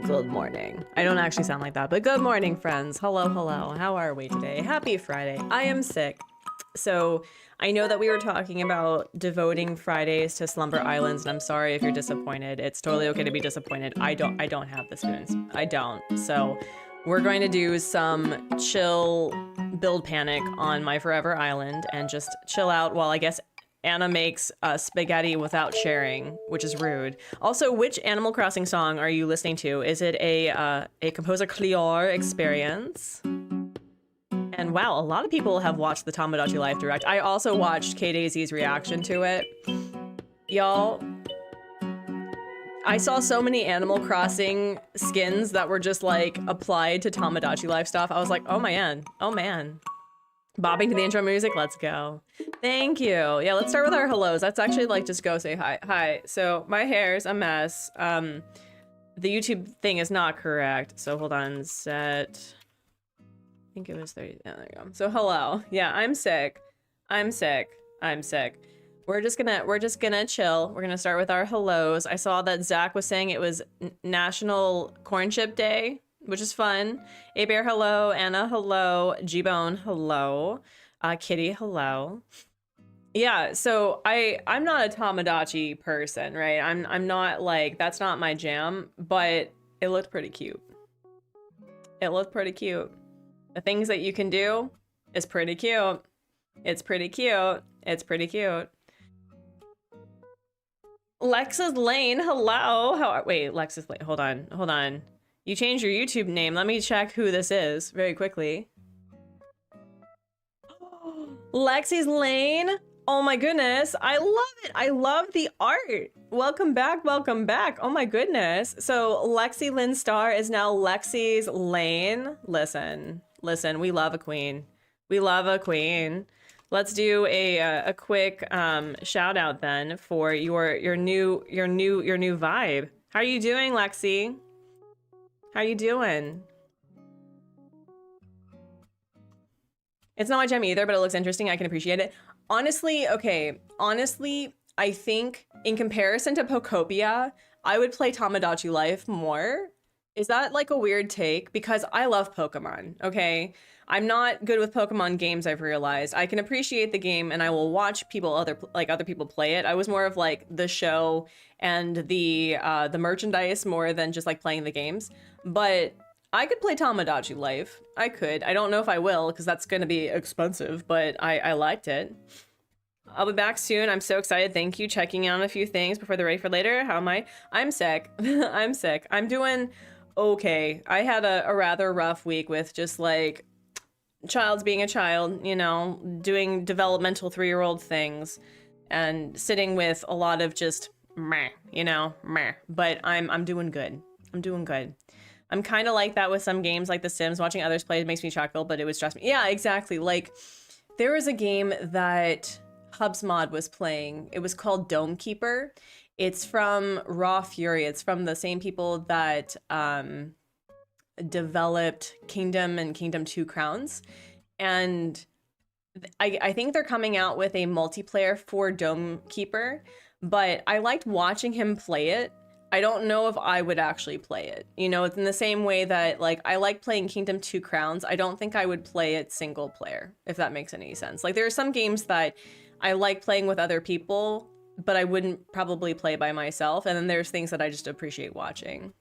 Good morning. I don't actually sound like that, but good morning, friends. Hello, hello. How are we today? Happy Friday. I am sick. So I know that we were talking about devoting Fridays to slumber islands, and I'm sorry if you're disappointed. It's totally okay to be disappointed. I don't have the spoons. I don't. So we're going to do some chill build panic on my forever island and just chill out while I guess Anna makes spaghetti without sharing, which is rude. Also, which Animal Crossing song are you listening to? Is it a Composer Clear experience? And wow, a lot of people have watched the Tamagotchi Life Direct. I also watched K-Daisy's reaction to it. Y'all, I saw so many Animal Crossing skins that were just like applied to Tamagotchi Life stuff. I was like, oh man, oh man. Bobbing to the intro music, let's go. Thank you. Yeah, let's start with our hellos. Let's actually like just go say hi. Hi. So my hair's a mess. The YouTube thing is not correct. So hold on, set. I think it was 30. Yeah, there you go. So hello. Yeah, I'm sick. I'm sick. I'm sick. We're just gonna chill. We're gonna start with our hellos. I saw that Zach was saying it was National Corn Chip Day, which is fun. A Bear, hello. Anna, hello. G-Bone, hello. Kitty, hello. Yeah, so I'm not a Tamagotchi person, right? I'm not like, that's not my jam, but it looked pretty cute. It looked pretty cute. The things that you can do is pretty cute. It's pretty cute. It's pretty cute. Lexus Lane, hello. Wait, Lexus Lane, hold on. You changed your YouTube name. Let me check who this is very quickly. Lexi's Lane. Oh my goodness. I love it. I love the art. Welcome back. Welcome back. Oh my goodness. So Lexi Lynn Star is now Lexi's Lane. Listen. We love a queen. We love a queen. Let's do a quick shout out then for your new vibe. How are you doing, Lexi? How you doing? It's not my jam either, but it looks interesting. I can appreciate it. Honestly, okay. Honestly, I think in comparison to Pokopia, I would play Tamagotchi Life more. Is that like a weird take? Because I love Pokemon, okay? I'm not good with Pokemon games, I've realized. I can appreciate the game and I will watch other people play it. I was more of like the show and the merchandise more than just like playing the games. But I could play Tamagotchi Life. I could. I don't know if I will, because that's going to be expensive, but I liked it. I'll be back soon. I'm so excited. Thank you. Checking in on a few things before they're ready for later. How am I? I'm sick. I'm sick. I'm doing okay. I had a rather rough week with just like child's being a child, you know, doing developmental 3-year-old things and sitting with a lot of just meh, you know, meh. But I'm doing good. I'm doing good. I'm kind of like that with some games like The Sims. Watching others play makes me chuckle, but it would stress me. Yeah, exactly. Like, there was a game that Hubsmod was playing. It was called Dome Keeper. It's from Raw Fury. It's from the same people that developed Kingdom and Kingdom 2 Crowns. And I think they're coming out with a multiplayer for Dome Keeper, but I liked watching him play it. I don't know if I would actually play it. You know, it's in the same way that, like, I like playing Kingdom 2 Crowns. I don't think I would play it single player, if that makes any sense. Like, there are some games that I like playing with other people, but I wouldn't probably play by myself. And then there's things that I just appreciate watching.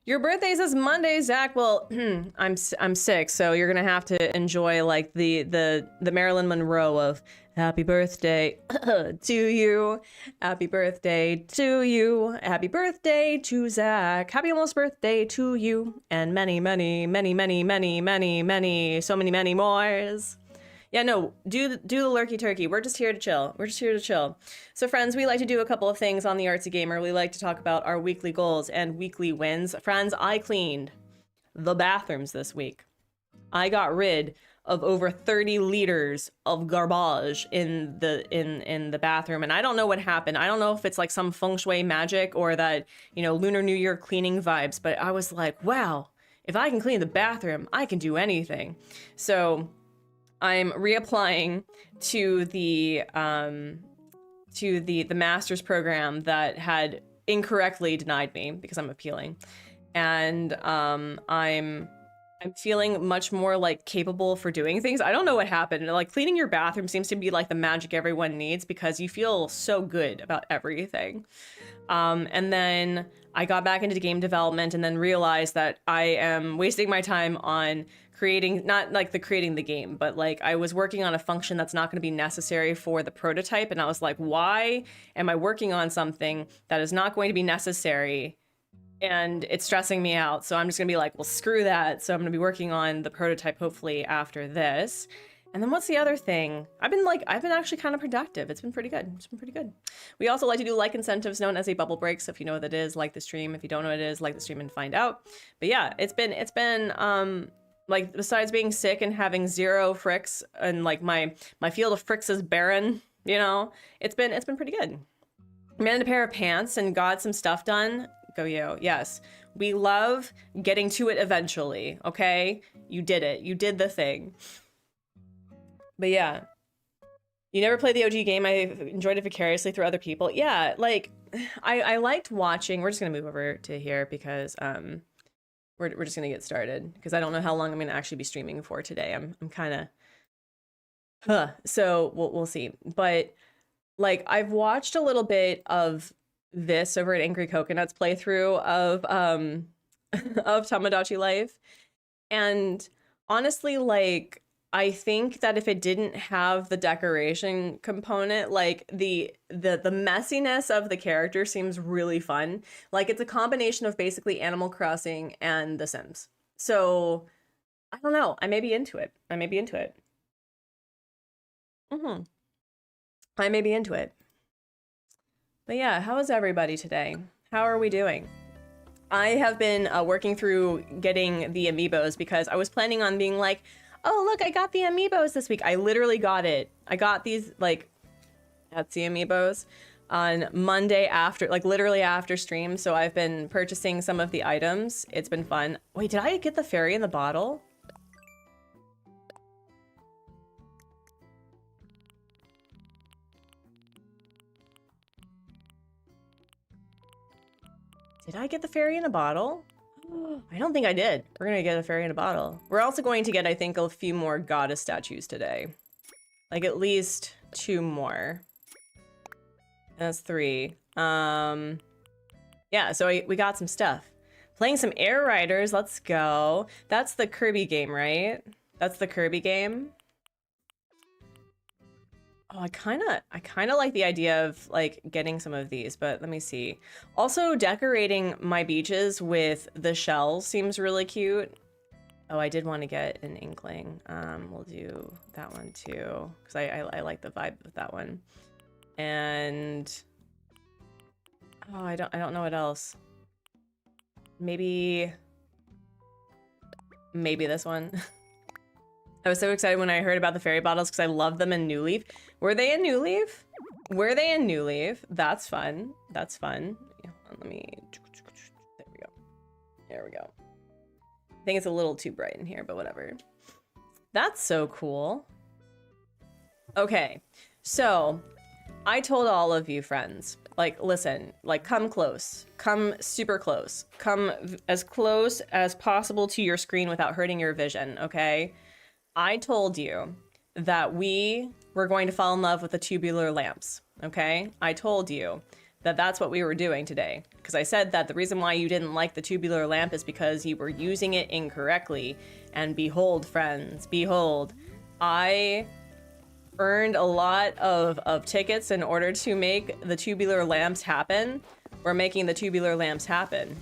Your birthday's this Monday, Zach. Well, I'm sick, so you're gonna have to enjoy like the Marilyn Monroe of happy birthday to you, happy birthday to you, happy birthday to Zach, happy almost birthday to you, and many, many, many, many, many, many, many, so many, many mores. Yeah, no, do the lurky turkey. We're just here to chill. We're just here to chill. So friends, we like to do a couple of things on the Artsy Gamer. We like to talk about our weekly goals and weekly wins. Friends, I cleaned the bathrooms this week. I got rid of over 30 liters of garbage in the bathroom, and I don't know what happened. I don't know if it's like some feng shui magic or that, you know, Lunar New Year cleaning vibes, but I was like, wow, if I can clean the bathroom, I can do anything. So I'm reapplying to the master's program that had incorrectly denied me because I'm appealing, and I'm feeling much more like capable for doing things. I don't know what happened. Like, cleaning your bathroom seems to be like the magic everyone needs because you feel so good about everything. And then I got back into game development and then realized that I am wasting my time on creating, not like creating the game, but like I was working on a function that's not going to be necessary for the prototype. And I was like, why am I working on something that is not going to be necessary? And it's stressing me out. So I'm just gonna be like, well, screw that. So I'm gonna be working on the prototype hopefully after this. And then what's the other thing? I've been actually kind of productive. It's been pretty good. It's been pretty good. We also like to do like incentives known as a bubble break. So if you know what that is, like the stream. If you don't know what it is, like the stream and find out. But yeah, it's been like, besides being sick and having 0 fricks and like my field of fricks is barren, you know, it's been pretty good. I made a pair of pants and got some stuff done. Go yo. Yes. We love getting to it eventually, okay? You did it. You did the thing. But yeah. You never played the OG game. I enjoyed it vicariously through other people. Yeah, like, I liked watching. We're just gonna move over to here because we're just gonna get started because I don't know how long I'm gonna actually be streaming for today. I'm kind of so we'll see. But like, I've watched a little bit of this over at Angry Coconut's playthrough of of Tamagotchi Life, and honestly, like, I think that if it didn't have the decoration component, like the messiness of the character seems really fun. Like, it's a combination of basically Animal Crossing and The Sims. So I don't know, I may be into it. I may be into it. I may be into it. But yeah, how is everybody today? How are we doing? I have been working through getting the amiibos because I was planning on being like, oh, look, I got the amiibos this week. I literally got it. I got these, like, Artsy amiibos on Monday after, like, literally after stream. So I've been purchasing some of the items. It's been fun. Wait, did I get the fairy in the bottle? Did I get the fairy in a bottle? I don't think I did. We're gonna get a fairy in a bottle. We're also going to get, I think, a few more goddess statues today. Like, at least 2 more. That's 3. Yeah, so we got some stuff. Playing some Air Riders, let's go. That's the Kirby game, right? That's the Kirby game. Oh, I kind of like the idea of like getting some of these, but let me see. Also, decorating my beaches with the shells seems really cute. Oh, I did want to get an inkling. We'll do that one too, because I like the vibe with that one. And oh, I don't know what else. Maybe this one. I was so excited when I heard about the fairy bottles because I love them in New Leaf. Were they in New Leaf? Were they in New Leaf? That's fun. That's fun. Let me. There we go. There we go. I think it's a little too bright in here, but whatever. That's so cool. Okay, so I told all of you friends, like, listen, like, come close, come super close, come as close as possible to your screen without hurting your vision, okay? I told you that we were going to fall in love with the tubular lamps, okay? I told you that that's what we were doing today, because I said that the reason why you didn't like the tubular lamp is because you were using it incorrectly. And behold, friends, behold, I earned a lot of tickets in order to make the tubular lamps happen. We're making the tubular lamps happen.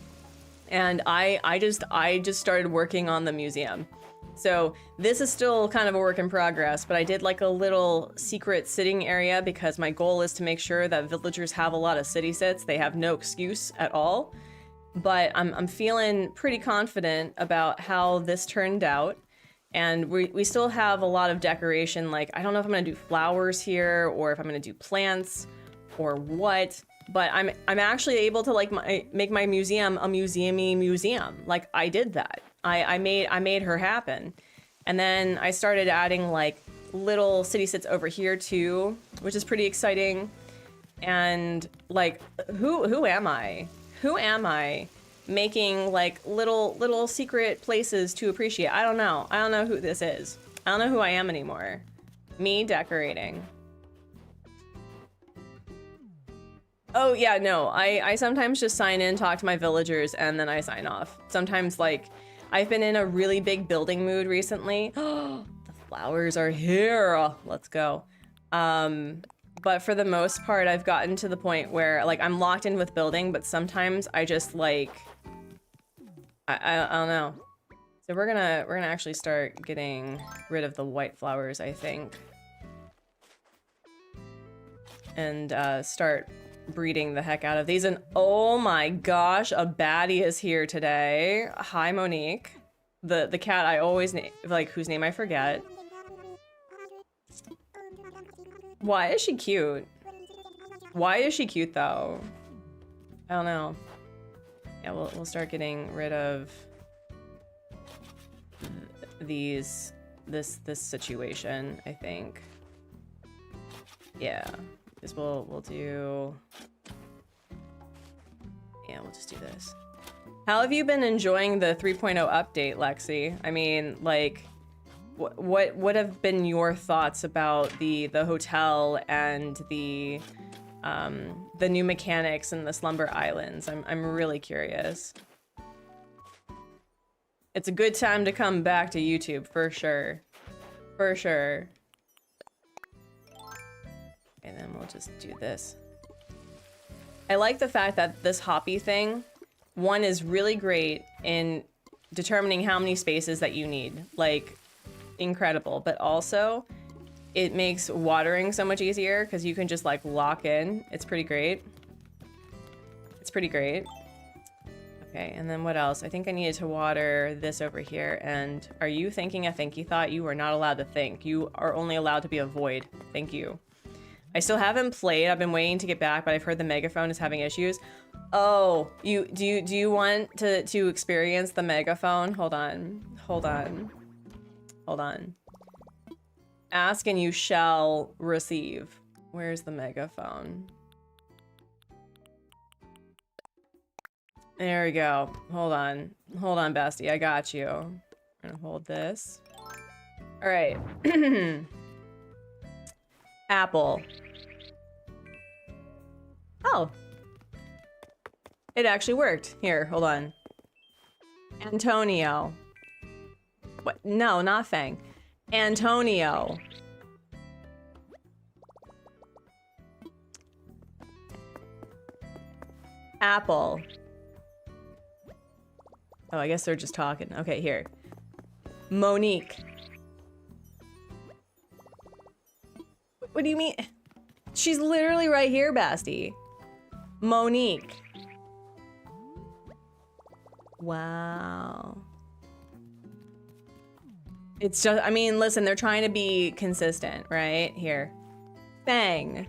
And I just started working on the museum. So this is still kind of a work in progress, but I did like a little secret sitting area because my goal is to make sure that villagers have a lot of city sits. They have no excuse at all. But I'm feeling pretty confident about how this turned out. And we still have a lot of decoration. Like, I don't know if I'm gonna do flowers here or if I'm gonna do plants or what, but I'm actually able to like make my museum a museumy museum. Like, I did that. I made her happen. And then I started adding like little city sits over here too, which is pretty exciting. And like, who am I? Who am I making like little secret places to appreciate? I don't know. I don't know who this is. I don't know who I am anymore. Me decorating. Oh yeah, no, I sometimes just sign in, talk to my villagers, and then I sign off. Sometimes like, I've been in a really big building mood recently. The flowers are here. Let's go. But for the most part, I've gotten to the point where like I'm locked in with building, but sometimes I just like, I don't know. So we're gonna actually start getting rid of the white flowers, I think. And start breeding the heck out of these. And oh my gosh, a baddie is here today. Hi, Monique. The cat I always like, whose name I forget. Why is she cute? Why is she cute though? I don't know. Yeah, we'll start getting rid of this situation, I think. Yeah. This we'll do. Yeah, we'll just do this. How have you been enjoying the 3.0 update, Lexi? I mean, like, what have been your thoughts about the hotel and the new mechanics and the Slumber Islands? I'm really curious. It's a good time to come back to YouTube for sure. For sure. And then we'll just do this. I like the fact that this hoppy thing, one, is really great in determining how many spaces that you need. Like, incredible. But also, it makes watering so much easier because you can just like lock in. It's pretty great. It's pretty great. Okay, and then what else? I think I needed to water this over here. And are you thinking a thinky thought? You are not allowed to think. You are only allowed to be a void. Thank you. I still haven't played. I've been waiting to get back, but I've heard the megaphone is having issues. Oh, do you want to experience the megaphone? Hold on. Hold on. Hold on. Ask and you shall receive. Where's the megaphone? There we go. Hold on. Hold on, bestie. I got you. I'm gonna hold this. All right. Apple. Oh. It actually worked. Here, hold on. Antonio. What? No, not Fang. Antonio. Apple. Oh, I guess they're just talking. Okay, here. Monique. What do you mean? She's literally right here, Basti. Monique. Wow. It's just, I mean, listen, they're trying to be consistent, right? Here. Fang.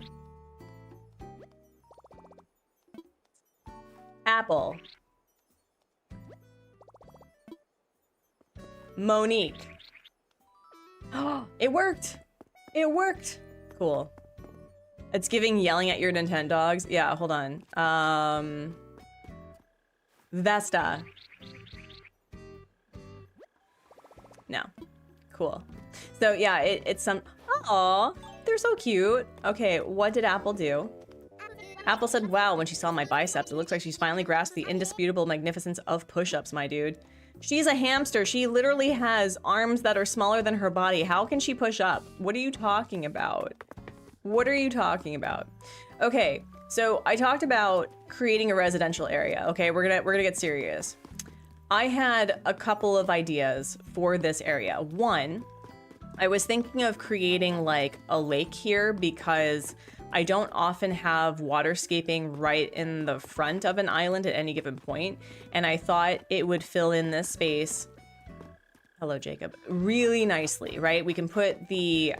Apple. Monique. Oh, it worked. It worked. Cool. It's giving yelling at your Nintendo dogs. Yeah, hold on. Vesta. No. Cool. So yeah, it's some, aw, they're so cute. Okay, what did Apple do? Apple said, wow, when she saw my biceps, it looks like she's finally grasped the indisputable magnificence of push-ups, my dude. She's a hamster. She literally has arms that are smaller than her body. How can she push up? What are you talking about? What are you talking about? Okay, so I talked about creating a residential area. Okay, we're gonna get serious. I had a couple of ideas for this area. One, I was thinking of creating like a lake here because I don't often have waterscaping right in the front of an island at any given point, and I thought it would fill in this space, hello Jacob, really nicely, right? We can put the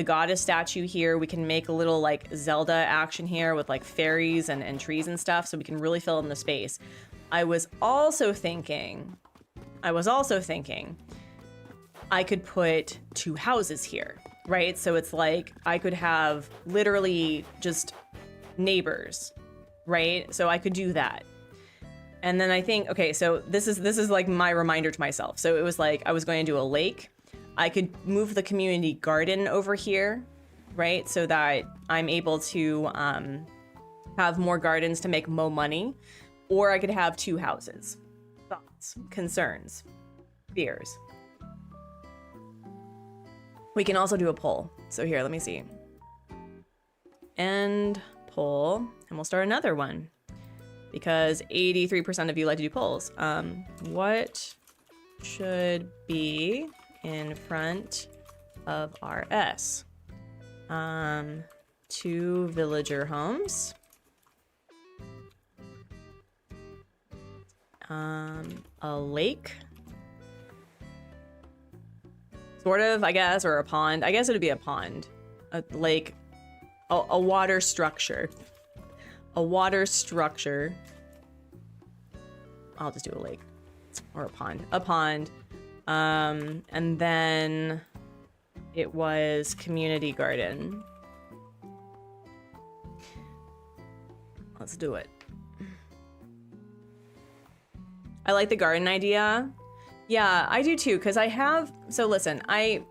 goddess statue here. We can make a little like Zelda action here with like fairies and trees and stuff, so we can really fill in the space. I was also thinking I could put 2 houses here, right? So it's like I could have literally just neighbors, right? So I could do that. And then I think, okay, so this is like my reminder to myself. So it was like I was going to do a lake. I could move the community garden over here, right? So that I'm able to have more gardens to make more money. Or I could have 2 houses. Thoughts, concerns, fears. We can also do a poll. So here, let me see. End poll, and we'll start another one. Because 83% of you like to do polls. What should be in front of RS? 2 villager homes. A lake. Sort of, I guess, or a pond. I guess it would be a pond. A lake. A water structure. A water structure. I'll just do a lake. Or a pond. A pond. And then it was community garden. Let's do it. I like the garden idea. Yeah, I do too, because I have, so listen, I'm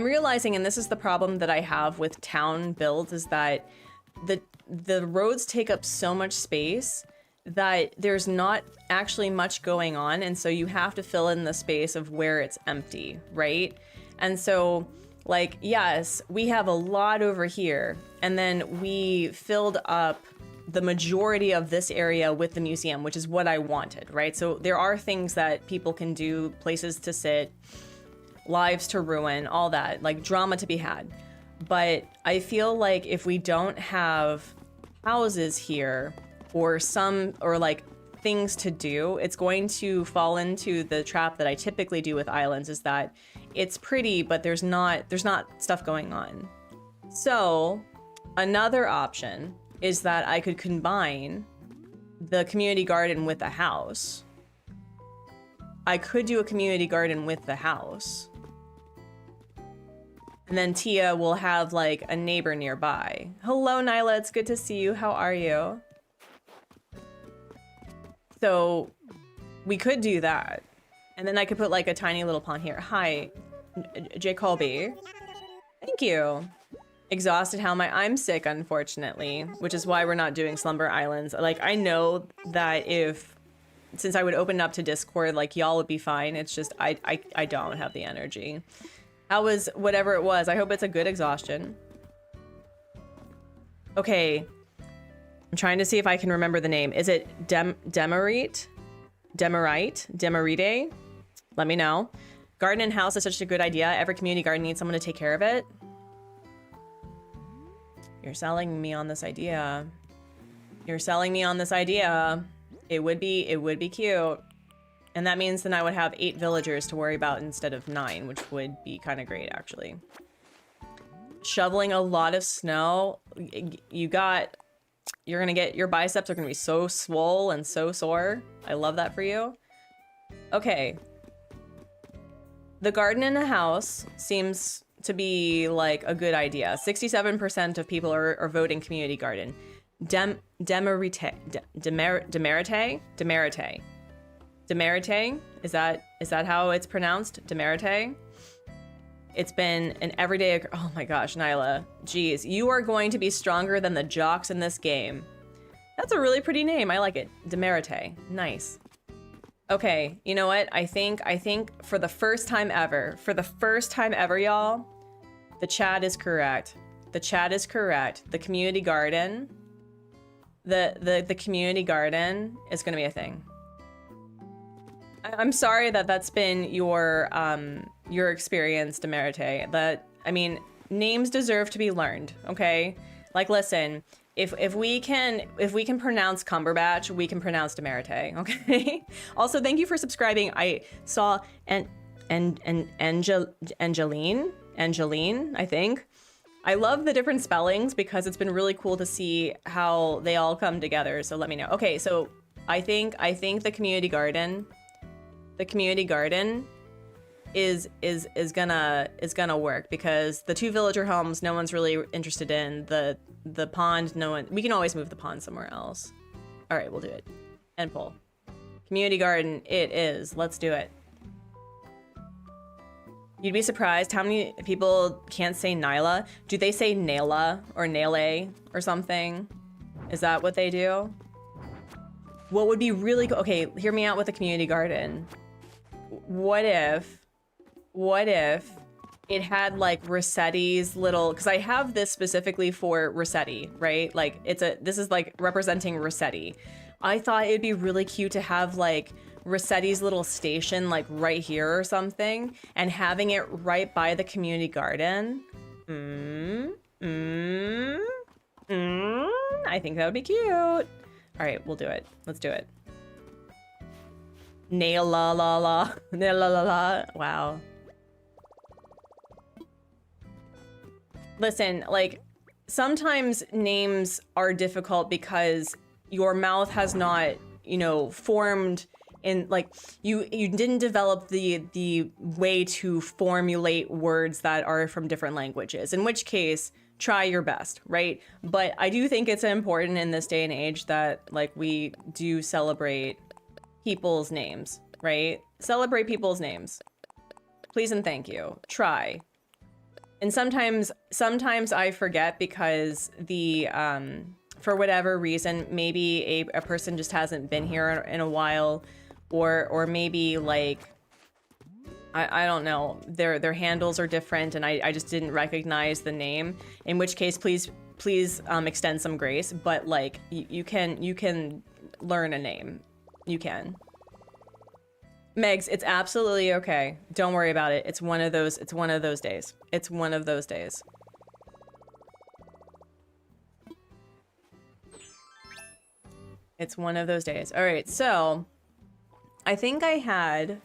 realizing, and this is the problem that I have with town builds, is that the roads take up so much space that there's not actually much going on, and so you have to fill in the space of where it's empty, right? And so, like, yes, we have a lot over here, and then we filled up the majority of this area with the museum, which is what I wanted, right? So there are things that people can do, places to sit, lives to ruin, all that, like drama to be had. But I feel like if we don't have houses here or like things to do, it's going to fall into the trap that I typically do with islands, is that it's pretty, but there's not stuff going on. So another option is that I could combine the community garden with a house. I could do a community garden with the house. And then Tia will have like a neighbor nearby. Hello, Nyla, it's good to see you. How are you? So we could do that. And then I could put like a tiny little pond here. Hi, J. Colby. Thank you. Exhausted, how am I? I'm sick, unfortunately, which is why we're not doing Slumber Islands. Like, I know that if since I would open it up to Discord, like y'all would be fine. It's just I don't have the energy. How was whatever it was? I hope it's a good exhaustion. Okay. I'm trying to see if I can remember the name. Is it Demerite? Demerite? Let me know. Garden and house is such a good idea. Every community garden needs someone to take care of it. You're selling me on this idea. You're selling me on this idea. It would be cute. And that means then I would have 8 villagers to worry about instead of 9, which would be kind of great, actually. Shoveling a lot of snow. You're gonna get, your biceps are gonna be so swole and so sore. I love that for you. Okay. The garden in the house seems to be like a good idea. 67% of people are voting community garden. Demerite? Is that how it's pronounced? Demerite? It's been an everyday, oh my gosh, Nyla. Geez, you are going to be stronger than the jocks in this game. That's a really pretty name. I like it. Demerite. Nice. Okay, you know what? I think for the first time ever, y'all, the chat is correct. The chat is correct. The community garden, the community garden is gonna be a thing. I'm sorry that that's been your experience, Demerite. That, I mean, names deserve to be learned, okay? Like, listen, if we can pronounce Cumberbatch, we can pronounce Demerite, okay? Also, thank you for subscribing. I saw Angeline, I think. I love the different spellings because it's been really cool to see how they all come together. So let me know. Okay, so I think the community garden is gonna work because the 2 villager homes no one's really interested in. The pond, no one. We can always move the pond somewhere else. All right, we'll do it. End poll. Community garden, it is. Let's do it. You'd be surprised how many people can't say Nyla. Do they say Naila or Naile or something? Is that what they do? What would be really cool? Okay, hear me out with the community garden. What if it had like Rossetti's little, because I have this specifically for Rossetti, right? Like this is like representing Rossetti. I thought it'd be really cute to have like Rossetti's little station like right here or something and having it right by the community garden. I think that would be cute. All right, we'll do it. Let's do it. Nail la la la. Nail la la la. Wow. Listen, like, sometimes names are difficult because your mouth has not, you know, formed in, like, you didn't develop the way to formulate words that are from different languages, in which case, try your best, right? But I do think it's important in this day and age that, like, we do celebrate people's names, right? Celebrate people's names. Please and thank you. Try. And sometimes I forget because for whatever reason, maybe a person just hasn't been here in a while, or maybe like, I don't know, their handles are different and I just didn't recognize the name, in which case, please extend some grace, but like, you can learn a name. You can. Megs, it's absolutely okay. Don't worry about it. It's one of those days. It's one of those days. It's one of those days. All right, so I think I had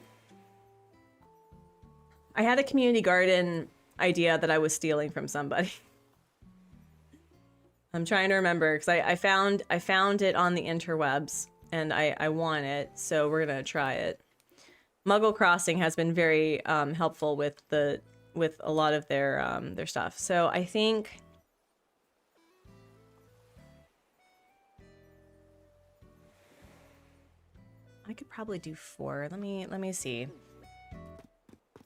a community garden idea that I was stealing from somebody. I'm trying to remember because I found it on the interwebs and I want it, so we're gonna try it. Muggle Crossing has been very helpful with a lot of their stuff. So I think I could probably do 4. Let me see.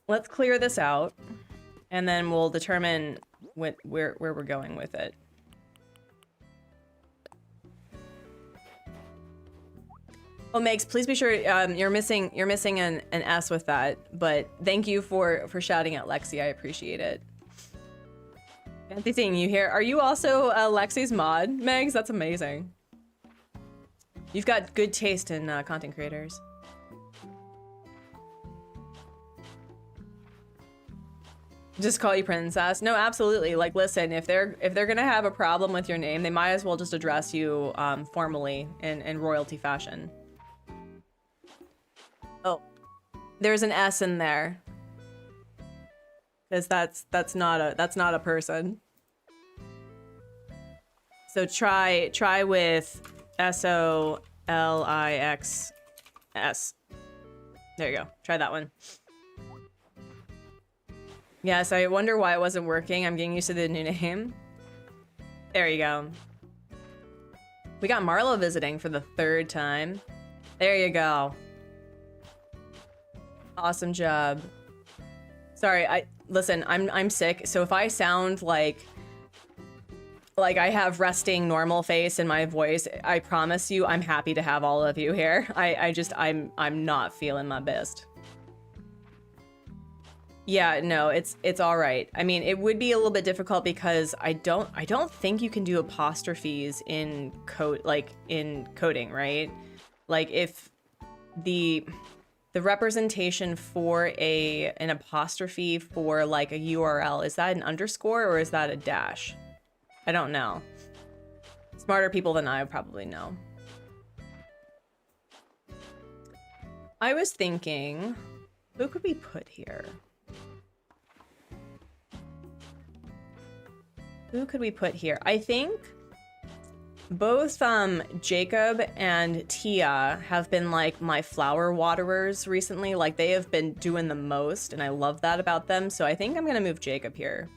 Let's clear this out, and then we'll determine where we're going with it. Oh, Megs, please be sure you're missing an S with that. But thank you for shouting at Lexi. I appreciate it. Fancy seeing you here. Are you also Lexi's mod, Megs? That's amazing. You've got good taste in content creators. Just call you princess? No, absolutely. Like, listen, if they're gonna have a problem with your name, they might as well just address you formally in royalty fashion. Oh, there's an S in there, because that's not a person. So try with SOLIXS. There you go. Try that one. Yes, I wonder why it wasn't working. I'm getting used to the new name. There you go. We got Marlo visiting for the 3rd time. There you go. Awesome job. Sorry, listen, I'm sick, so if I sound like I have resting normal face in my voice, I promise you I'm happy to have all of you here. I'm not feeling my best. Yeah, no, it's all right. I mean, it would be a little bit difficult because I don't think you can do apostrophes in coding, right? Like if the representation for an apostrophe for like a URL, is that an underscore or is that a dash? I don't know. Smarter people than I probably know. I was thinking, who could we put here? Who could we put here? I think both Jacob and Tia have been like my flower waterers recently. Like they have been doing the most and I love that about them. So I think I'm gonna move Jacob here.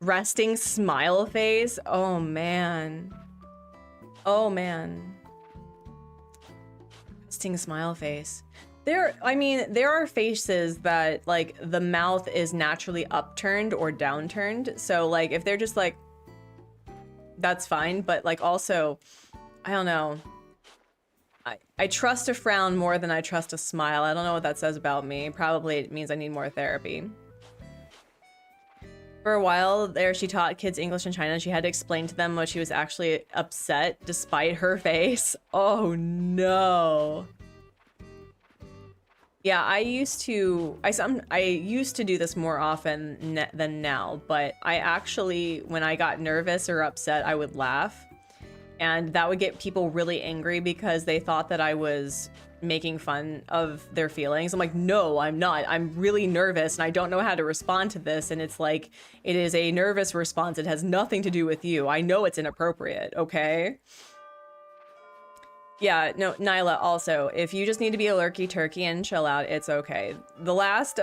Resting smile face. Oh man. Oh man. Resting smile face. There are faces that like the mouth is naturally upturned or downturned. So like if they're just like, that's fine. But like also, I don't know. I trust a frown more than I trust a smile. I don't know what that says about me. Probably it means I need more therapy. For a while there, she taught kids English in China. She had to explain to them what she was actually upset despite her face. Oh no. Yeah, I used to do this more often than now, but I actually, when I got nervous or upset, I would laugh. And that would get people really angry because they thought that I was making fun of their feelings. I'm like, no, I'm not. I'm really nervous and I don't know how to respond to this. And it's like, it is a nervous response. It has nothing to do with you. I know it's inappropriate, okay? Yeah, no, Nyla, also, if you just need to be a lurky turkey and chill out, it's okay. The last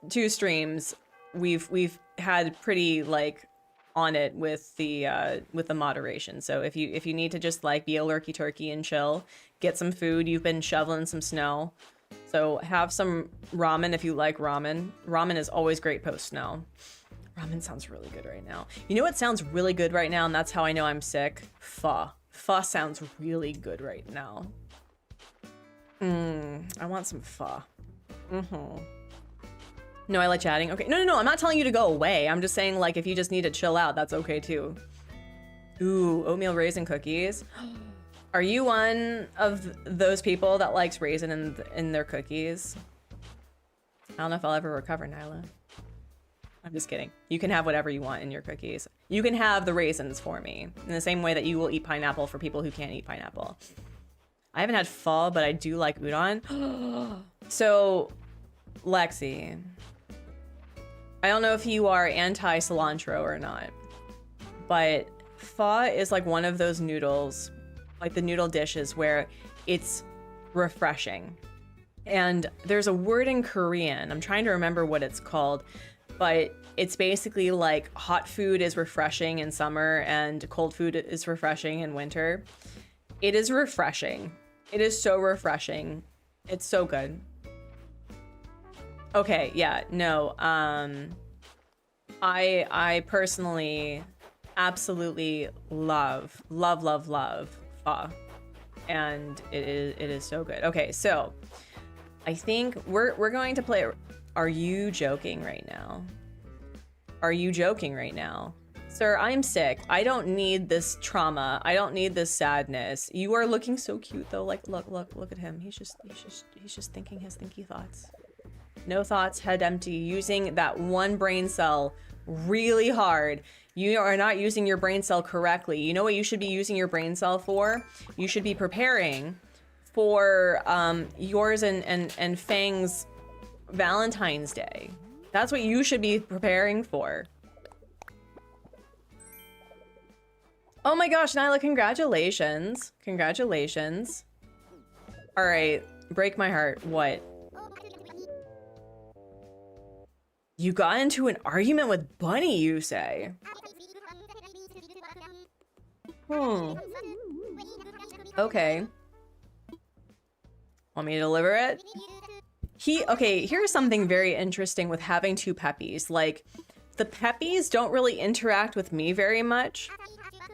2 streams, we've had pretty like on it with the moderation. So if you need to just like be a lurky turkey and chill, get some food. You've been shoveling some snow, so have some ramen if you like ramen. Ramen is always great post snow. Ramen sounds really good right now. You know what sounds really good right now, and that's how I know I'm sick? Pho. Pho sounds really good right now. I want some pho. No, I like chatting. Okay, no, I'm not telling you to go away. I'm just saying, like, if you just need to chill out, that's okay too. Ooh, oatmeal raisin cookies. Are you one of those people that likes raisin in their cookies? I don't know if I'll ever recover, Nyla. I'm just kidding. You can have whatever you want in your cookies. You can have the raisins for me in the same way that you will eat pineapple for people who can't eat pineapple. I haven't had pho, but I do like udon. So, Lexi, I don't know if you are anti-cilantro or not, but pho is like one of those noodles, like the noodle dishes where it's refreshing. And there's a word in Korean, I'm trying to remember what it's called, but it's basically like hot food is refreshing in summer and cold food is refreshing in winter. It is refreshing. It is so refreshing. It's so good. Okay, yeah, no. I personally absolutely love pho, and it is so good. Okay, so I think we're going to play. Are you joking right now? Are you joking right now? Sir, I'm sick. I don't need this trauma. I don't need this sadness. You are looking so cute though. Like, look at him. He's just thinking his thinky thoughts. No thoughts, head empty, using that one brain cell really hard. You are not using your brain cell correctly. You know what you should be using your brain cell for? You should be preparing for yours and Fang's Valentine's Day. That's what you should be preparing for. Oh my gosh, Nyla, congratulations. Congratulations. All right, break my heart. What? You got into an argument with Bunny, you say? Okay. Want me to deliver it? Okay, here's something very interesting with having two Peppies. Like, the Peppies don't really interact with me very much,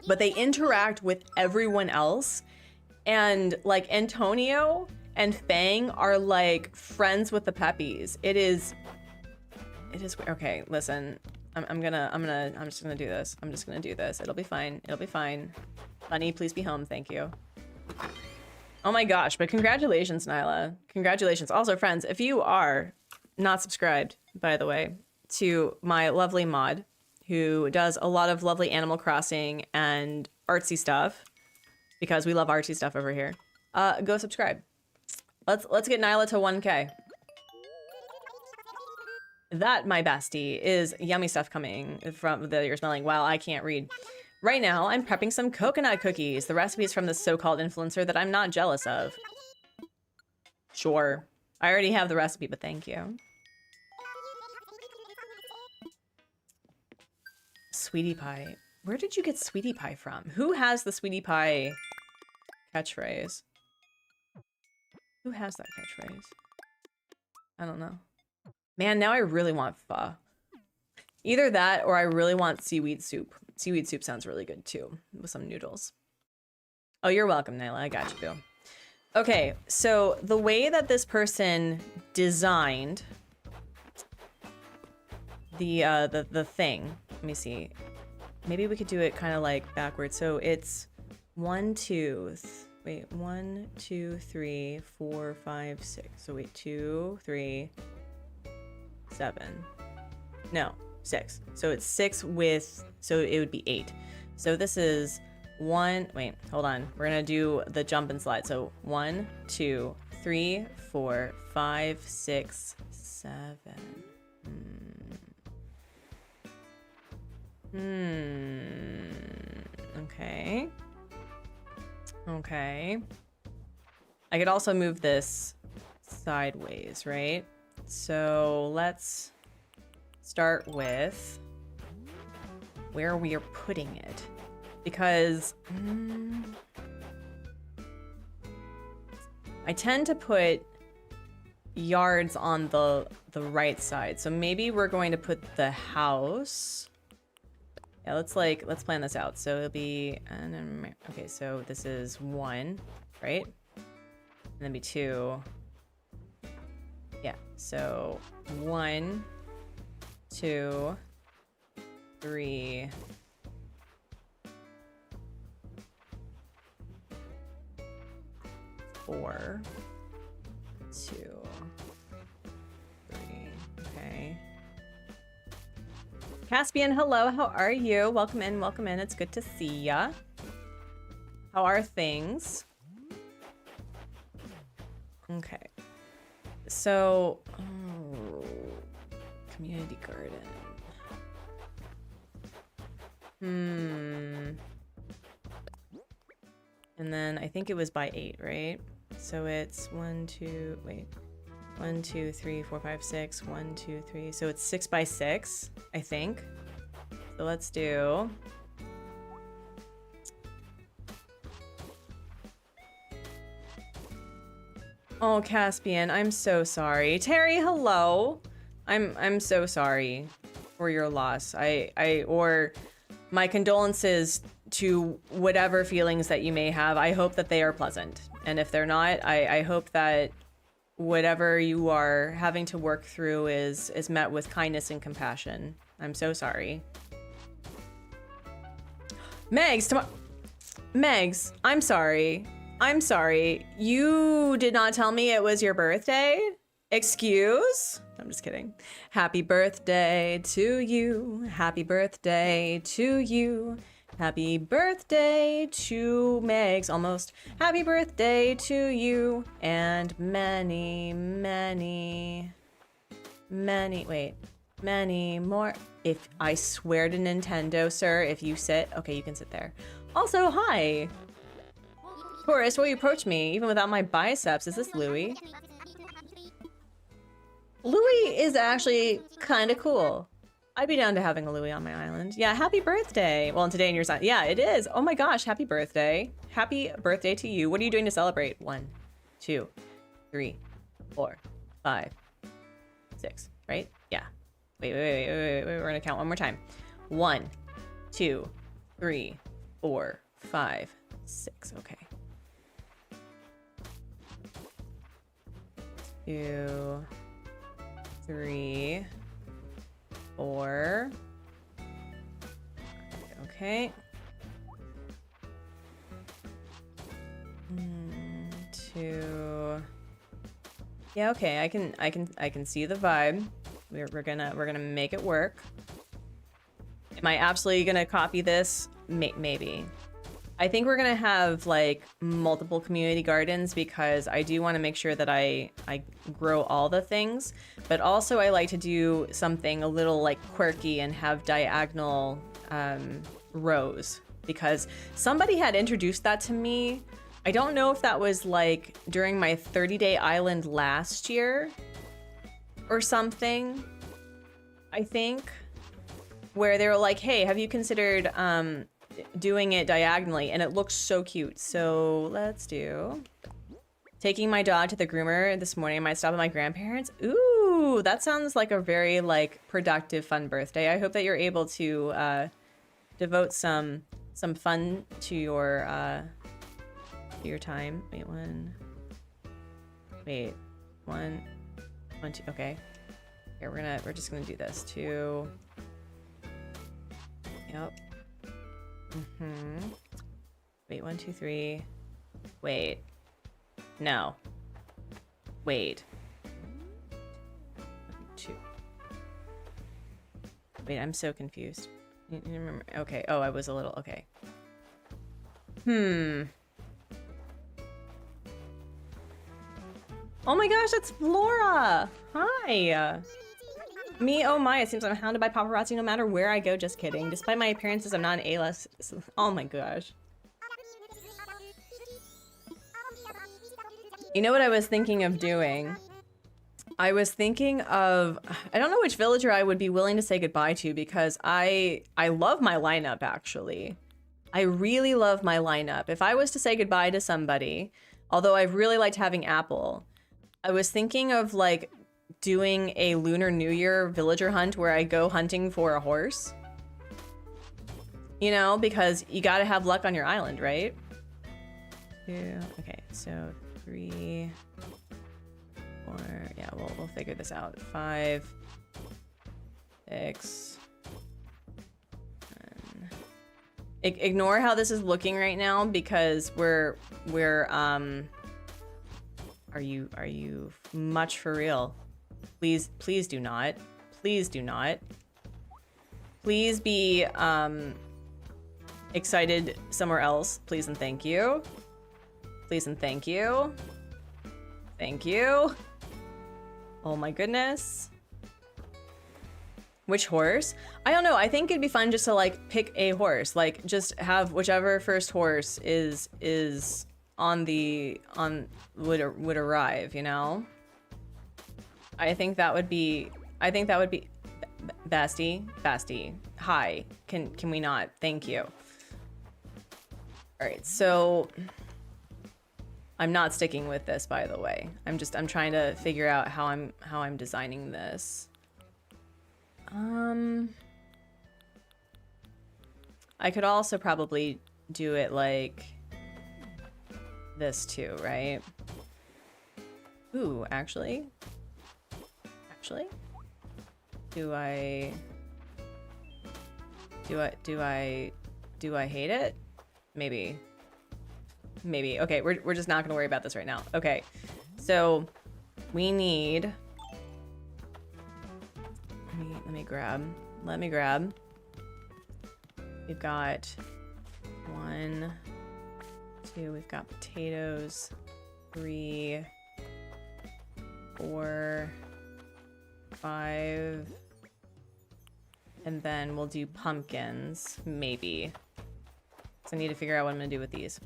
but they interact with everyone else. And like Antonio and Fang are like friends with the Peppies. It is okay, listen. I'm just gonna do this. I'm just gonna do this. It'll be fine. It'll be fine. Bunny, please be home. Thank you. Oh my gosh, but congratulations, Nyla. Congratulations. Also, friends, if you are not subscribed, by the way, to my lovely mod, who does a lot of lovely Animal Crossing and artsy stuff, because we love artsy stuff over here, go subscribe. Let's get Nyla to 1K. That, my bestie, is yummy stuff coming from that you're smelling. Wow, I can't read. Right now, I'm prepping some coconut cookies. The recipe is from this so-called influencer that I'm not jealous of. Sure. I already have the recipe, but thank you. Sweetie Pie. Where did you get Sweetie Pie from? Who has the Sweetie Pie catchphrase? Who has that catchphrase? I don't know. Man, now I really want pho. Either that or I really want seaweed soup. Seaweed soup sounds really good too, with some noodles. Oh, you're welcome, Nyla. I got you, boo. Okay, so the way that this person designed the thing, let me see. Maybe we could do it kind of like backwards. So it's 1, 2, 3, 4, 5, 6. So wait, 2, 3, 7. No, 6. So it's 6 with, so it would be 8. So this is 1, wait, hold on. We're gonna do the jump and slide. So 1, 2, 3, 4, 5, 6, 7. Okay. Okay. I could also move this sideways, right? So let's start with where we are putting it, because I tend to put yards on the right side. So maybe we're going to put the house. Yeah, let's plan this out. So it'll be, okay, so this is 1, right? And then be 2. Yeah, so 1, 2, 3. 4, 2, 3. Okay. Caspian, hello. How are you? Welcome in. Welcome in. It's good to see ya. How are things? Okay. So, community garden. And then I think it was by 8, right? So it's 1, 2, 3, 4, 5, 6, 1, 2, 3. So it's 6 by 6, I think. So let's do. Oh, Caspian, I'm so sorry. Terry, hello. I'm so sorry for your loss. Or my condolences to whatever feelings that you may have. I hope that they are pleasant. And if they're not, I hope that whatever you are having to work through is met with kindness and compassion. I'm so sorry. Megs, I'm sorry. I'm sorry. You did not tell me it was your birthday? Excuse? I'm just kidding. Happy birthday to you. Happy birthday to you. Happy birthday to Megs. Almost. Happy birthday to you. And many more. If I swear to Nintendo, sir, if you sit. Okay, you can sit there. Also, hi. Tourist, will you approach me even without my biceps? Is this Louis? Louis is actually kind of cool. I'd be down to having a Louis on my island. Yeah, happy birthday. Well, and today in your sign. Yeah, it is. Oh my gosh, happy birthday. Happy birthday to you. What are you doing to celebrate? 1, 2, 3, 4, 5, 6, right? Yeah. Wait. We're gonna count one more time. 1, 2, 3, 4, 5, 6. Okay. 2, 3, 4. Okay. 2. Yeah, okay. I can see the vibe. We're gonna make it work. Am I absolutely gonna copy this? Maybe. I think we're gonna have like multiple community gardens because I do want to make sure that I grow all the things, but also I like to do something a little like quirky and have diagonal rows because somebody had introduced that to me. I don't know if that was like during my 30-day island last year or something, I think, where they were like, hey, have you considered doing it diagonally? And it looks so cute. So let's do taking my dog to the groomer this morning. I might stop at my grandparents. Ooh, that sounds like a very like productive, fun birthday. I hope that you're able to devote some fun to your time. Wait, one, two. Okay, here we're just gonna do this. 2. Yep. Wait, 1, 2, 3. Wait. No. Wait. 2. Wait, I'm so confused. You remember? Okay. Oh, I was a little. Okay. Oh my gosh, that's Flora! Hi! Me, oh my, it seems I'm hounded by paparazzi no matter where I go, just kidding. Despite my appearances, I'm not an A-list. Oh my gosh. You know what I was thinking of doing? I was thinking of, I don't know which villager I would be willing to say goodbye to because I love my lineup, actually. I really love my lineup. If I was to say goodbye to somebody, although I've really liked having Apple, I was thinking of like doing a Lunar New Year villager hunt where I go hunting for a horse. You know, because you gotta have luck on your island, right? 2, okay, so 3, 4, yeah, we'll figure this out. 5, 6, 7. Ignore how this is looking right now because we're are you much for real? Please do not. Please do not. Please be excited somewhere else. Please and thank you. Please and thank you. Thank you. Oh my goodness. Which horse? I don't know. I think it'd be fun just to like pick a horse. Like just have whichever first horse is would arrive, you know? I think that would be Basti. Hi. Can we not? Thank you. All right. So I'm not sticking with this, by the way. I'm trying to figure out how I'm designing this. I could also probably do it like this too, right? Ooh, actually, do I hate it? Maybe. Okay, we're just not gonna worry about this right now. Okay, so we need. Let me grab. We've got 1, 2. We've got potatoes. 3, 4, 5. And then we'll do pumpkins, maybe. So I need to figure out what I'm gonna do with these.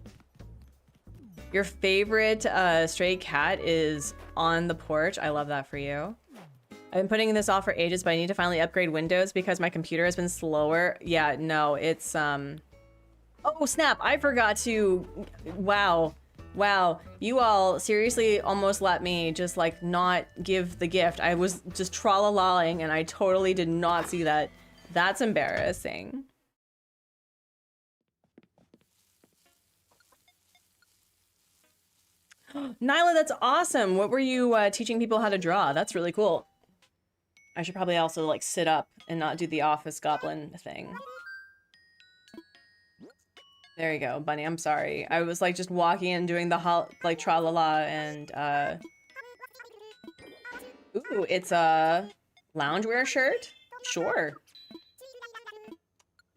Your favorite stray cat is on the porch. I love that for you. I've been putting this off for ages, but I need to finally upgrade Windows because my computer has been slower. Yeah, no, it's oh snap, I forgot to. Wow, you all seriously almost let me just like not give the gift. I was just tra-la-laing and I totally did not see that. That's embarrassing. Nyla, that's awesome. What were you teaching people how to draw? That's really cool. I should probably also like sit up and not do the office goblin thing. There you go, Bunny. I'm sorry. I was like just walking and doing the like tra-la-la and ooh, it's a loungewear shirt? Sure.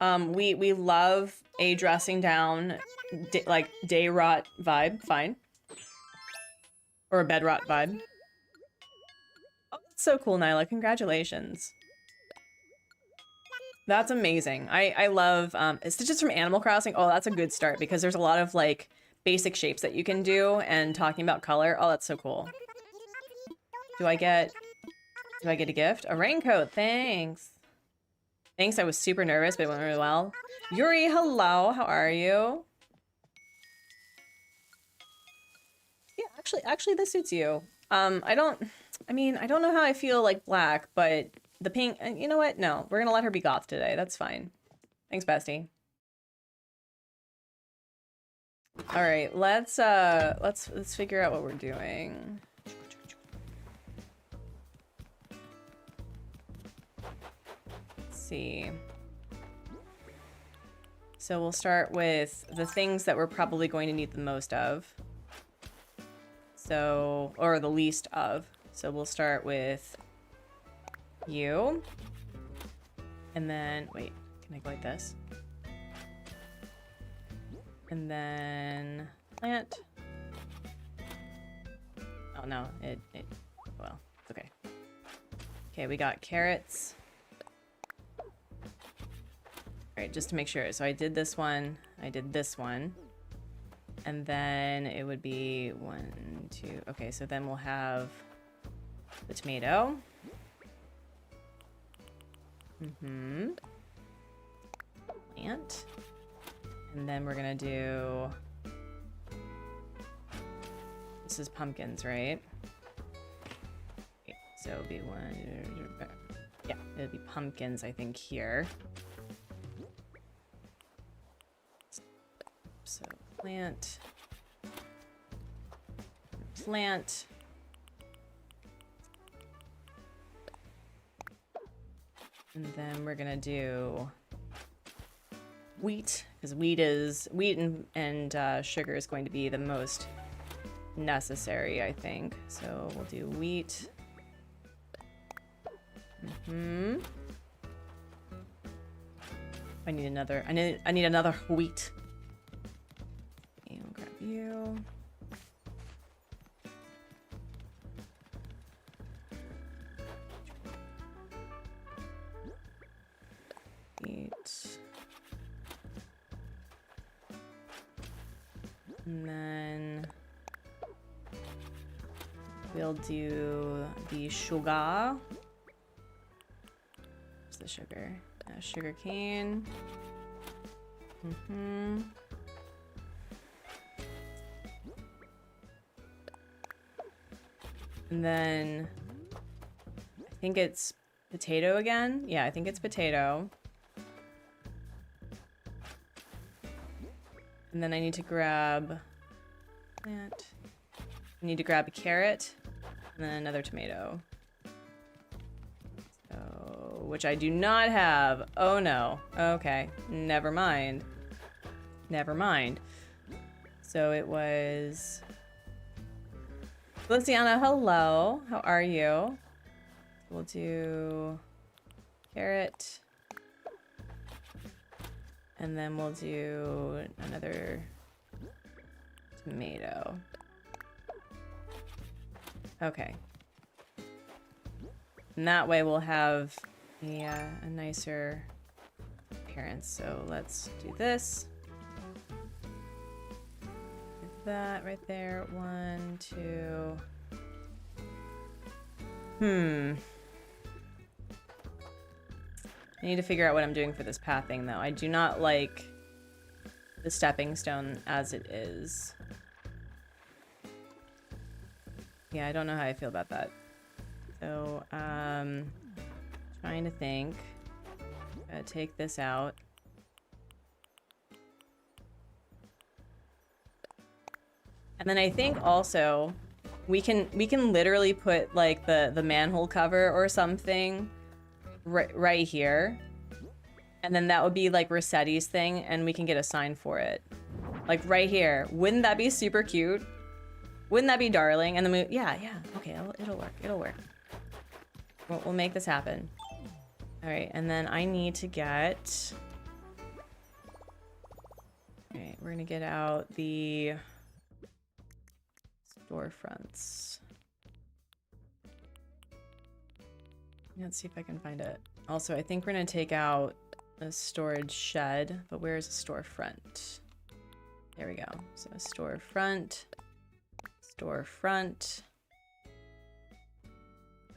We love a dressing down like day rot vibe, fine. Or a bed rot vibe. Oh, that's so cool, Nyla. Congratulations. That's amazing. I love stitches from Animal Crossing. Oh, that's a good start because there's a lot of like basic shapes that you can do and talking about color. Oh, that's so cool. Do I get a gift? A raincoat. Thanks. Thanks. I was super nervous, but it went really well. Yuri, hello. How are you? Yeah, actually this suits you. I don't know how I feel like black, but the pink, you know what? No, we're gonna let her be goth today. That's fine. Thanks, bestie. All right, let's figure out what we're doing. Let's see. So we'll start with the things that we're probably going to need the most of. So, or the least of. So we'll start with you. And then, wait, can I go like this? And then plant. Oh no, well, it's okay. Okay, we got carrots. All right, just to make sure. So I did this one, I did this one. And then it would be 1, 2. Okay, so then we'll have the tomato. Plant. And then we're gonna do, this is pumpkins, right? Okay, so it'll be 1, yeah, it'll be pumpkins, I think, here. So plant. And then we're gonna do wheat, because wheat and sugar is going to be the most necessary, I think. So we'll do wheat. I need another wheat. Okay, we'll grab you. And then we'll do the sugar. What's the sugar? Sugar cane. And then I think it's potato again. Yeah, I think it's potato. And then I need to grab that. I need to grab a carrot and then another tomato. So, which I do not have. Oh no. Okay. Never mind. Never mind. So it was... Luciana, hello. How are you? We'll do carrot. And then we'll do another tomato. Okay. And that way we'll have a nicer appearance. So let's do this. That right there. 1, 2. I need to figure out what I'm doing for this pathing though. I do not like the stepping stone as it is. Yeah, I don't know how I feel about that. So, trying to think. Gotta take this out. And then I think also we can literally put like the manhole cover or something right here. And then that would be like Rossetti's thing and we can get a sign for it. Like right here. Wouldn't that be super cute? Wouldn't that be darling? And then we, yeah, okay, it'll work, it'll work. We'll make this happen. All right, and then I need to get, all right, we're gonna get out the storefronts. Let's see if I can find it. Also, I think we're gonna take out a storage shed, but where's a storefront? There we go. So storefront, storefront.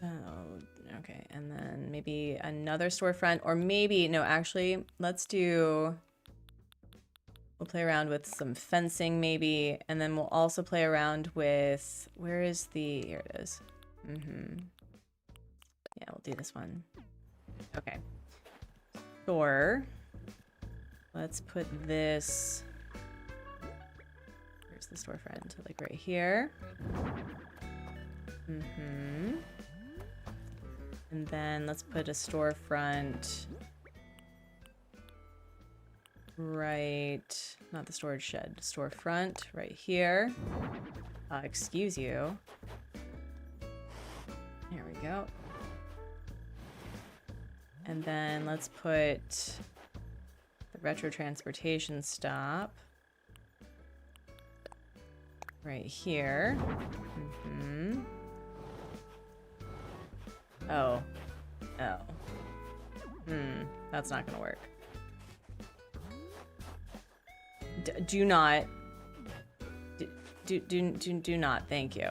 Oh, okay. And then maybe another storefront, or maybe, no, actually, let's do, we'll play around with some fencing maybe, and then we'll also play around with, where is the, here it is. Yeah, we'll do this one. Okay. Store. Let's put this, where's the storefront? Like right here. And then let's put a storefront right, not the storage shed, storefront right here. Excuse you. There we go. And then let's put the retro transportation stop right here. Oh. That's not gonna work. Do not. Do not. Thank you.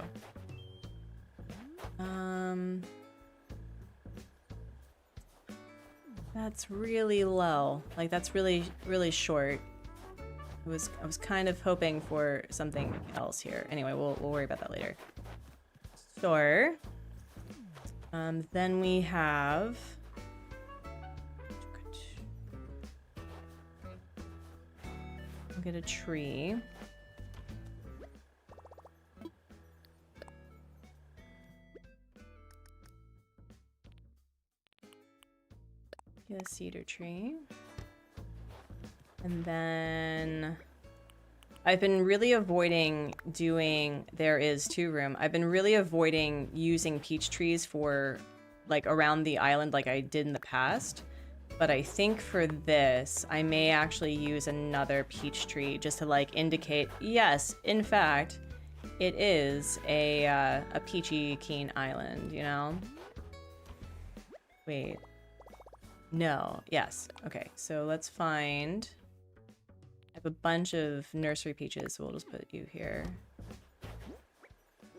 That's really low. Like that's really short. I was kind of hoping for something else here. Anyway, we'll worry about that later. Store. Then we have. We'll get a tree. Get a cedar tree. And then I've been really avoiding doing, there is 2 room. I've been really avoiding using peach trees for like around the island like I did in the past. But I think for this, I may actually use another peach tree just to like indicate, yes, in fact, it is a peachy keen island, you know? Wait. No. Yes. Okay. So let's find. I have a bunch of nursery peaches, so we'll just put you here.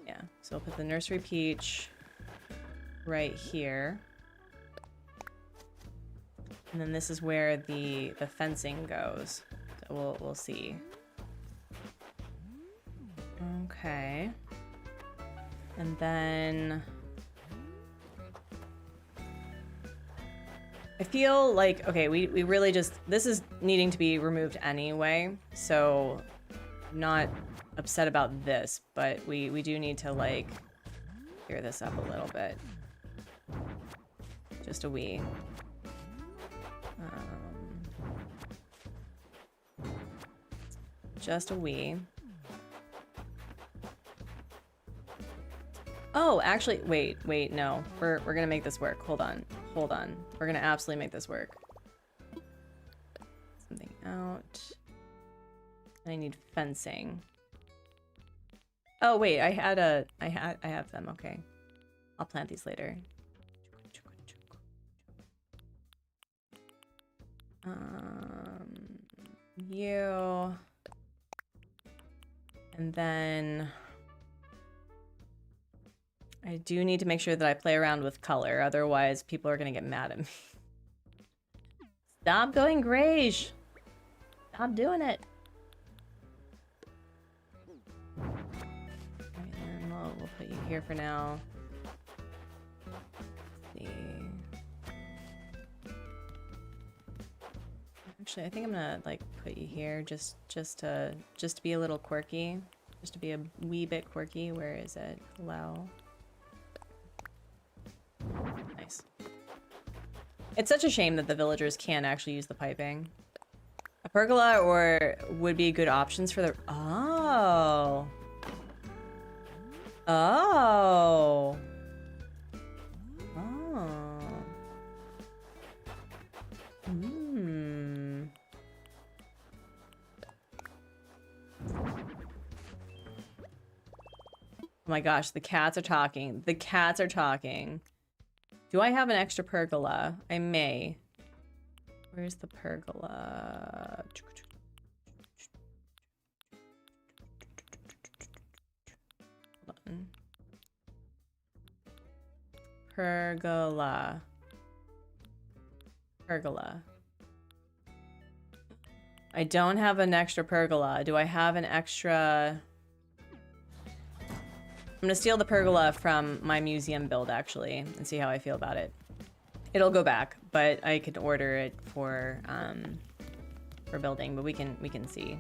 Yeah. So I'll put the nursery peach right here. And then this is where the fencing goes. So we'll see. Okay. And then I feel like, okay, we really just, this is needing to be removed anyway, so I'm not upset about this, but we do need to, like, clear this up a little bit. Just a wee. Just a wee. Oh, actually, wait, no. We're gonna make this work. Hold on. We're gonna absolutely make this work. Something out. I need fencing. Oh wait, I have them. Okay, I'll plant these later. You, and then I do need to make sure that I play around with color, otherwise people are gonna get mad at me. Stop going grayish. Stop doing it. Alright, then we'll put you here for now. Let's see. Actually, I think I'm gonna like put you here just to be a little quirky, just to be a wee bit quirky. Where is it? Hello. Nice. It's such a shame that the villagers can't actually use the piping. A pergola or would be good options for the. Oh. Oh. Oh. Hmm. Oh my gosh, the cats are talking. The cats are talking. Do I have an extra pergola? I may. Where's the pergola? Hold on. Pergola. Pergola. I don't have an extra pergola. Do I have an extra... I'm gonna steal the pergola from my museum build, actually, and see how I feel about it. It'll go back, but I could order it for building, but we can see.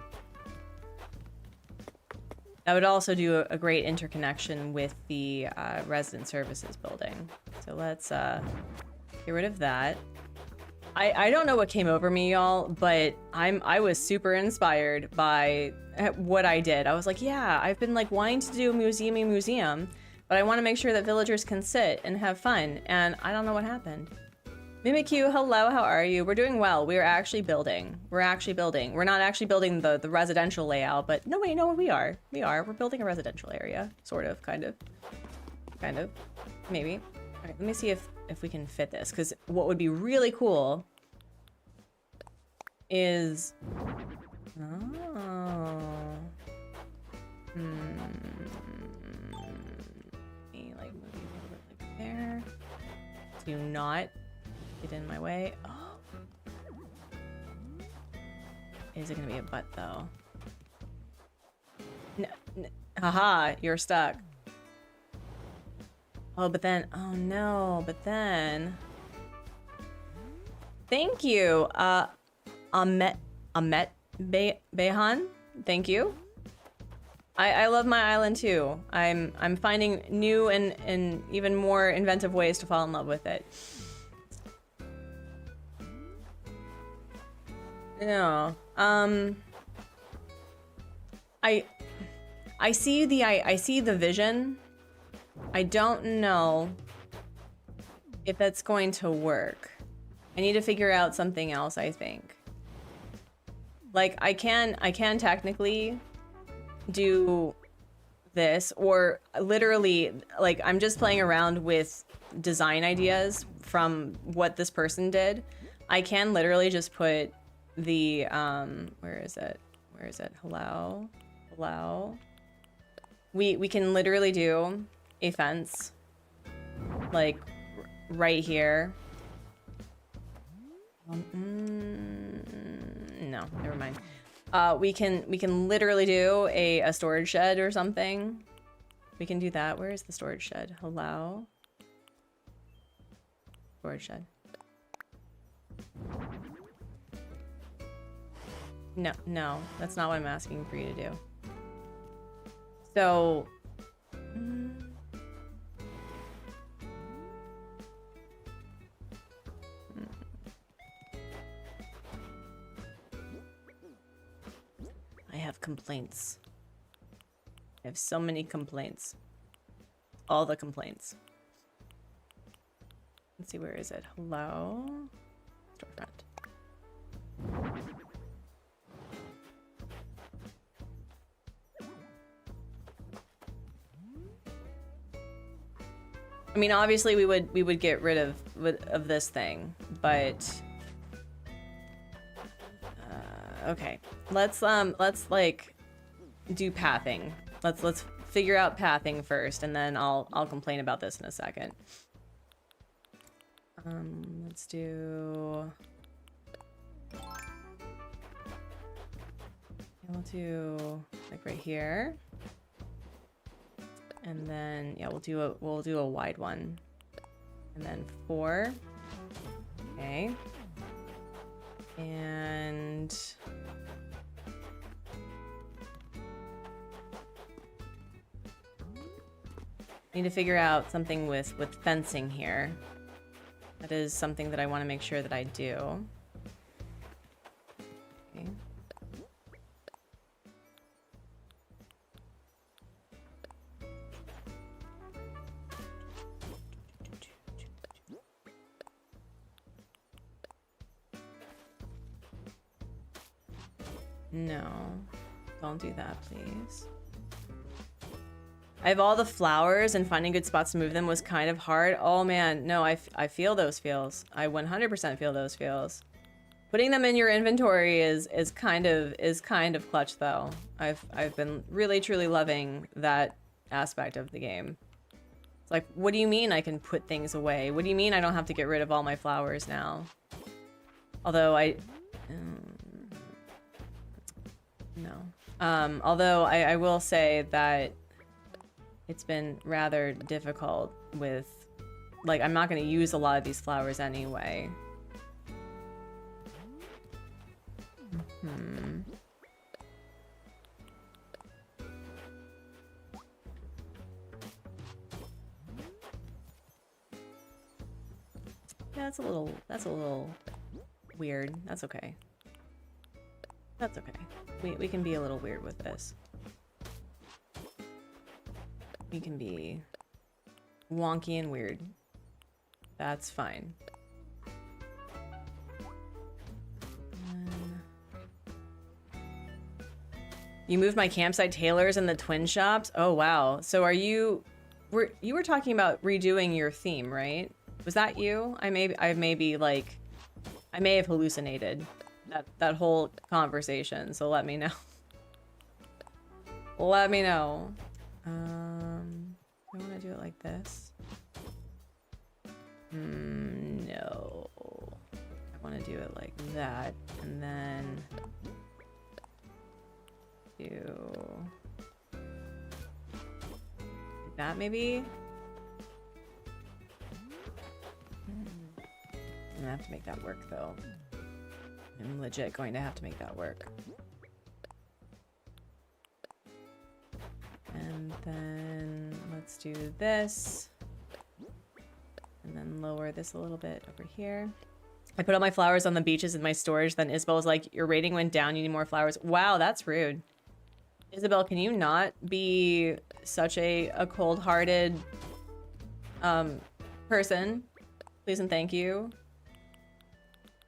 That would also do a great interconnection with the resident services building. So let's get rid of that. I don't know what came over me, y'all, but I was super inspired by what I did. I was like, yeah, I've been like wanting to do a museum, but I want to make sure that villagers can sit and have fun, and I don't know what happened. Mimikyu, hello, how are you? We're doing well. We're actually building. We're not actually building the residential layout, but no, wait, no, we are. We're building a residential area. Sort of, kind of. Maybe. All right, let me see if we can fit this, because what would be really cool is... Oh. Like move you a little bit like there. Do not get in my way. Oh. Is it gonna be a butt though? No, haha, you're stuck. Oh, but then, oh no, but then. Thank you, Ahmet Behan. Thank you. I love my island too. I'm finding new and even more inventive ways to fall in love with it. Yeah. I see the vision. I don't know if that's going to work. I need to figure out something else, I think. Like I can technically do this, or literally like I'm just playing around with design ideas from what this person did. I can literally just put the where is it? Hello. We can literally do a fence like right here. No, never mind. We can literally do a storage shed or something. We can do that. Where is the storage shed? Hello? Storage shed. No, that's not what I'm asking for you to do. So... I have complaints. I have so many complaints. All the complaints. Let's see, where is it? Hello? Storefront. I mean, obviously we would get rid of this thing, but okay. Let's like do pathing. Let's figure out pathing first, and then I'll complain about this in a second. Let's do. We'll do like right here, and then yeah, we'll do a wide one, and then 4. Okay, and need to figure out something with fencing here. That is something that I want to make sure that I do. Okay. No, don't do that, please. I have all the flowers, and finding good spots to move them was kind of hard. Oh man, no, I feel those feels. I 100% feel those feels. Putting them in your inventory is kind of clutch though. I've been really truly loving that aspect of the game. It's like, what do you mean I can put things away? What do you mean I don't have to get rid of all my flowers now? Although although I will say that it's been rather difficult with, like, I'm not going to use a lot of these flowers anyway. Yeah, that's a little weird. That's okay. That's okay. We can be a little weird with this. We can be wonky and weird. That's fine. You moved my campsite tailors in the twin shops? Oh wow. So are you were talking about redoing your theme, right? Was that you? I may have hallucinated that whole conversation, so let me know. Let me know. I want to do it like this. No. I want to do it like that, and then do that maybe. I'm gonna have to make that work though. I'm legit going to have to make that work. And then let's do this. And then lower this a little bit over here. I put all my flowers on the beaches in my storage. Then Isabel was like, your rating went down. You need more flowers. Wow, that's rude. Isabel, can you not be such a cold-hearted person? Please and thank you.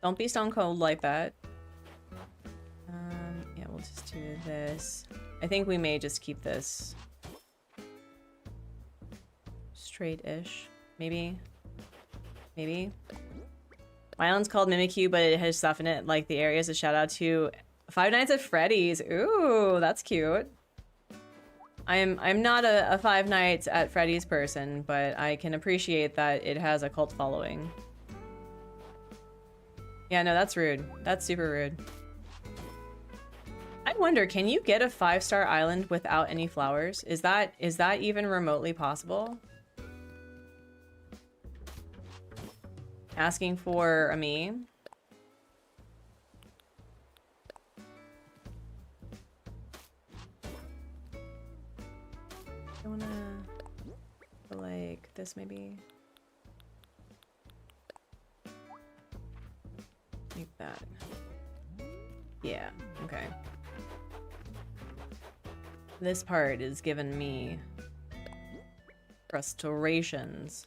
Don't be stone cold like that. Yeah, we'll just do this. I think we may just keep this straight-ish. Maybe. Maybe. My island's called Mimikyu, but it has stuff in it, like the area is a shout out to Five Nights at Freddy's. Ooh, that's cute. I'm not a Five Nights at Freddy's person, but I can appreciate that it has a cult following. Yeah, no, that's rude. That's super rude. I wonder, can you get a 5-star island without any flowers? Is that even remotely possible? Asking for a meme? this maybe? Like that. Yeah, okay. This part is giving me frustrations.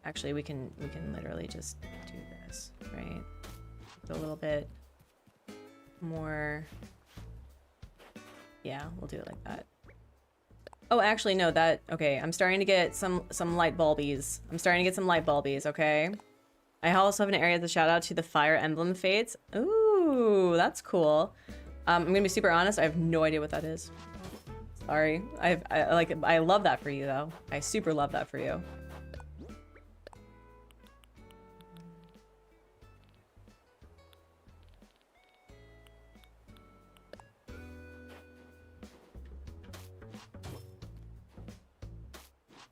Actually, we can literally just do this, right? A little bit more. Yeah, we'll do it like that. Oh, actually, no, that, okay, I'm starting to get some light bulbies. I'm starting to get some light bulbies, okay? I also have an area to shout out to the Fire Emblem Fates. Ooh, that's cool. I'm gonna be super honest, I have no idea what that is. Sorry. I love that for you, though. I super love that for you.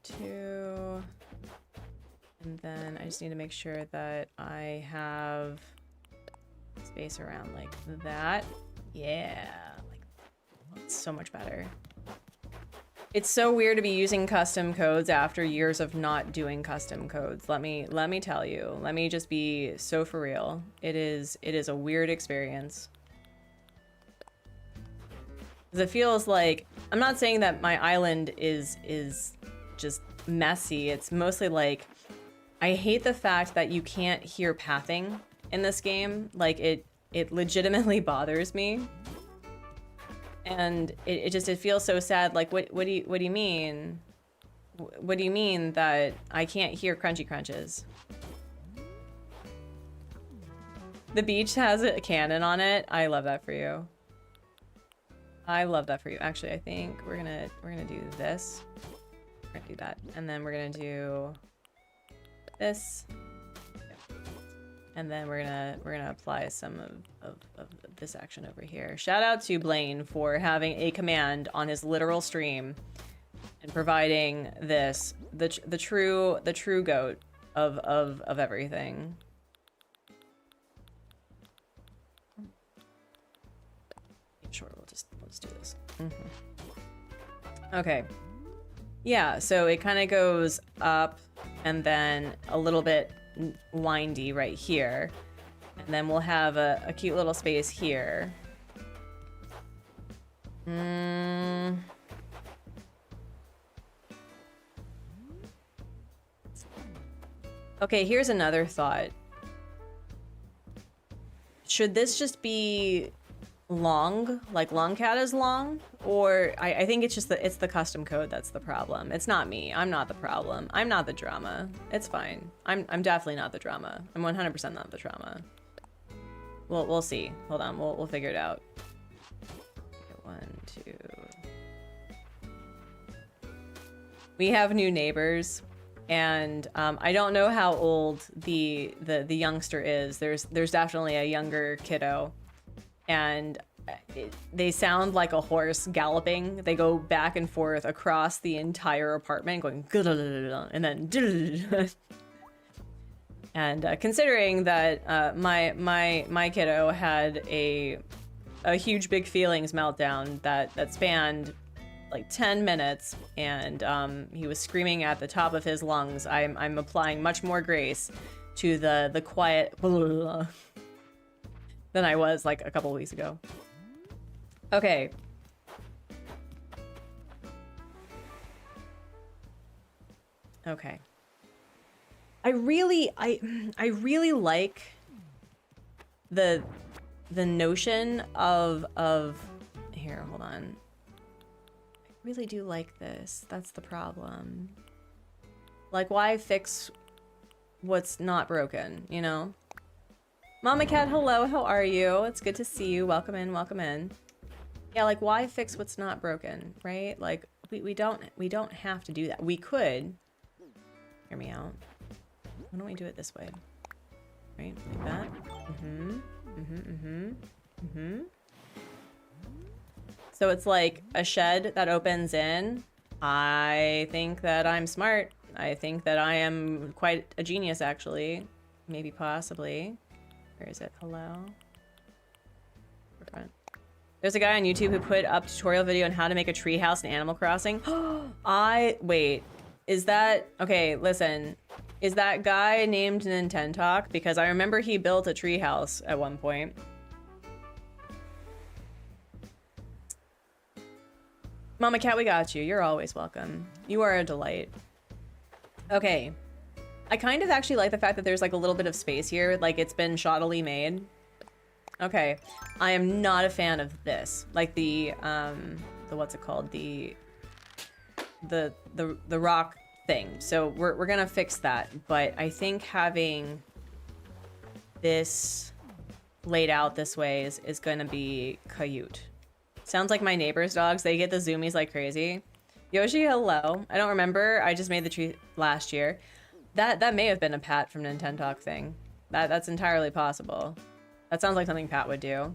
Two. And then I just need to make sure that I have space around like that. Yeah, like it's so much better. It's so weird to be using custom codes after years of not doing custom codes. Let me tell you. Let me just be so for real. It is a weird experience. 'Cause it feels like, I'm not saying that my island is just messy. It's mostly like, I hate the fact that you can't hear pathing in this game. Like it legitimately bothers me. And it feels so sad. Like what do you mean? What do you mean that I can't hear crunchy crunches? The beach has a cannon on it. I love that for you. I love that for you. Actually, I think we're gonna do this. We're gonna do that, and then we're gonna do this, and then we're gonna apply some of this action over here. Shout out to Blaine for having a command on his literal stream and providing this the true goat of everything. Sure, we'll just do this. Okay. Yeah, so it kind of goes up and then a little bit windy right here. And then we'll have a cute little space here. Okay, here's another thought. Should this just be long, like Longcat is long, or I think it's just it's the custom code that's the problem. It's not me. I'm not the problem. I'm not the drama. It's fine. I'm definitely not the drama. I'm 100% not the drama. We'll see. Hold on. We'll figure it out. Okay, 1, 2. We have new neighbors, and I don't know how old the youngster is. There's definitely a younger kiddo. And they sound like a horse galloping. They go back and forth across the entire apartment, going and then and considering that my kiddo had a huge big feelings meltdown that spanned like 10 minutes, and he was screaming at the top of his lungs, I'm applying much more grace to the quiet than I was like a couple weeks ago. Okay. Okay. I really like the notion of here, hold on. I really do like this. That's the problem. Like, why fix what's not broken, you know? Mama Cat, hello, how are you? It's good to see you. Welcome in, welcome in. Yeah, like, why fix what's not broken, right? Like, we don't have to do that. We could. Hear me out. Why don't we do it this way? Right, like that. So it's like a shed that opens in. I think that I'm smart. I think that I am quite a genius, actually. Maybe, possibly. Where is it? Hello? Front. There's a guy on YouTube who put up a tutorial video on how to make a treehouse in Animal Crossing. Wait. Is that... Okay, listen. Is that guy named Nintendoc? Because I remember he built a treehouse at one point. Mama Cat, we got you. You're always welcome. You are a delight. Okay. I kind of actually like the fact that there's like a little bit of space here. Like it's been shoddily made. Okay. I am not a fan of this. Like the what's it called? The rock thing. So we're gonna fix that. But I think having this laid out this way is gonna be cute. Sounds like my neighbor's dogs. They get the zoomies like crazy. Yoshi, hello. I don't remember. I just made the tree last year. That may have been a Pat from Nintendoc thing. That's entirely possible. That sounds like something Pat would do.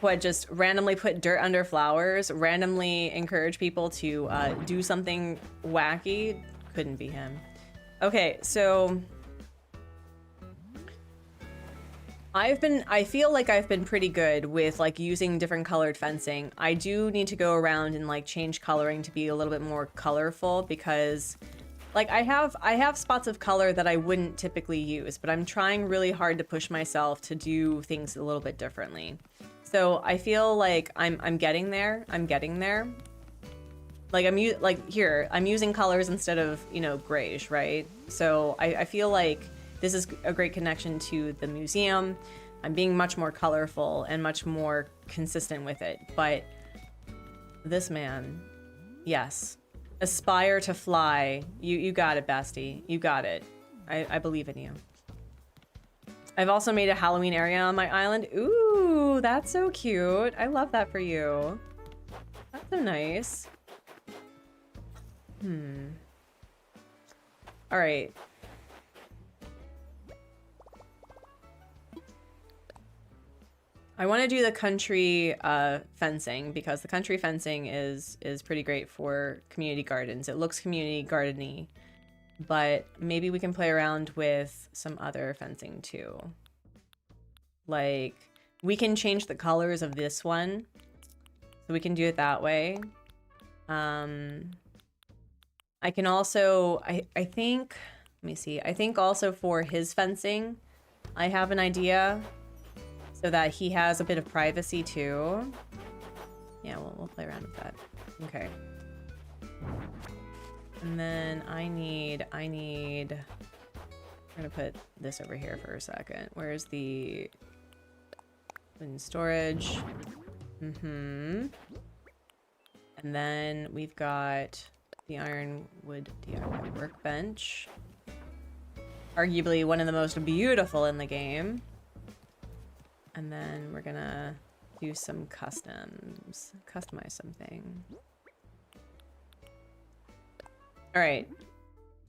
What, just randomly put dirt under flowers? Randomly encourage people to do something wacky? Couldn't be him. Okay, so... I feel like I've been pretty good with like using different colored fencing. I do need to go around and like change coloring to be a little bit more colorful because like I have spots of color that I wouldn't typically use, but I'm trying really hard to push myself to do things a little bit differently. So I feel like I'm getting there. I'm getting there. Like I'm using colors instead of, you know, grayish, right? So I feel like this is a great connection to the museum. I'm being much more colorful and much more consistent with it. But this man, yes. Aspire to fly. You got it, bestie. You got it. I believe in you. I've also made a Halloween area on my island. Ooh, that's so cute. I love that for you. That's so nice. All right. I want to do the country fencing because the country fencing is pretty great for community gardens. It looks community garden-y, but maybe we can play around with some other fencing too. Like we can change the colors of this one, so we can do it that way. I can also, I think, let me see. I think also for his fencing, I have an idea. So that he has a bit of privacy too. Yeah, we'll play around with that. Okay. And then I need, I'm gonna put this over here for a second. Where's the in storage? And then we've got the ironwood DIY workbench. Arguably one of the most beautiful in the game. And then we're gonna do some customize something. All right,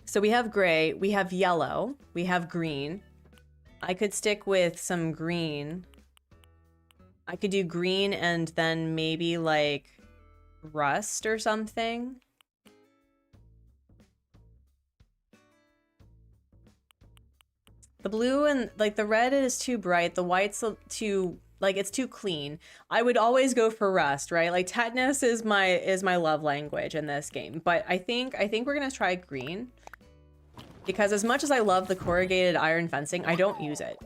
so we have gray, we have yellow, we have green. I could stick with some green. I could do green and then maybe like rust or something. The blue and like the red is too bright. The white's too like it's too clean. I would always go for rust, right? Like tetanus is my love language in this game. But I think we're gonna try green because as much as I love the corrugated iron fencing, I don't use it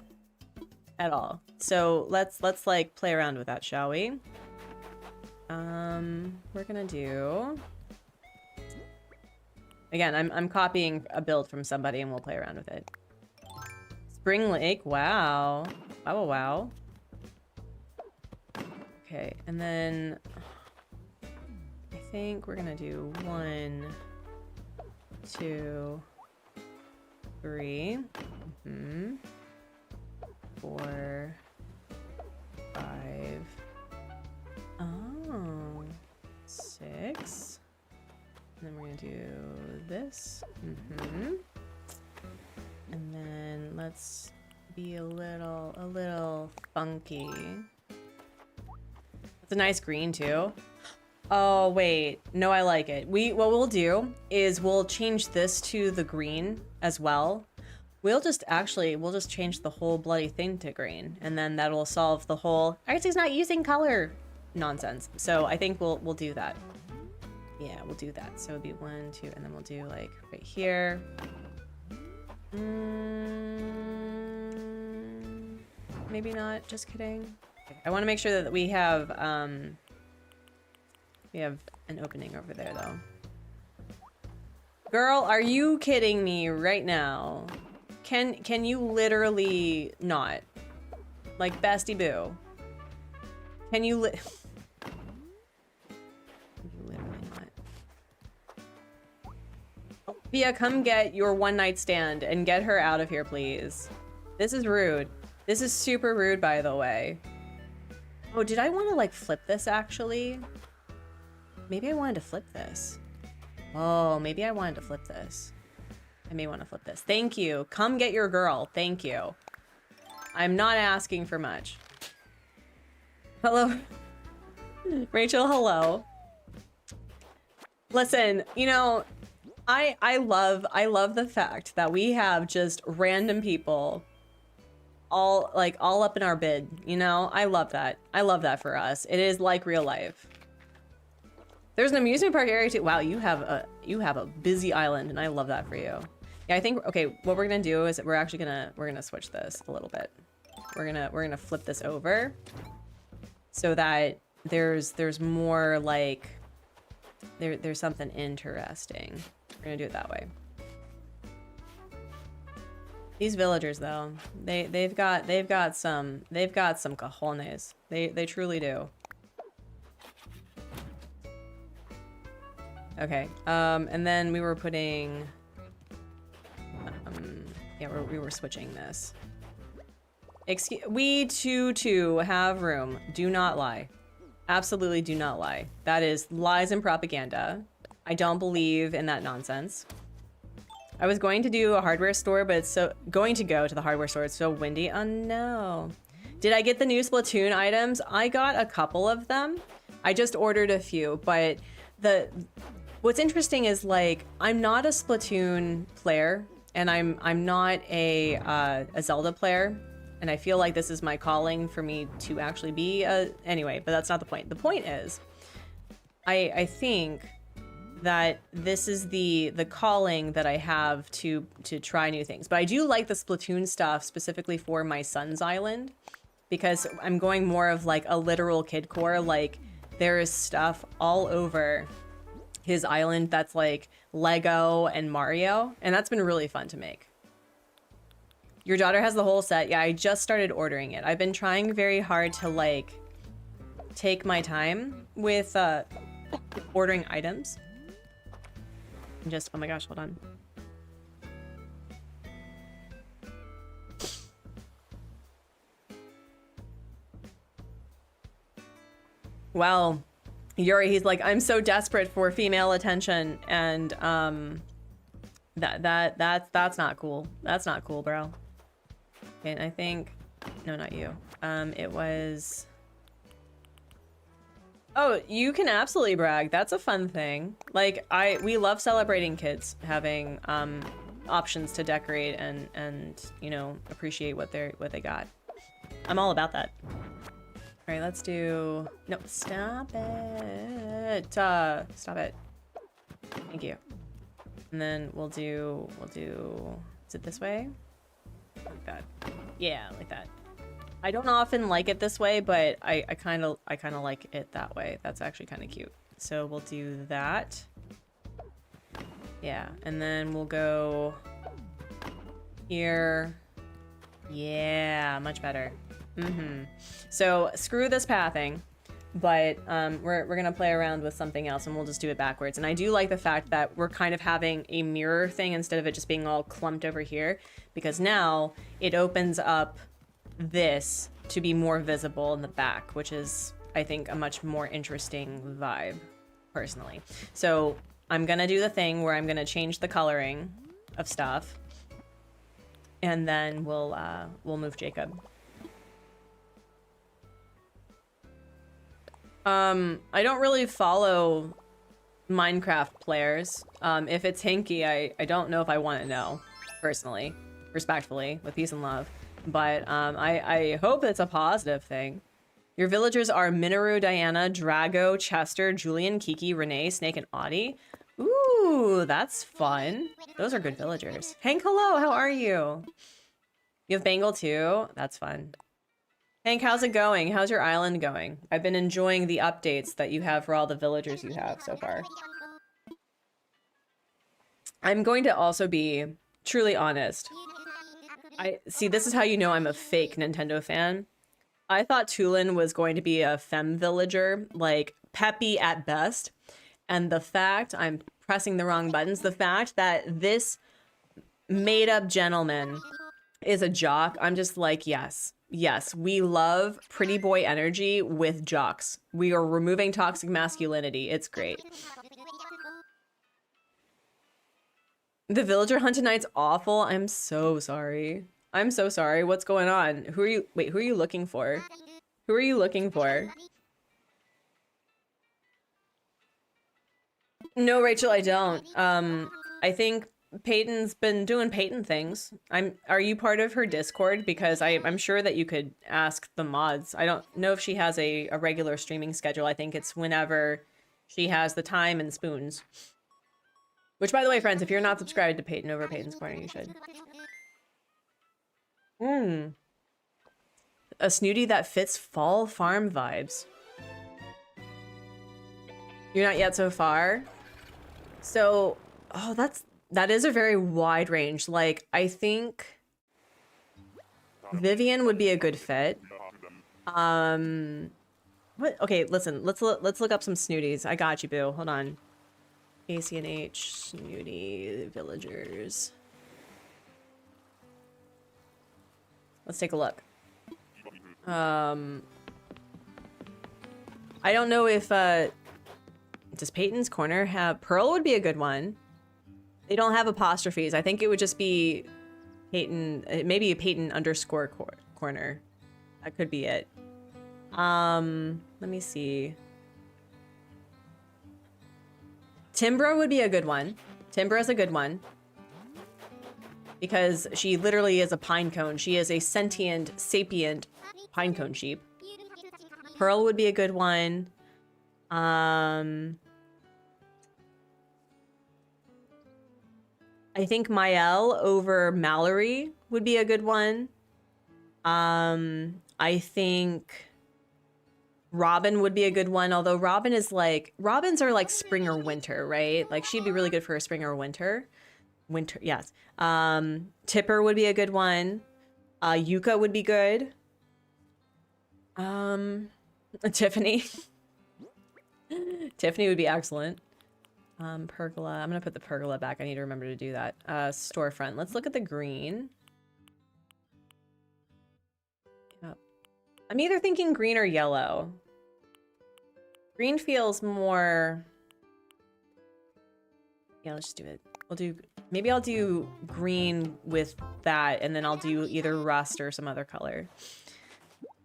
at all. So let's like play around with that, shall we? We're gonna do. Again, I'm copying a build from somebody and we'll play around with it. Spring Lake, wow. Wow, wow. Okay, and then I think we're gonna do 1, 2, 3, 4, 5, 6, and then we're gonna do this. And then let's be a little funky. It's a nice green too. Oh wait, no, I like it. What we'll do is we'll change this to the green as well. We'll just change the whole bloody thing to green, and then that'll solve the whole Artsy's not using color nonsense. So I think we'll do that. Yeah, we'll do that. So it'll be 1, 2, and then we'll do like right here. Maybe not, just kidding. Okay. I want to make sure that we have an opening over there though. Girl, are you kidding me right now? Can you literally not? Like, bestie boo. Can you literally not? Oh, Pia, come get your one night stand and get her out of here, please. This is rude. This is super rude, by the way. Oh, did I want to like flip this actually? Maybe I wanted to flip this. Oh, maybe I wanted to flip this. I may want to flip this. Thank you. Come get your girl. Thank you. I'm not asking for much. Hello. Rachel, hello. Listen, you know, I love the fact that we have just random people all up in our bid, you know? I love that. I love that for us. It is like real life. There's an amusement park area too. Wow, you have a busy island, and I love that for you. Yeah, I think, okay, what we're gonna do is we're gonna switch this a little bit. We're gonna flip this over so that there's more like there's something interesting. We're gonna do it that way. These villagers though, they've got some cojones. They truly do. Okay, and then we were putting, yeah, we were switching this. We too have room. Do not lie. Absolutely do not lie. That is lies and propaganda. I don't believe in that nonsense. I was going to do a hardware store, but it's going to go to the hardware store. It's so windy. Oh no. Did I get the new Splatoon items? I got a couple of them. I just ordered a few, but what's interesting is like I'm not a Splatoon player, and I'm not a Zelda player, and I feel like this is my calling for me to actually be anyway, but that's not the point. The point is I think that this is the calling that I have to try new things. But I do like the Splatoon stuff specifically for my son's island, because I'm going more of like a literal kid core. Like there is stuff all over his island that's like Lego and Mario, and that's been really fun to make. Your daughter has the whole set. Yeah, I just started ordering it. I've been trying very hard to like take my time with ordering items. And just, oh my gosh, hold on. Well, Yuri, he's like, I'm so desperate for female attention, and that's not cool. That's not cool, bro. And I think, no, not you. It was. Oh, you can absolutely brag. That's a fun thing. Like we love celebrating kids having options to decorate and you know, appreciate what they got. I'm all about that. All right, let's do. No, stop it. Stop it. Thank you. And then we'll do. Is it this way? Like that. Yeah, like that. I don't often like it this way, but I kind of like it that way. That's actually kind of cute. So we'll do that. Yeah, and then we'll go here. Yeah, much better. So screw this pathing, but we're gonna play around with something else, and we'll just do it backwards. And I do like the fact that we're kind of having a mirror thing instead of it just being all clumped over here, because now it opens up this to be more visible in the back, which is, I think, a much more interesting vibe, personally. So I'm gonna do the thing where I'm gonna change the coloring of stuff, and then we'll move Jacob. I don't really follow Minecraft players. If it's hinky, I don't know if I want to know, personally, respectfully, with peace and love. But I hope it's a positive thing. Your villagers are Minoru, Diana, Drago, Chester, Julian, Kiki, Renee, Snake, and Audie. Ooh, that's fun. Those are good villagers. Hank, hello, how are you? You have Bengal too? That's fun. Hank, how's it going? How's your island going? I've been enjoying the updates that you have for all the villagers you have so far. I'm going to also be truly honest. See, this is how you know I'm a fake Nintendo fan. I thought Tulin was going to be a femme villager, like peppy at best. And the fact, I'm pressing the wrong buttons, the fact that this made-up gentleman is a jock, I'm just like, yes. Yes, we love pretty boy energy with jocks. We are removing toxic masculinity. It's great. The villager hunt tonight's awful. I'm so sorry. I'm so sorry. What's going on? Who are you? Wait, who are you looking for? Who are you looking for? No, Rachel, I don't. I think Peyton's been doing Peyton things. Are you part of her Discord? Because I'm sure that you could ask the mods. I don't know if she has a regular streaming schedule. I think it's whenever she has the time and spoons. Which, by the way, friends, if you're not subscribed to Peyton over Peyton's Corner, you should. A snooty that fits fall farm vibes. You're not yet so far? So, oh, that is a very wide range. Like, I think Vivian would be a good fit. What? Okay, listen. Let's look up some snooties. I got you, boo. Hold on. ACNH snooty villagers. Let's take a look. I don't know if does Peyton's Corner have Pearl would be a good one. They don't have apostrophes. I think it would just be Peyton, maybe a Peyton underscore corner. That could be it. Let me see. Timbra would be a good one. Timbra is a good one. Because she literally is a pine cone. She is a sentient, sapient pine cone sheep. Pearl would be a good one. I think Mael over Mallory would be a good one. I think Robin would be a good one, although Robins are like spring or winter, right? Like she'd be really good for a spring or winter. Winter, yes. Tipper would be a good one. Yuka would be good. Tiffany. Tiffany would be excellent. Pergola. I'm gonna put the pergola back. I need to remember to do that. Storefront. Let's look at the green. Yep. I'm either thinking green or yellow. Green feels more... Yeah, let's just do it. Maybe I'll do green with that, and then I'll do either rust or some other color.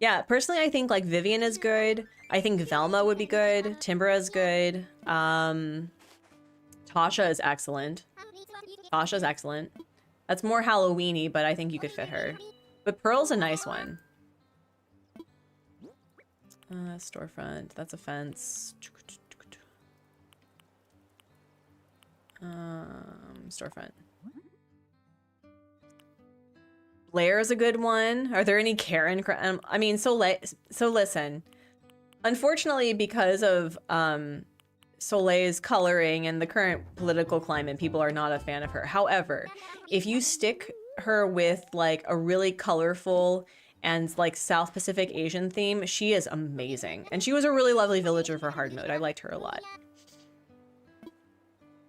Yeah, personally, I think like Vivian is good. I think Velma would be good. Timbra is good. Tasha is excellent. Tasha's excellent. That's more Halloween-y, but I think you could fit her. But Pearl's a nice one. Storefront. That's a fence. Storefront. Blair is a good one. Are there any Karen? I mean, so listen. Unfortunately, because of Soleil's coloring and the current political climate, people are not a fan of her. However, if you stick her with like a really colorful and like South Pacific Asian theme, she is amazing. And she was a really lovely villager for hard mode. I liked her a lot.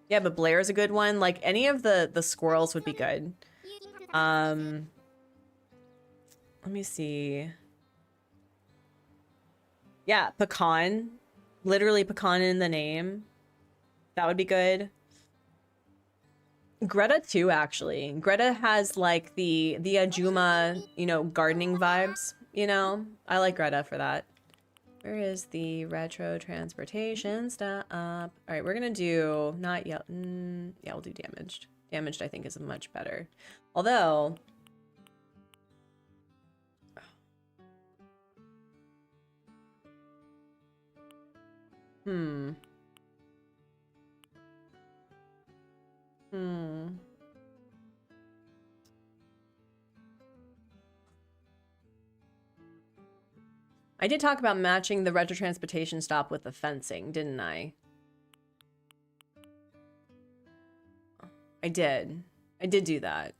Yeah, but Blair is a good one. Like any of the squirrels would be good. Let me see. Yeah, pecan. Literally pecan in the name. That would be good. Greta too, actually. Greta has like the Ajuma, you know, gardening vibes, you know? I like Greta for that. Where is the retro transportation stuff? All right, we're gonna do not yet. Yeah, we'll do damaged. Damaged, I think, is much better. Although, Hmm. Hmm. I did talk about matching the retro transportation stop with the fencing, didn't I? I did. I did do that.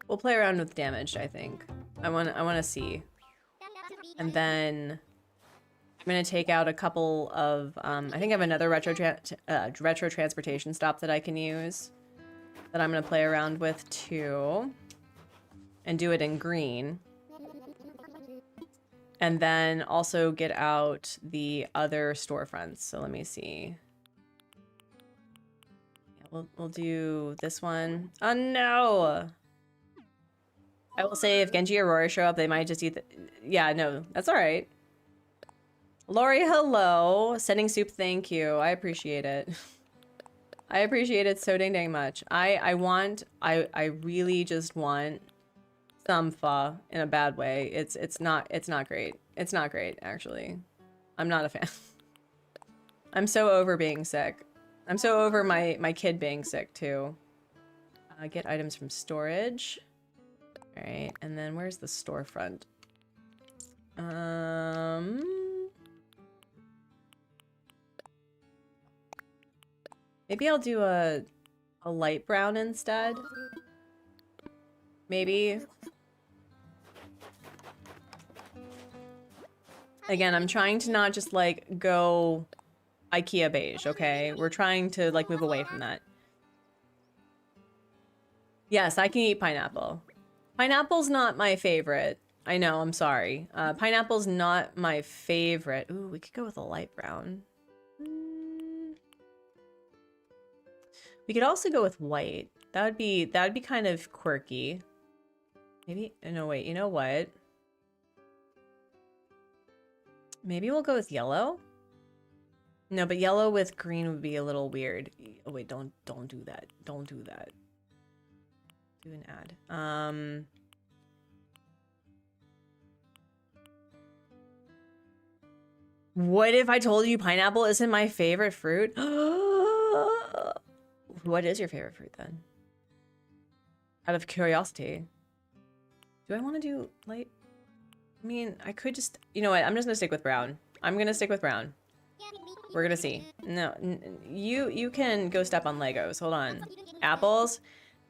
We'll play around with damaged, I think. I want to see. And then I'm going to take out a couple of I think I have another retro transportation stop that I can use that I'm going to play around with too. And do it in green. And then also get out the other storefronts. So let me see. Yeah, we'll do this one. Oh no! I will say if Genji or Rory show up, they might just eat the... Yeah, no, that's all right. Lori, hello. Sending soup, thank you. I appreciate it. I appreciate it so dang much. I really just want some pho in a bad way. It's not great. It's not great, actually. I'm not a fan. I'm so over being sick. I'm so over my kid being sick too. Get items from storage. All right, and then where's the storefront? Maybe I'll do a light brown instead. Maybe. Again, I'm trying to not just like go IKEA beige, okay? We're trying to like move away from that. Yes, I can eat pineapple. Pineapple's not my favorite. I know, I'm sorry. Pineapple's not my favorite. Ooh, we could go with a light brown. We could also go with white. That would be kind of quirky. Maybe, no wait, you know what? Maybe we'll go with yellow? No, but yellow with green would be a little weird. Oh wait, don't do that. Don't do that. Do an ad. What if I told you pineapple isn't my favorite fruit? What is your favorite fruit then? Out of curiosity. Do I want to do light? I mean, I could just... You know what? I'm just going to stick with brown. I'm going to stick with brown. We're going to see. No, you can go step on Legos. Hold on. Apples?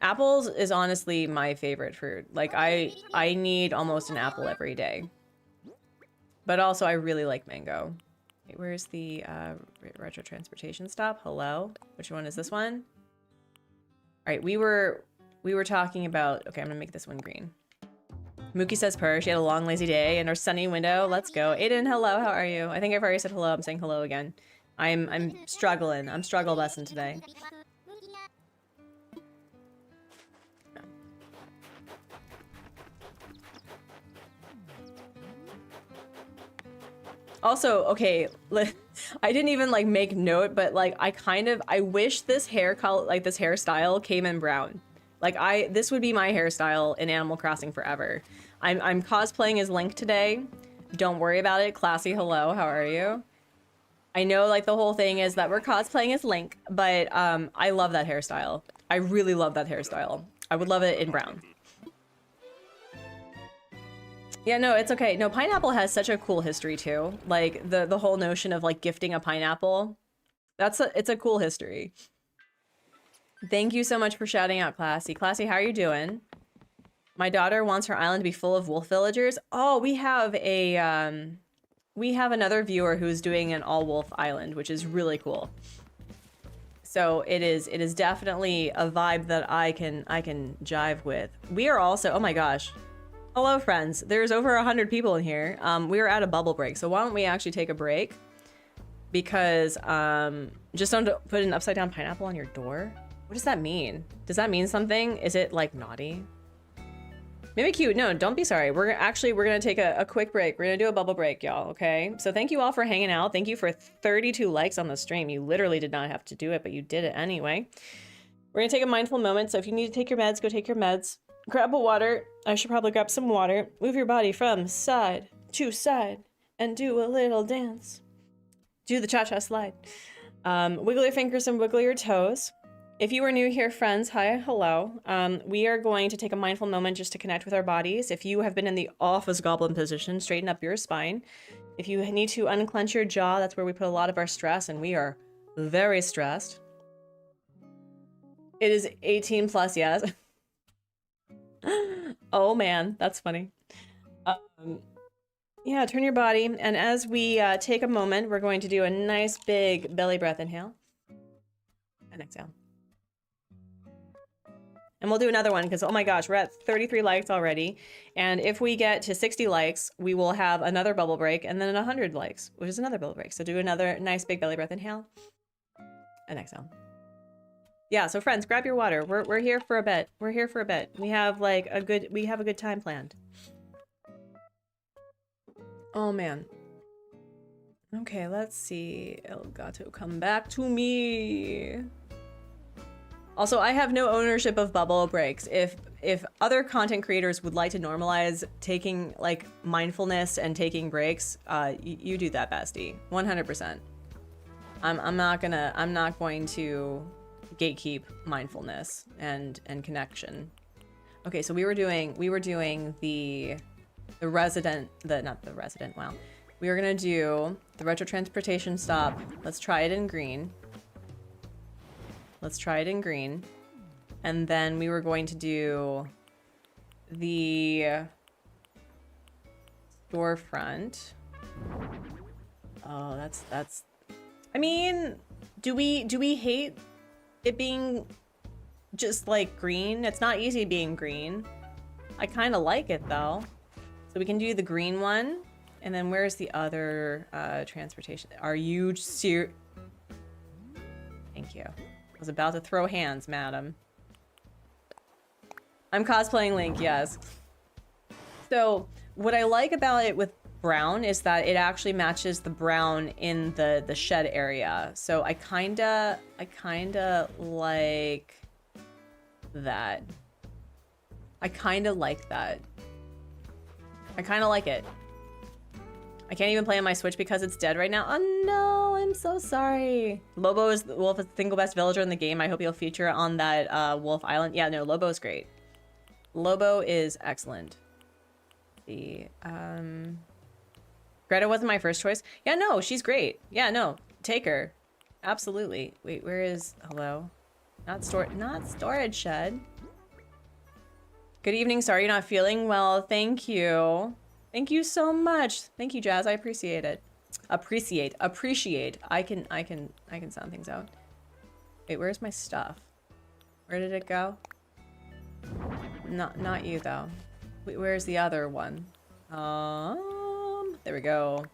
Apples is honestly my favorite fruit. Like, I need almost an apple every day. But also, I really like mango. Wait, where's the retro transportation stop? Hello? Which one is this one? All right, we were talking about... Okay, I'm going to make this one green. Mookie says purr. She had a long, lazy day in her sunny window. Let's go. Aiden, hello. How are you? I think I've already said hello. I'm saying hello again. I'm struggling. I'm struggle lesson today. Also, okay, I didn't even like make note, but like I wish this hair color, like this hairstyle came in brown. Like this would be my hairstyle in Animal Crossing forever. I'm cosplaying as Link today. Don't worry about it. Classy, hello. How are you? I know like the whole thing is that we're cosplaying as Link, but I love that hairstyle. I really love that hairstyle. I would love it in brown. Yeah, no, it's okay. No, pineapple has such a cool history too. Like the whole notion of like gifting a pineapple. It's a cool history. Thank you so much for shouting out, Classy. Classy, how are you doing? My daughter wants her island to be full of wolf villagers. Oh, we have another viewer who's doing an all wolf island, which is really cool. So it is definitely a vibe that I can jive with. We are also, oh my gosh. Hello friends, there's over 100 people in here. We are at a bubble break, so why don't we actually take a break? Because just don't put an upside down pineapple on your door. What does that mean? Does that mean something? Is it like naughty? Maybe cute. No, don't be sorry. We're gonna take a quick break. We're gonna do a bubble break, y'all, okay? So thank you all for hanging out. Thank you for 32 likes on the stream. You literally did not have to do it, but you did it anyway. We're gonna take a mindful moment, so if you need to take your meds, go take your meds. Grab a water. I should probably grab some water. Move your body from side to side and do a little dance. Do the cha-cha slide. Wiggle your fingers and wiggle your toes. If you are new here, friends, hi, hello. We are going to take a mindful moment just to connect with our bodies. If you have been in the office goblin position, straighten up your spine. If you need to unclench your jaw, that's where we put a lot of our stress, and we are very stressed. It is 18 plus, yes. Oh man, that's funny. Yeah, turn your body, and as we take a moment, we're going to do a nice big belly breath inhale. And exhale. And we'll do another one because, oh my gosh, we're at 33 likes already. And if we get to 60 likes, we will have another bubble break and then 100 likes, which is another bubble break. So do another nice big belly breath inhale and exhale. Yeah, so friends, grab your water. We're here for a bit. We're here for a bit. We have like a good time planned. Oh man. Okay, let's see. Elgato, come back to me. Also, I have no ownership of bubble breaks. If other content creators would like to normalize taking like mindfulness and taking breaks, you do that, bestie. 100%. I'm not going to gatekeep mindfulness and connection. Okay, so we were doing the resident, not the resident, wow. We were gonna do the retro transportation stop. Let's try it in green. Let's try it in green. And then we were going to do the storefront. Oh, that's I mean, do we hate it being just like green? It's not easy being green. I kind of like it though. So we can do the green one. And then where's the other transportation? Are you serious? Thank you. I was about to throw hands, madam. I'm cosplaying Link, yes. So what I like about it with brown is that it actually matches the brown in the shed area. So I kinda like that. I kinda like that. I kinda like it. I can't even play on my Switch because it's dead right now. Oh no, I'm so sorry. Lobo is the wolf, is the single best villager in the game. I hope you'll feature on that Wolf Island. Yeah, no, Lobo's great. Lobo is excellent. The Greta wasn't my first choice. Yeah, no, she's great. Yeah, no, take her. Absolutely. Wait, where is hello? Not storage shed. Good evening. Sorry you're not feeling well. Thank you. Thank you so much. Thank you, Jazz. I appreciate it. Appreciate. I can sound things out. Wait, where's my stuff? Where did it go? Not you though. Wait, where's the other one? There we go.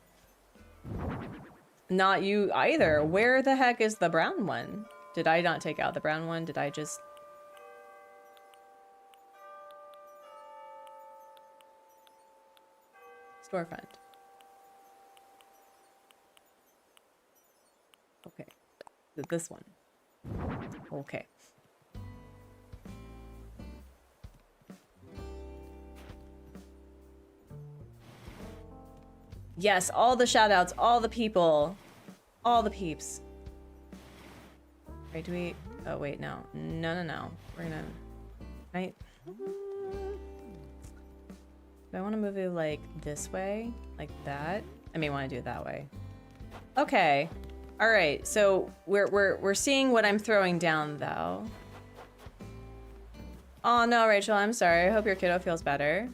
Not you either. Where the heck is the brown one? Did I not take out the brown one? Did I just... Storefront. Okay. This one. Okay. Yes, all the shout outs, all the people, all the peeps. Right, do we... Oh, wait, no. No. We're gonna... Right? Do I want to move it like this way? Like that? I may want to do it that way. Okay. All right. So we're seeing what I'm throwing down though. Oh no, Rachel, I'm sorry. I hope your kiddo feels better.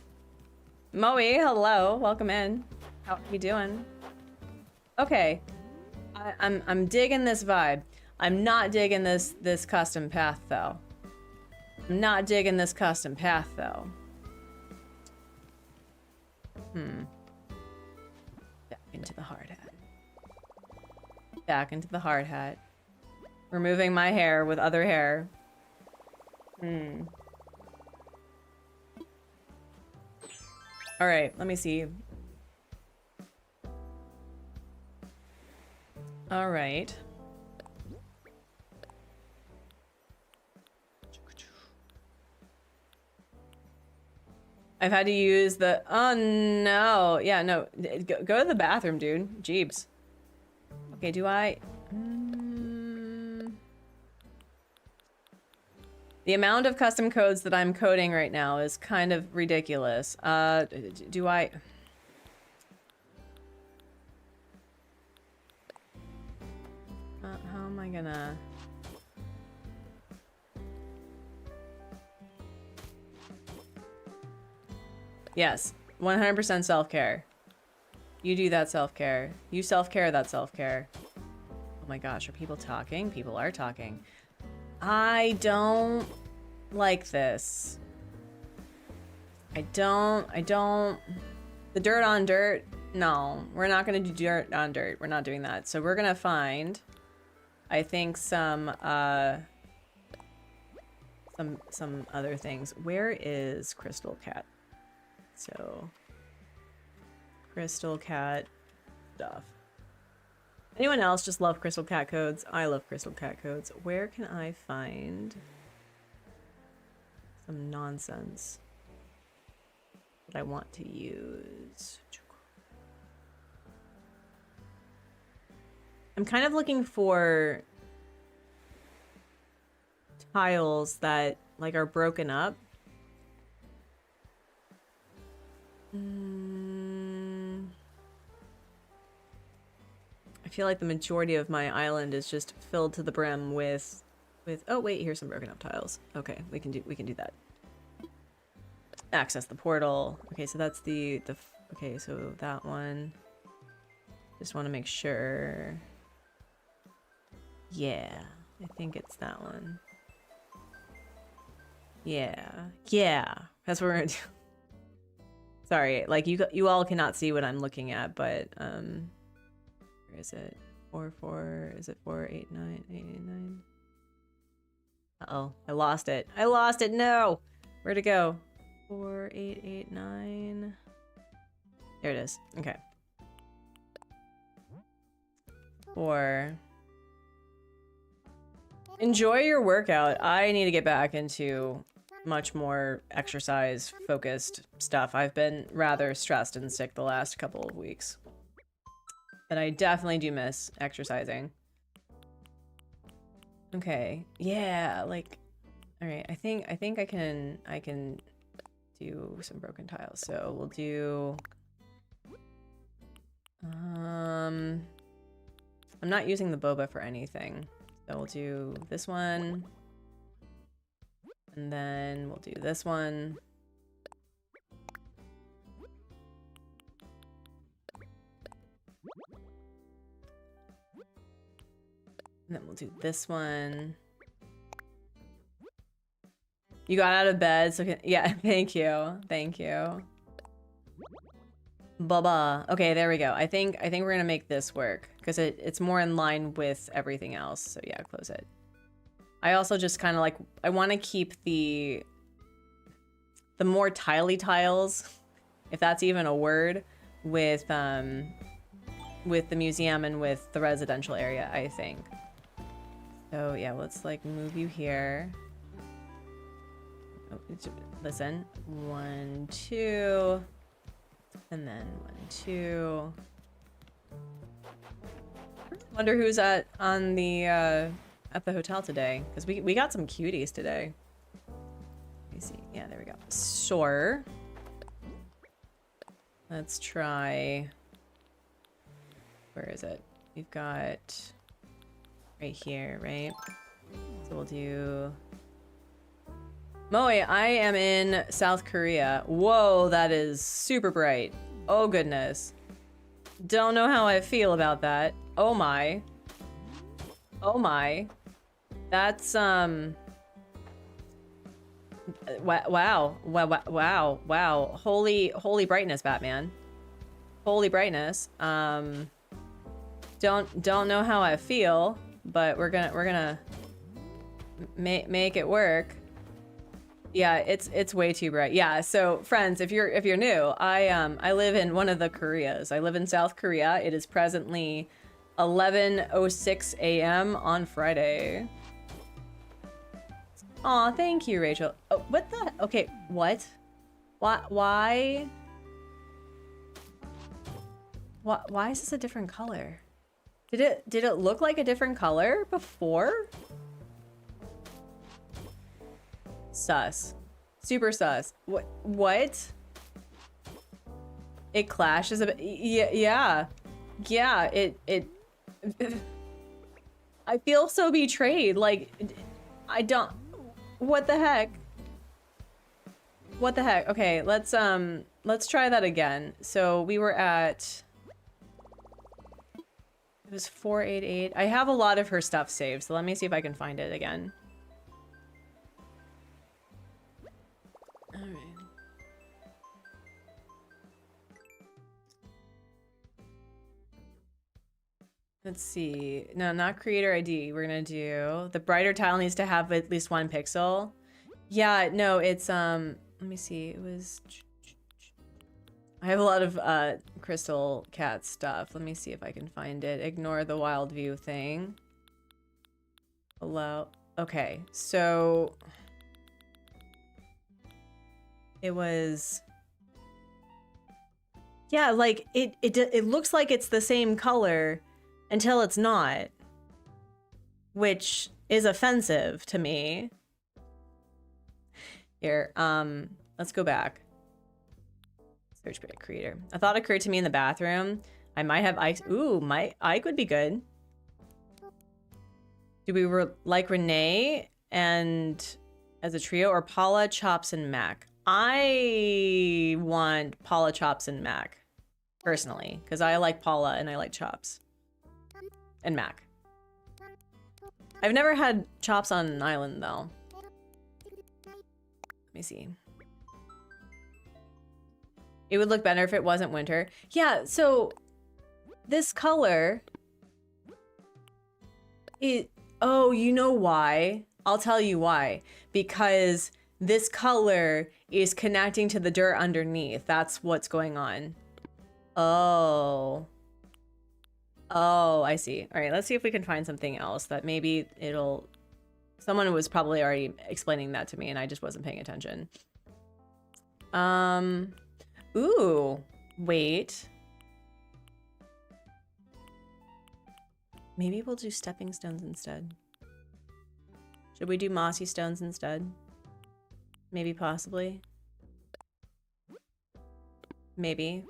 Moe, hello. Welcome in. How are you doing? Okay. I'm digging this vibe. I'm not digging this custom path though. I'm not digging this custom path though. Back into the hard hat. Back into the hard hat. Removing my hair with other hair. Alright, let me see. Alright. I've had to use the, oh no. Yeah, no, go to the bathroom, dude. Jeebs. Okay, do I? The amount of custom codes that I'm coding right now is kind of ridiculous. Do I? How am I gonna? Yes, 100% self-care. You do that self-care. You self-care that self-care. Oh my gosh, are people talking? People are talking. I don't like this. I don't. The dirt on dirt? No, we're not gonna do dirt on dirt. We're not doing that. So we're gonna find, I think, some other things. Where is Crystal Cat? So, Crystal Cat stuff. Anyone else just love Crystal Cat codes? I love Crystal Cat codes. Where can I find some nonsense that I want to use? I'm kind of looking for tiles that like are broken up. I feel like the majority of my island is just filled to the brim with oh wait, here's some broken up tiles. Okay, we can do that. Access the portal. Okay, so that's the okay, so that one. Just want to make sure. Yeah, I think it's that one. Yeah. That's what we're gonna do. Sorry, like you all cannot see what I'm looking at, but where is it? 4, is it 4, 8, 9, 8, 9? Uh-oh, I lost it. No! Where'd it go? 4, 8, 8, 9. There it is. Okay. 4. Enjoy your workout. I need to get back into much more exercise focused stuff. I've been rather stressed and sick the last couple of weeks. But I definitely do miss exercising. Okay. Yeah, like all right, I think I can do some broken tiles. So we'll do I'm not using the boba for anything. So we'll do this one. And then we'll do this one. And then we'll do this one. You got out of bed, so yeah, thank you. Baba. Okay, there we go. I think we're gonna make this work because it's more in line with everything else. So yeah, close it. I also just kind of like, I want to keep the more tiley tiles, if that's even a word, with the museum and with the residential area, I think. So yeah, let's like move you here. Oh, listen, 1, 2, and then 1, 2. Wonder who's on the at the hotel today, because we got some cuties today. Let me see. Yeah, there we go. Sure. Let's try. Where is it? We've got right here, right? So we'll do. Moe, I am in South Korea. Whoa, that is super bright. Oh goodness. Don't know how I feel about that. Oh my. Oh my. That's wow. Holy brightness, Batman. Holy brightness. Don't know how I feel, but we're gonna make it work. Yeah, it's way too bright. Yeah, so friends, if you're new, I live in one of the Koreas. I live in South Korea. It is presently 11:06 a.m. on Friday. Aw, thank you, Rachel. Oh, what the? Okay, what? Why is this a different color? Did it look like a different color before? Sus. Super sus. What? It clashes a bit. Yeah. It I feel so betrayed. Like, I don't. What the heck? What the heck? Okay, let's try that again. So we were at. It was 488. I have a lot of her stuff saved, so let me see if I can find it again. All right. Let's see. No, not creator ID. We're gonna do the brighter tile needs to have at least 1 pixel. Yeah, no, it's let me see. It was I have a lot of Crystal Cat stuff. Let me see if I can find it. Ignore the wild view thing. Hello. Okay, so it was yeah, like it looks like it's the same color until it's not, which is offensive to me. Here, let's go back. Search creator. A thought occurred to me in the bathroom. I might have Ike. Ooh, my Ike would be good. Do we like Renee and as a trio or Paula, Chops, and Mac? I want Paula, Chops, and Mac personally because I like Paula and I like Chops and Mac. I've never had Chops on an island though. Let me see. It would look better if it wasn't winter. Yeah, so this color, oh, you know why? I'll tell you why. Because this color is connecting to the dirt underneath. That's what's going on. Oh. Oh, I see. All right, let's see if we can find something else that maybe it'll... Someone was probably already explaining that to me and I just wasn't paying attention. Ooh, wait. Maybe we'll do stepping stones instead. Should we do mossy stones instead? Maybe, possibly. Maybe.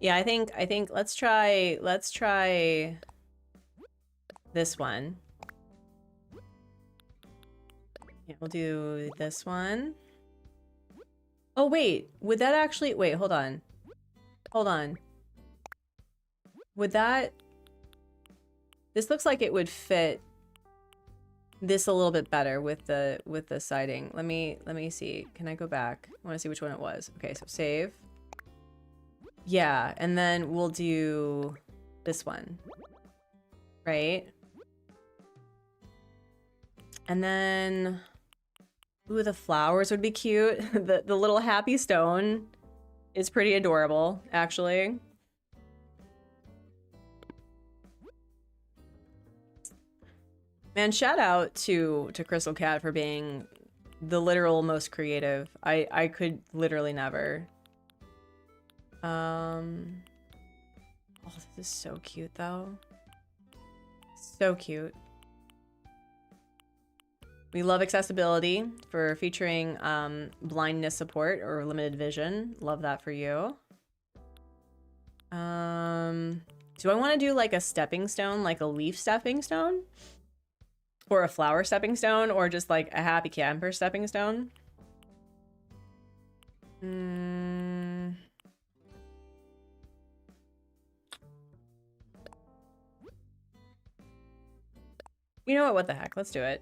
Yeah, I think let's try this one. Yeah, we'll do this one. Oh, wait. Would that actually... Wait, hold on. Hold on. Would that... This looks like it would fit this a little bit better with the siding. Let me see. Can I go back? I want to see which one it was. Okay, so save. Yeah, and then we'll do this one. Right? And then... Ooh, the flowers would be cute. The little happy stone is pretty adorable, actually. Man, shout out to Crystal Cat for being the literal most creative. I could literally never. Oh, this is so cute though. So cute. We love accessibility for featuring blindness support or limited vision. Love that for you. Do I want to do like a stepping stone, like a leaf stepping stone? Or a flower stepping stone? Or just like a happy camper stepping stone? You know what the heck? Let's do it.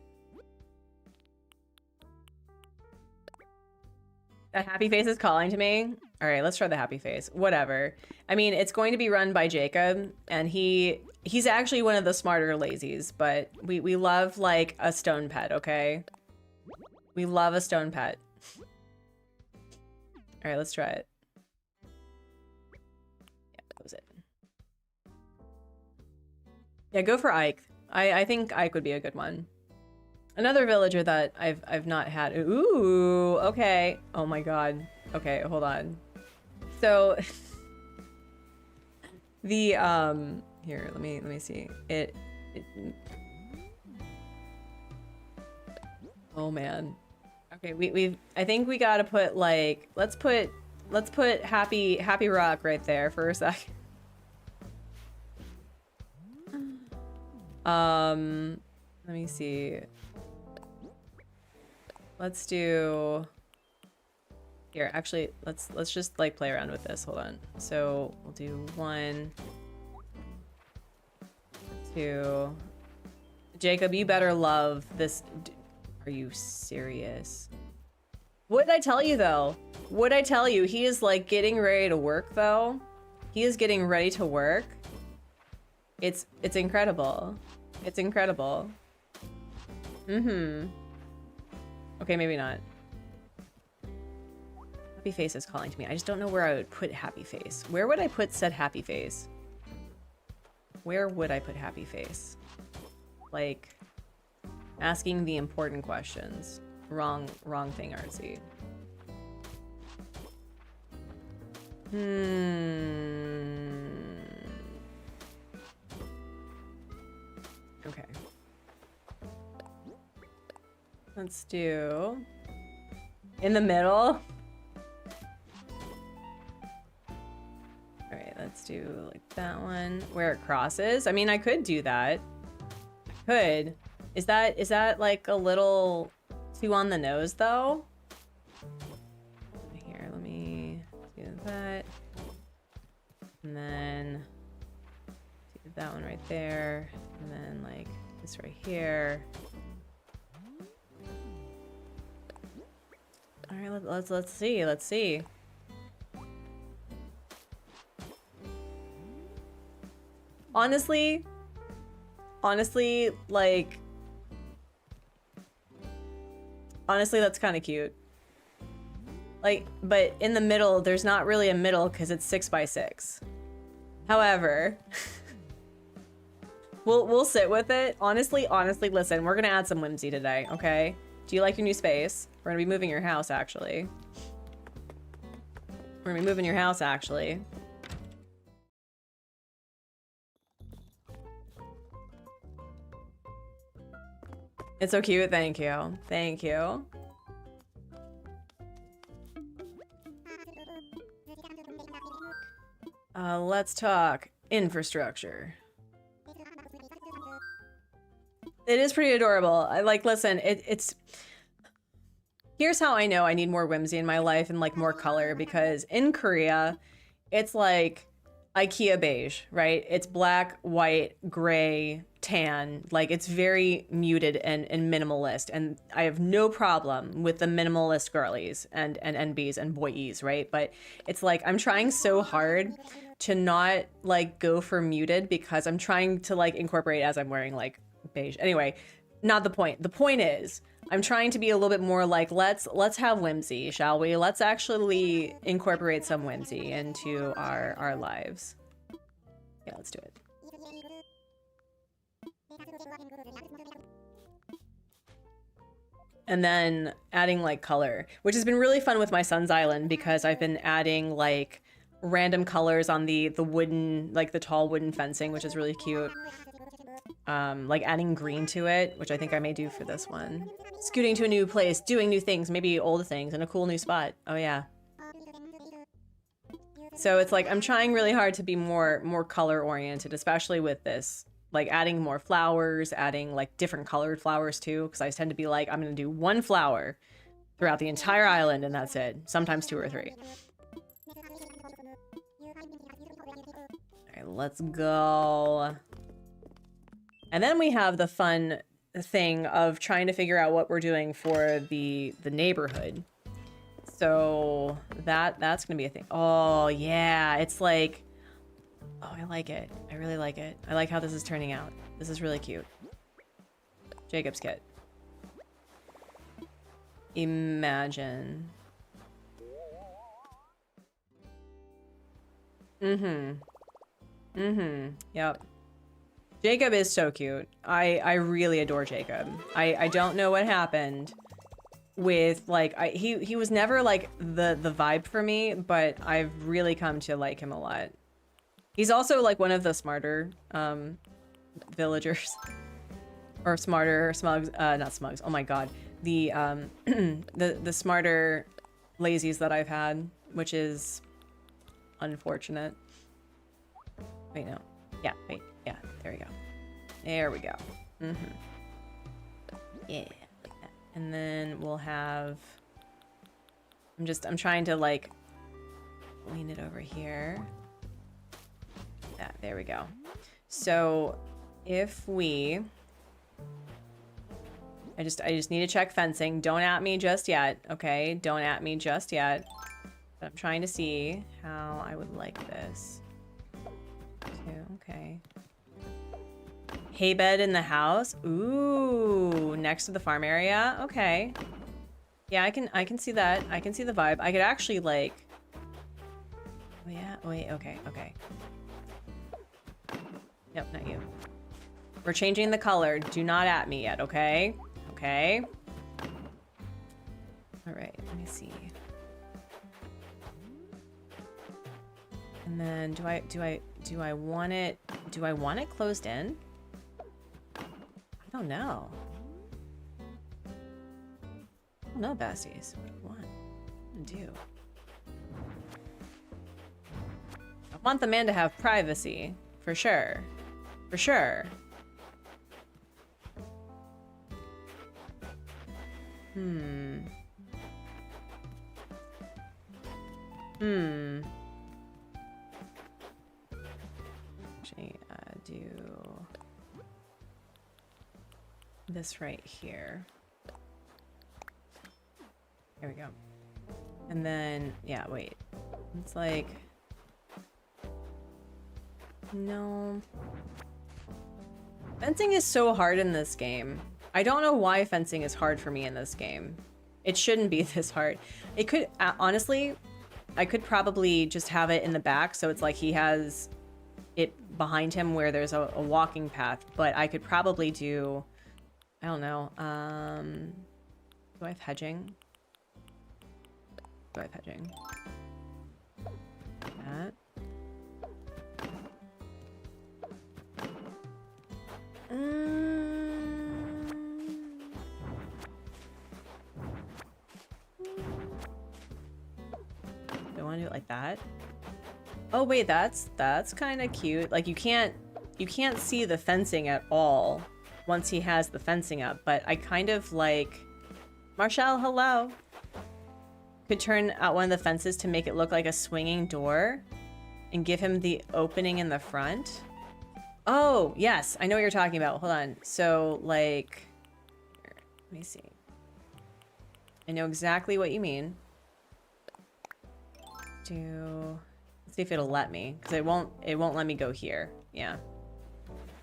The happy face is calling to me. All right, let's try the happy face. Whatever. I mean, it's going to be run by Jacob, and he's actually one of the smarter lazies, but we love like a stone pet, okay? We love a stone pet. All right, let's try it. Yeah, close it. Yeah, go for Ike. I think Ike would be a good one. Another villager that I've not had. Ooh, okay. Oh my god. Okay, hold on. So the here, let me see. It oh man. Okay, we've I think we gotta put like let's put happy rock right there for a second. Let me see. Let's do here, actually, let's just like play around with this. Hold on. So we'll do 1, 2. Jacob, you better love this. Are you serious? What did I tell you though? What did I tell you? He is like getting ready to work though. He is getting ready to work. It's incredible. It's incredible. Mm-hmm. Okay, maybe not. Happy face is calling to me. I just don't know where I would put happy face. Where would I put said happy face? Where would I put happy face? Like, asking the important questions. Wrong thing, Artsy. Okay. Let's do... in the middle? Alright, let's do like that one. Where it crosses? I mean, I could do that. I could. Is that like a little too on the nose though? Here, let me do that. And then do that one right there. And then like this right here. All right, let's see. Honestly, like, honestly, that's kind of cute. Like, but in the middle, there's not really a middle because it's 6 by 6. However, we'll sit with it. Honestly, listen, we're gonna add some whimsy today, okay? Do you like your new space? We're gonna be moving your house, actually. We're gonna be moving your house, actually. It's so cute. Thank you. Thank you. Let's talk infrastructure. It is pretty adorable. I like, listen, it's... Here's how I know I need more whimsy in my life and like more color, because in Korea, it's like IKEA beige, right? It's black, white, gray, tan. Like, it's very muted and minimalist. And I have no problem with the minimalist girlies and NBs and boyies, right? But it's like, I'm trying so hard to not like go for muted because I'm trying to like incorporate as I'm wearing like beige. Anyway, not the point. The point is, I'm trying to be a little bit more like, let's have whimsy, shall we? Let's actually incorporate some whimsy into our lives. Yeah, let's do it. And then adding like color, which has been really fun with my son's island because I've been adding like random colors on the wooden, like the tall wooden fencing, which is really cute. Like adding green to it, which I think I may do for this one. Scooting to a new place, doing new things, maybe old things, in a cool new spot. Oh yeah. So it's like I'm trying really hard to be more color oriented, especially with this. Like adding more flowers, adding like different colored flowers too, because I tend to be like, I'm gonna do one flower throughout the entire island and that's it. Sometimes 2 or 3. Alright, let's go. And then we have the fun thing of trying to figure out what we're doing for the neighborhood. So that's gonna be a thing. Oh yeah, it's like, oh, I like it. I really like it. I like how this is turning out. This is really cute. Jacob's kit. Imagine. Yep. Jacob is so cute. I really adore Jacob. I don't know what happened with like he was never like the vibe for me, but I've really come to like him a lot. He's also like one of the smarter villagers or smarter smugs, not smugs. Oh my god. The the smarter lazies that I've had, which is unfortunate. Wait, no. Yeah, wait. Yeah, there we go. There we go. Yeah, like that. And then we'll have... I'm trying to, like, lean it over here. That, there we go. So, if we... I just need to check fencing. Don't at me just yet, okay? Don't at me just yet. But I'm trying to see how I would like this. Okay. Hay bed in the house. Ooh, next to the farm area. Okay. Yeah, I can see that. I can see the vibe. I could actually like... Oh yeah, wait, okay. Nope, not you. We're changing the color. Do not at me yet, okay? Okay. All right, let me see. And then do I want it closed in? I don't know. I don't know, besties. What do you want? What do I do? I want the man to have privacy, for sure. For sure. Actually, do this right here. There we go. And then, yeah, wait. It's like... No. Fencing is so hard in this game. I don't know why fencing is hard for me in this game. It shouldn't be this hard. It could, honestly, I could probably just have it in the back so it's like he has it behind him where there's a walking path, but I could probably do, I don't know, do I have hedging? Do I have hedging? That. Do I want to do it like that? Oh wait, that's kind of cute. Like you can't see the fencing at all once he has the fencing up, but I kind of like... Marshall, hello. Could turn out one of the fences to make it look like a swinging door and give him the opening in the front. Oh, yes. I know what you're talking about. Hold on. So, like... Here, let me see. I know exactly what you mean. Let's see if it'll let me. Because it won't let me go here. Yeah.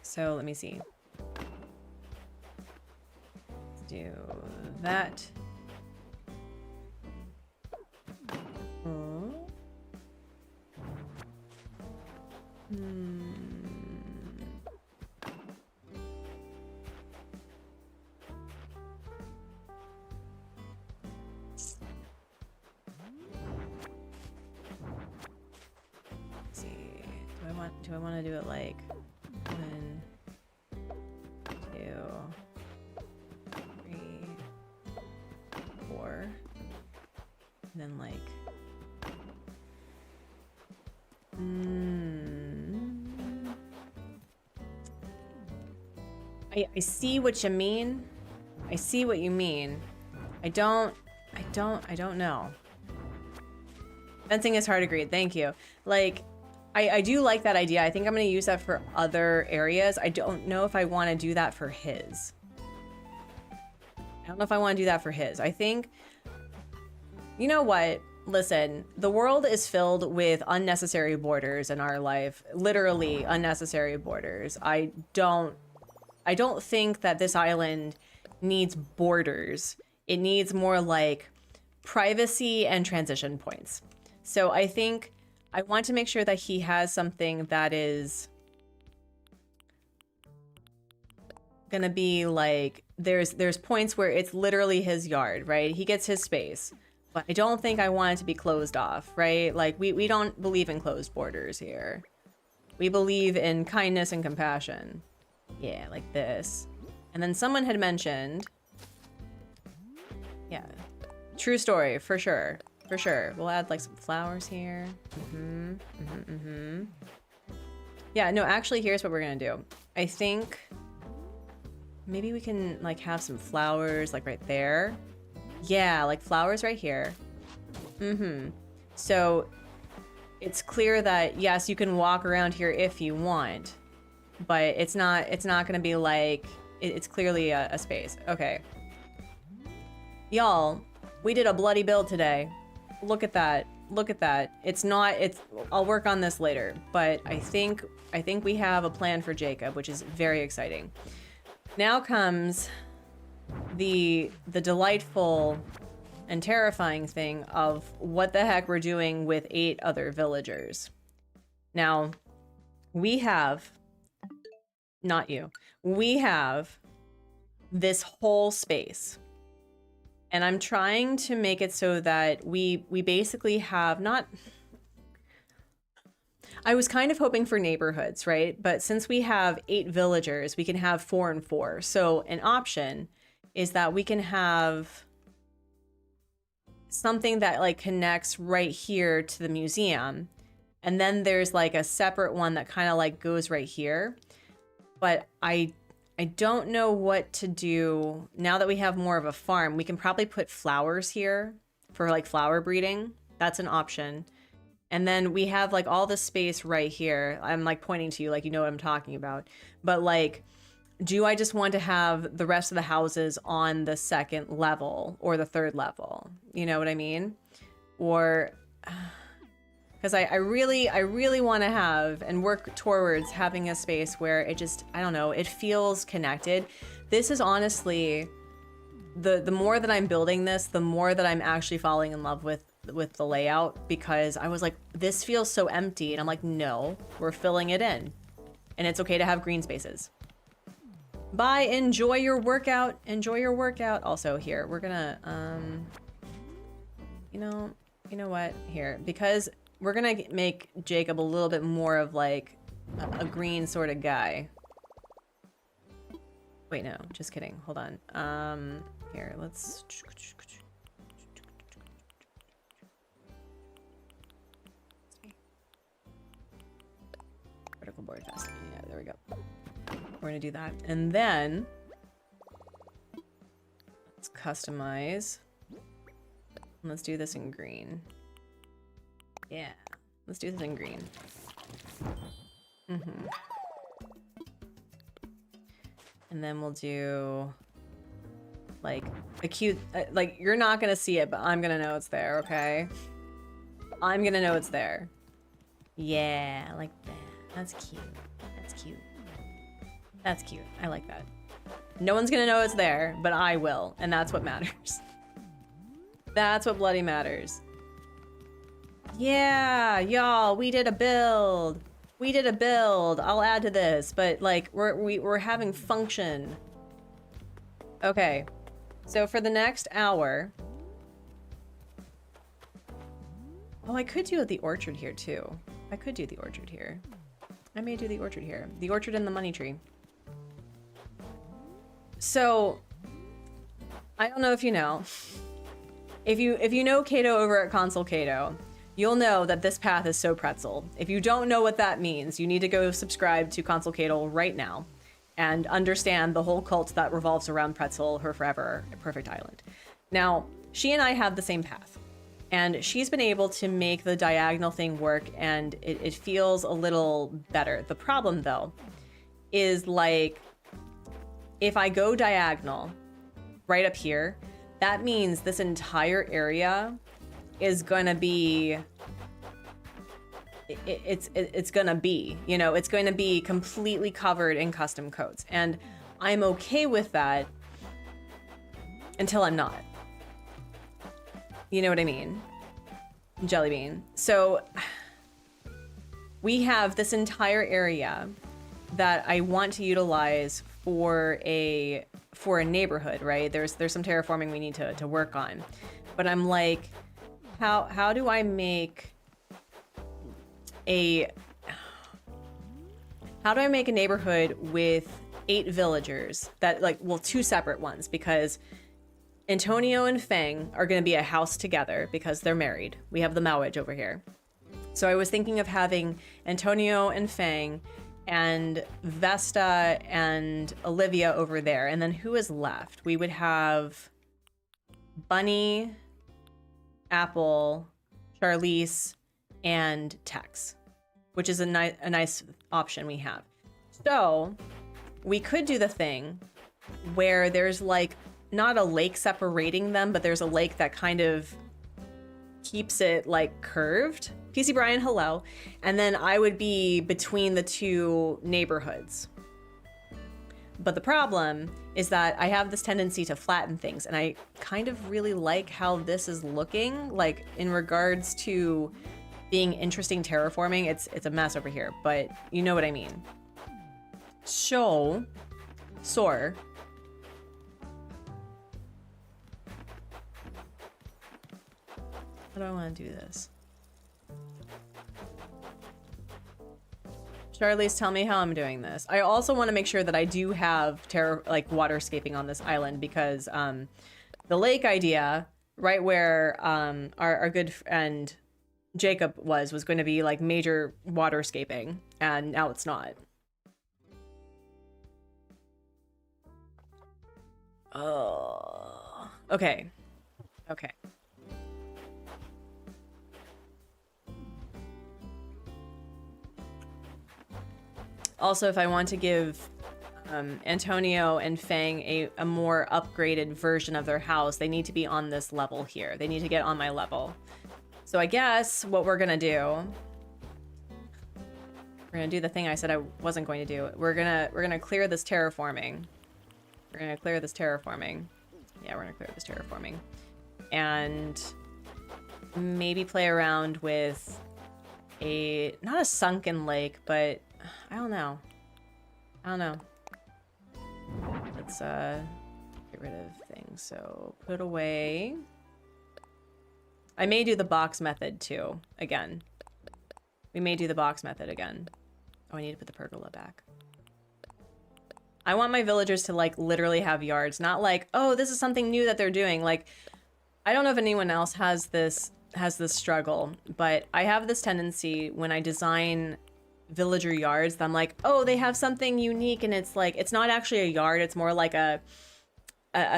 So, let me see. Let's do that. Do I want to do it like 1, 2, 3, 4, and then like I see what you mean. I see what you mean. I don't know. Fencing is hard, agreed. Thank you. Like, I do like that idea. I think I'm going to use that for other areas. I don't know if I want to do that for his. I don't know if I want to do that for his. I think, you know what? Listen, the world is filled with unnecessary borders in our life. Literally unnecessary borders. I don't think that this island needs borders. It needs more like privacy and transition points. So I think I want to make sure that he has something that is gonna be like, there's points where it's literally his yard, right? He gets his space. But I don't think I want it to be closed off, right? Like, we don't believe in closed borders here. We believe in kindness and compassion. Yeah, like this. And then someone had mentioned... Yeah. True story, for sure. For sure. We'll add, like, some flowers here. Yeah, no, actually, here's what we're gonna do. I think... maybe we can, like, have some flowers, like, right there. Yeah, like flowers right here. So it's clear that yes, you can walk around here if you want, but it's not gonna be like it's clearly a space. Okay, y'all, we did a bloody build today. Look at that. Look at that. I'll work on this later, but I think we have a plan for Jacob, which is very exciting. Now comes the delightful and terrifying thing of what the heck we're doing with 8 other villagers. Now, we have, not you, we have this whole space. And I'm trying to make it so that we basically have not... I was kind of hoping for neighborhoods, right? But since we have 8 villagers, we can have 4 and 4. So an option is that we can have something that like connects right here to the museum. And then there's like a separate one that kind of like goes right here. But I don't know what to do. Now that we have more of a farm, we can probably put flowers here for like flower breeding. That's an option. And then we have like all the space right here. I'm like pointing to you like you know what I'm talking about. But like, do I just want to have the rest of the houses on the 2nd level or the 3rd level? You know what I mean? Or because I really want to have and work towards having a space where it just, I don't know, it feels connected. This is honestly the more that I'm building this, the more that I'm actually falling in love with the layout, because I was like, this feels so empty. And I'm like, no, we're filling it in. And it's okay to have green spaces. Bye, enjoy your workout. Enjoy your workout. Also here, we're gonna, you know what? Here, because we're gonna make Jacob a little bit more of like a green sort of guy. Wait, no, just kidding. Hold on. Here, let's... Vertical board fast. Yeah, there we go. We're gonna do that. And then let's customize. Let's do this in green. Yeah, let's do this in green. And then we'll do like a cute, like you're not gonna see it, but I'm gonna know it's there, okay? I'm gonna know it's there. Yeah, like that. That's cute. That's cute. That's cute. I like that. No one's gonna know it's there, but I will, and that's what matters. That's what bloody matters. Yeah, y'all, we did a build. We did a build. I'll add to this, but like we're having function. Okay, so for the next hour. Oh, I could do the orchard here too. I could do the orchard here. I may do the orchard here. The orchard and the money tree. So, I don't know if you know. If you know Kato over at Console Kato, you'll know that this path is so pretzel. If you don't know what that means, you need to go subscribe to Console Kato right now and understand the whole cult that revolves around pretzel, her forever perfect island. Now, she and I have the same path. And she's been able to make the diagonal thing work, and it feels a little better. The problem, though, is like, if I go diagonal right up here, that means this entire area is gonna be... It's gonna be, you know, it's going to be completely covered in custom coats. And I'm okay with that until I'm not. You know what I mean? Jelly bean. So we have this entire area that I want to utilize for a neighborhood, right? There's some terraforming we need to work on. But I'm like, how do I make a neighborhood with 8 villagers that, like, well, 2 separate ones, because Antonio and Fang are going to be a house together because they're married. We have the Mowage over here. So I was thinking of having Antonio and Fang and Vesta and Olivia over there. And then who is left? We would have Bunny, Apple, Charlize, and Tex, which is a nice option we have. So we could do the thing where there's like not a lake separating them, but there's a lake that kind of keeps it like curved. PC Brian, hello. And then I would be between the 2 neighborhoods. But the problem is that I have this tendency to flatten things, and I kind of really like how this is looking, like in regards to being interesting terraforming. It's a mess over here, but you know what I mean. So, how do I want to do this? Charlize, tell me how I'm doing this. I also want to make sure that I do have waterscaping on this island, because the lake idea, right where our good friend Jacob was going to be like major waterscaping, and now it's not. Oh, okay. Okay. Also, if I want to give Antonio and Fang a more upgraded version of their house, they need to be on this level here. They need to get on my level. So I guess what we're gonna do, we're gonna do the thing I said I wasn't going to do. We're gonna clear this terraforming. We're gonna clear this terraforming. Yeah, we're gonna clear this terraforming. And maybe play around with not a sunken lake, but I don't know. Let's get rid of things. So put away. I may do the box method too, again. We may do the box method again. Oh, I need to put the pergola back. I want my villagers to like literally have yards, not like, oh, this is something new that they're doing. Like, I don't know if anyone else has this struggle, but I have this tendency when I design villager yards that I'm like, oh, they have something unique, and it's like, it's not actually a yard, it's more like a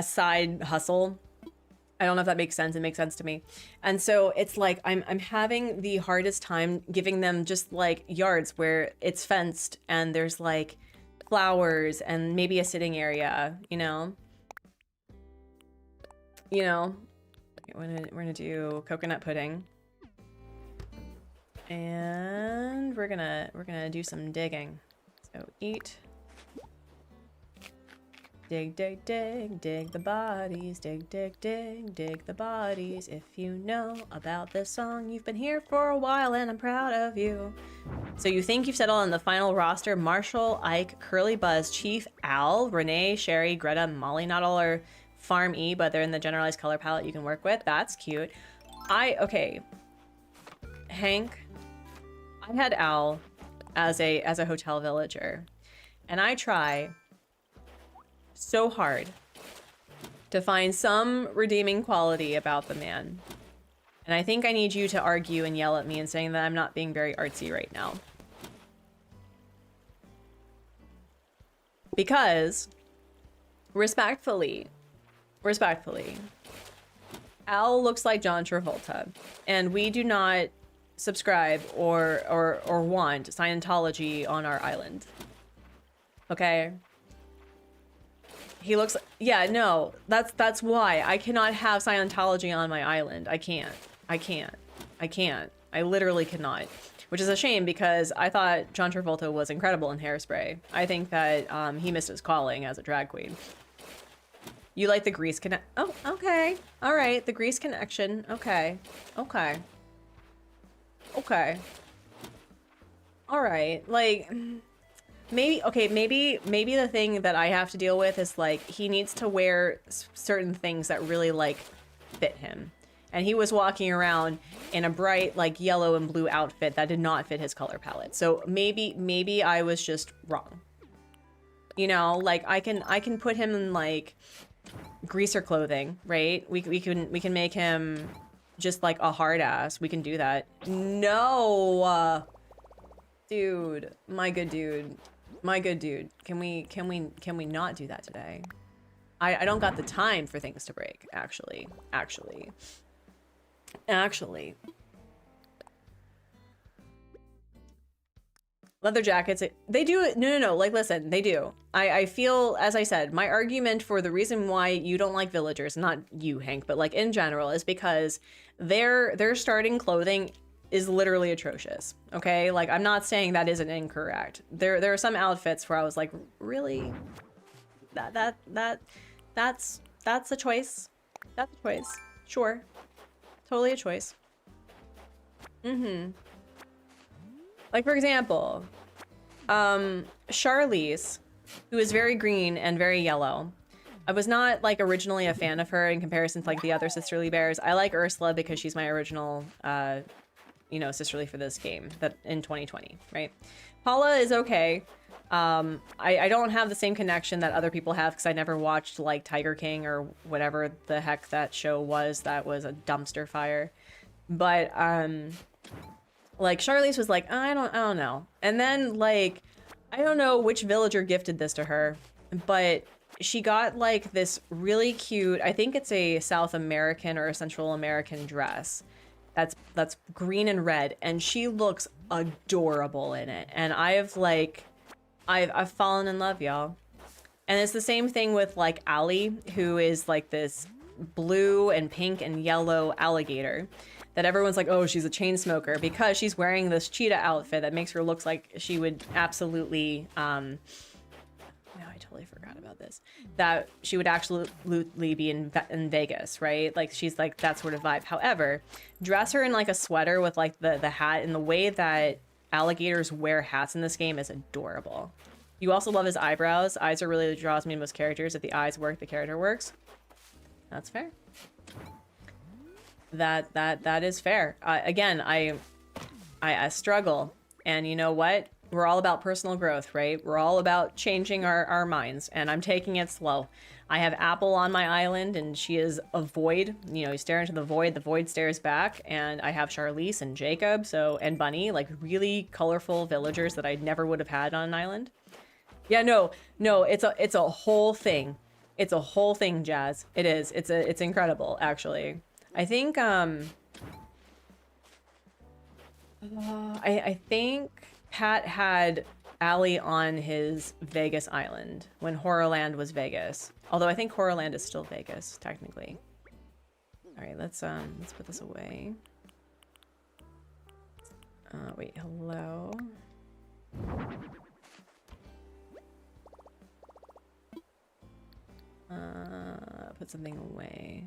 side hustle. I don't know if that makes sense. It makes sense to me. And so it's like I'm having the hardest time giving them just like yards where it's fenced and there's like flowers and maybe a sitting area, you know? We're gonna do coconut pudding. And we're gonna do some digging. So eat. Dig, dig, dig, dig the bodies, dig, dig, dig, dig the bodies. If you know about this song, you've been here for a while and I'm proud of you. So you think you've settled on the final roster: Marshall, Ike, Curly Buzz, Chief, Al, Renee, Sherry, Greta, Molly. Not all are Farm E, but they're in the generalized color palette you can work with. That's cute. Okay. Hank, I had Al as a hotel villager, and I try so hard to find some redeeming quality about the man. And I think I need you to argue and yell at me and saying that I'm not being very artsy right now. Because, respectfully, Al looks like John Travolta, and we do not subscribe or want Scientology on our island. Okay? He looks, yeah, no, that's why I cannot have Scientology on my island. I can't. I literally cannot. Which is a shame, because I thought John Travolta was incredible in Hairspray. I think that he missed his calling as a drag queen. You like the Grease connect? Oh, okay. All right, the Grease connection. Okay. All right, like, Maybe, okay, maybe the thing that I have to deal with is like he needs to wear certain things that really like fit him. And he was walking around in a bright like yellow and blue outfit that did not fit his color palette. So maybe I was just wrong. You know, like I can put him in like greaser clothing, right? We can make him just like a hard ass. We can do that. No. Dude, my good dude. My good dude. Can we not do that today? I don't got the time for things to break, actually. Actually. Leather jackets, they do it. No. Like, listen, they do. I feel, as I said, my argument for the reason why you don't like villagers, not you, Hank, but like in general, is because their starting clothing is literally atrocious. Okay, like I'm not saying that isn't incorrect. There are some outfits where I was like, really, that's a choice. That's a choice. Sure, totally a choice. Like for example, Charlize, who is very green and very yellow. I was not like originally a fan of her in comparison to like the other sisterly bears. I like Ursula because she's my original you know, sisterly for this game that in 2020, right? Paula is okay. I don't have the same connection that other people have because I never watched like Tiger King or whatever the heck that show was. That was a dumpster fire. But like Charlize was like, I don't know. And then like, I don't know which villager gifted this to her, but she got like this really cute, I think it's a South American or a Central American dress. That's green and red, and she looks adorable in it. And I've fallen in love, y'all. And it's the same thing with like Allie, who is like this blue and pink and yellow alligator that everyone's like, oh, she's a chain smoker because she's wearing this cheetah outfit that makes her look like she would absolutely no, I totally forgot about this. That she would absolutely be in Vegas, right? Like she's like that sort of vibe. However, dress her in like a sweater with like the hat, and the way that alligators wear hats in this game is adorable. You also love his eyebrows. Eyes are really what draws me to most characters. If the eyes work, the character works. That's fair. That is fair. Again, I struggle, and you know what? We're all about personal growth, right? We're all about changing our minds, and I'm taking it slow. I have Apple on my island, and she is a void. You know, you stare into the void stares back, and I have Charlize and Jacob, and Bunny, like really colorful villagers that I never would have had on an island. Yeah, no, it's a whole thing. It's a whole thing, Jazz. It is. It's incredible, actually. I think I think Pat had Allie on his Vegas island when Horrorland was Vegas. Although I think Horrorland is still Vegas, technically. All right, let's put this away. Wait, hello. Put something away.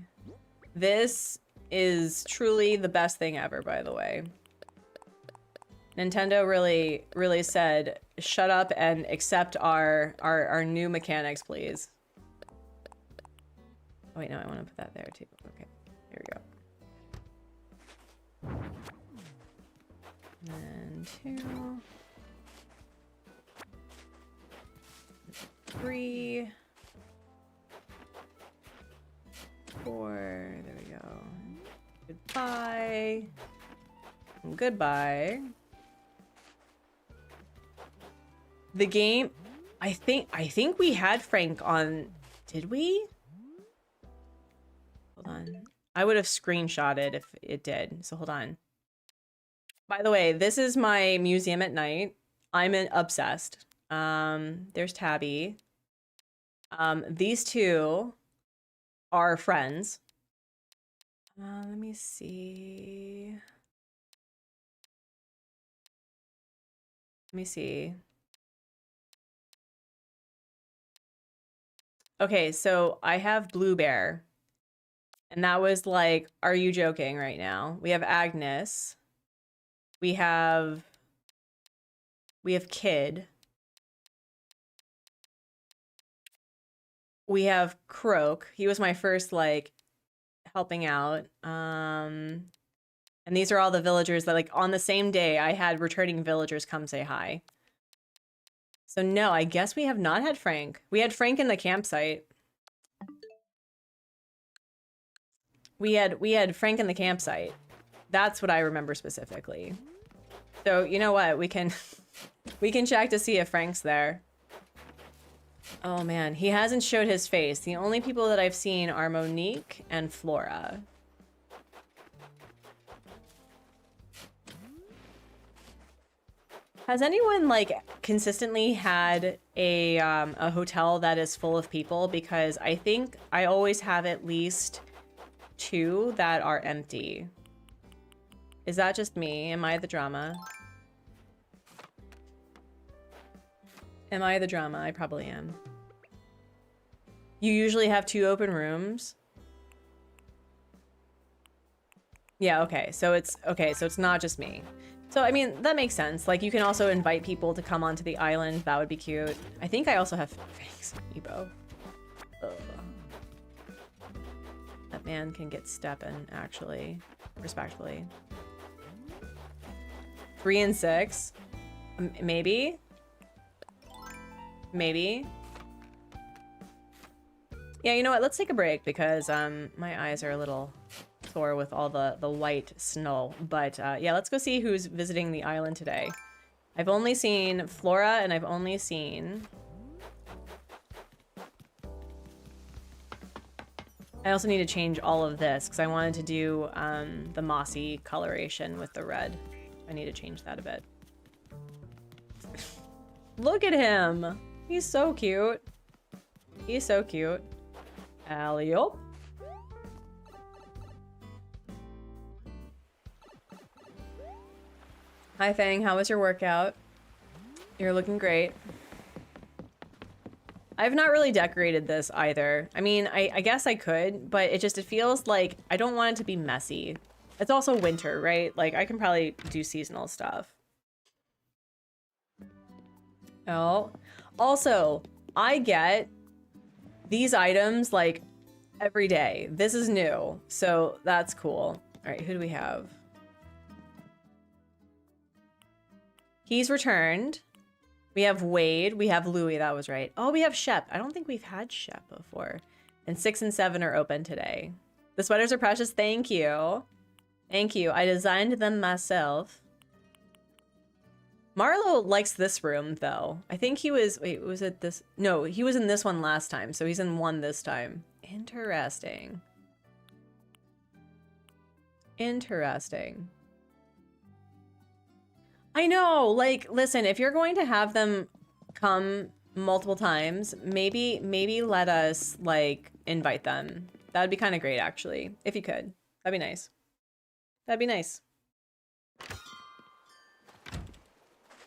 This is truly the best thing ever, by the way. Nintendo really said, shut up and accept our new mechanics, please. Oh, wait, no, I want to put that there too. Okay, here we go. And 2, 3, 4, there we go. Goodbye. Goodbye. The game, I think we had Frank on, did we? Hold on. I would have screenshotted if it did, so hold on. By the way, this is my museum at night. I'm obsessed. There's Tabby. These two are friends. Let me see. Let me see. Okay, so I have Blue Bear. And that was like, are you joking right now? We have Agnes. We have Kid. We have Croak. He was my first, like, helping out. And these are all the villagers that, like, on the same day I had returning villagers come say hi. So no, I guess we have not had Frank. We had Frank in the campsite. We had Frank in the campsite. That's what I remember specifically. So you know what? We can check to see if Frank's there. Oh man, he hasn't showed his face. The only people that I've seen are Monique and Flora. Has anyone like consistently had a hotel that is full of people? Because I think I always have at least 2 that are empty. Is that just me? Am I the drama? Am I the drama? I probably am. You usually have 2 open rooms. Yeah, okay. So it's not just me. So, I mean, that makes sense. Like, you can also invite people to come onto the island. That would be cute. I think I also have Frank's Ebo. Ugh. That man can get steppin', actually. Respectfully. 3 and 6? Maybe? Maybe? Yeah, you know what? Let's take a break because my eyes are a little sore with all the white snow. But yeah, let's go see who's visiting the island today. I've only seen Flora and I've only seen... I also need to change all of this because I wanted to do the mossy coloration with the red. I need to change that a bit. Look at him! He's so cute. He's so cute. Alley-oop. Hi, Fang. How was your workout? You're looking great. I've not really decorated this either. I mean, I guess I could, but it feels like I don't want it to be messy. It's also winter, right? Like, I can probably do seasonal stuff. Oh. Also, I get these items, like, every day. This is new, so that's cool. All right, who do we have? He's returned. We have Wade. We have Louie. That was right. Oh, we have Shep. I don't think we've had Shep before. And 6 and 7 are open today. The sweaters are precious. Thank you. Thank you. I designed them myself. Marlo likes this room, though. I think he was... Wait, was it this? No, he was in this one last time, so he's in 1 this time. Interesting. Interesting. I know, like, listen, if you're going to have them come multiple times, maybe let us, like, invite them. That would be kind of great, actually, if you could. That'd be nice. That'd be nice.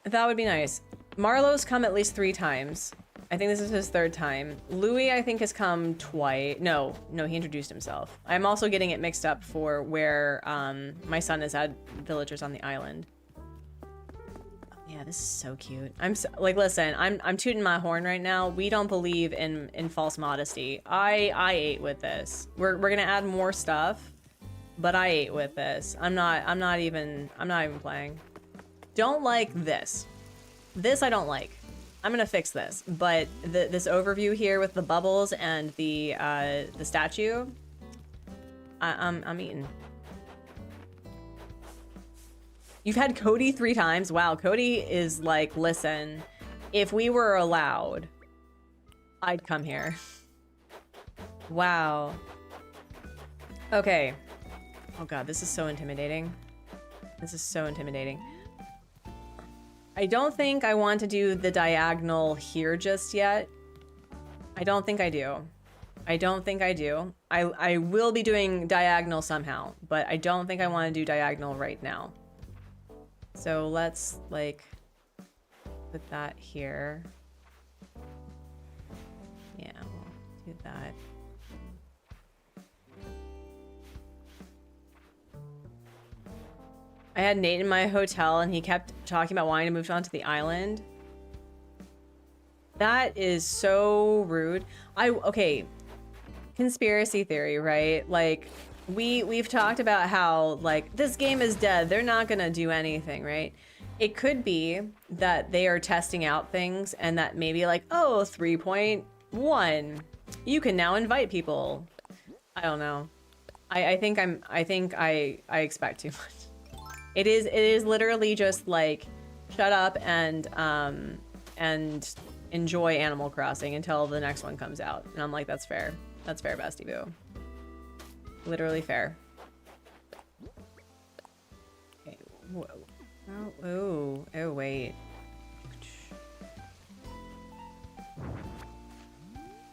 That would be nice. Marlo's come at least 3 times. I think this is his 3rd time. Louis, I think, has come twice. No, he introduced himself. I'm also getting it mixed up for where my son has had villagers on the island. Yeah, this is so cute. Like, listen, I'm tooting my horn right now. We don't believe in false modesty. I ate with this. We're gonna add more stuff, but I ate with this. I'm not even playing. Don't like this. This I don't like. I'm gonna fix this. But this overview here with the bubbles and the statue, I'm eating. You've had Cody 3 times? Wow, Cody is like, listen, if we were allowed, I'd come here. Wow. Okay. Oh god, this is so intimidating. This is so intimidating. I don't think I want to do the diagonal here just yet. I don't think I do. I don't think I do. I will be doing diagonal somehow, but I don't think I want to do diagonal right now. So let's, like, put that here. Yeah, we'll do that. I had Nate in my hotel and he kept talking about wanting to move on to the island. That is so rude. Okay, conspiracy theory, right? Like we've talked about how like this game is dead. They're not gonna do anything, right? It could be that they are testing out things and that maybe like, oh, 3.1, you can now invite people. I don't know. I think I expect too much. It is literally just like shut up and enjoy Animal Crossing until the next one comes out. And I'm like, that's fair. That's fair, Bestie Boo. Literally fair. Okay. Whoa. Oh, wait.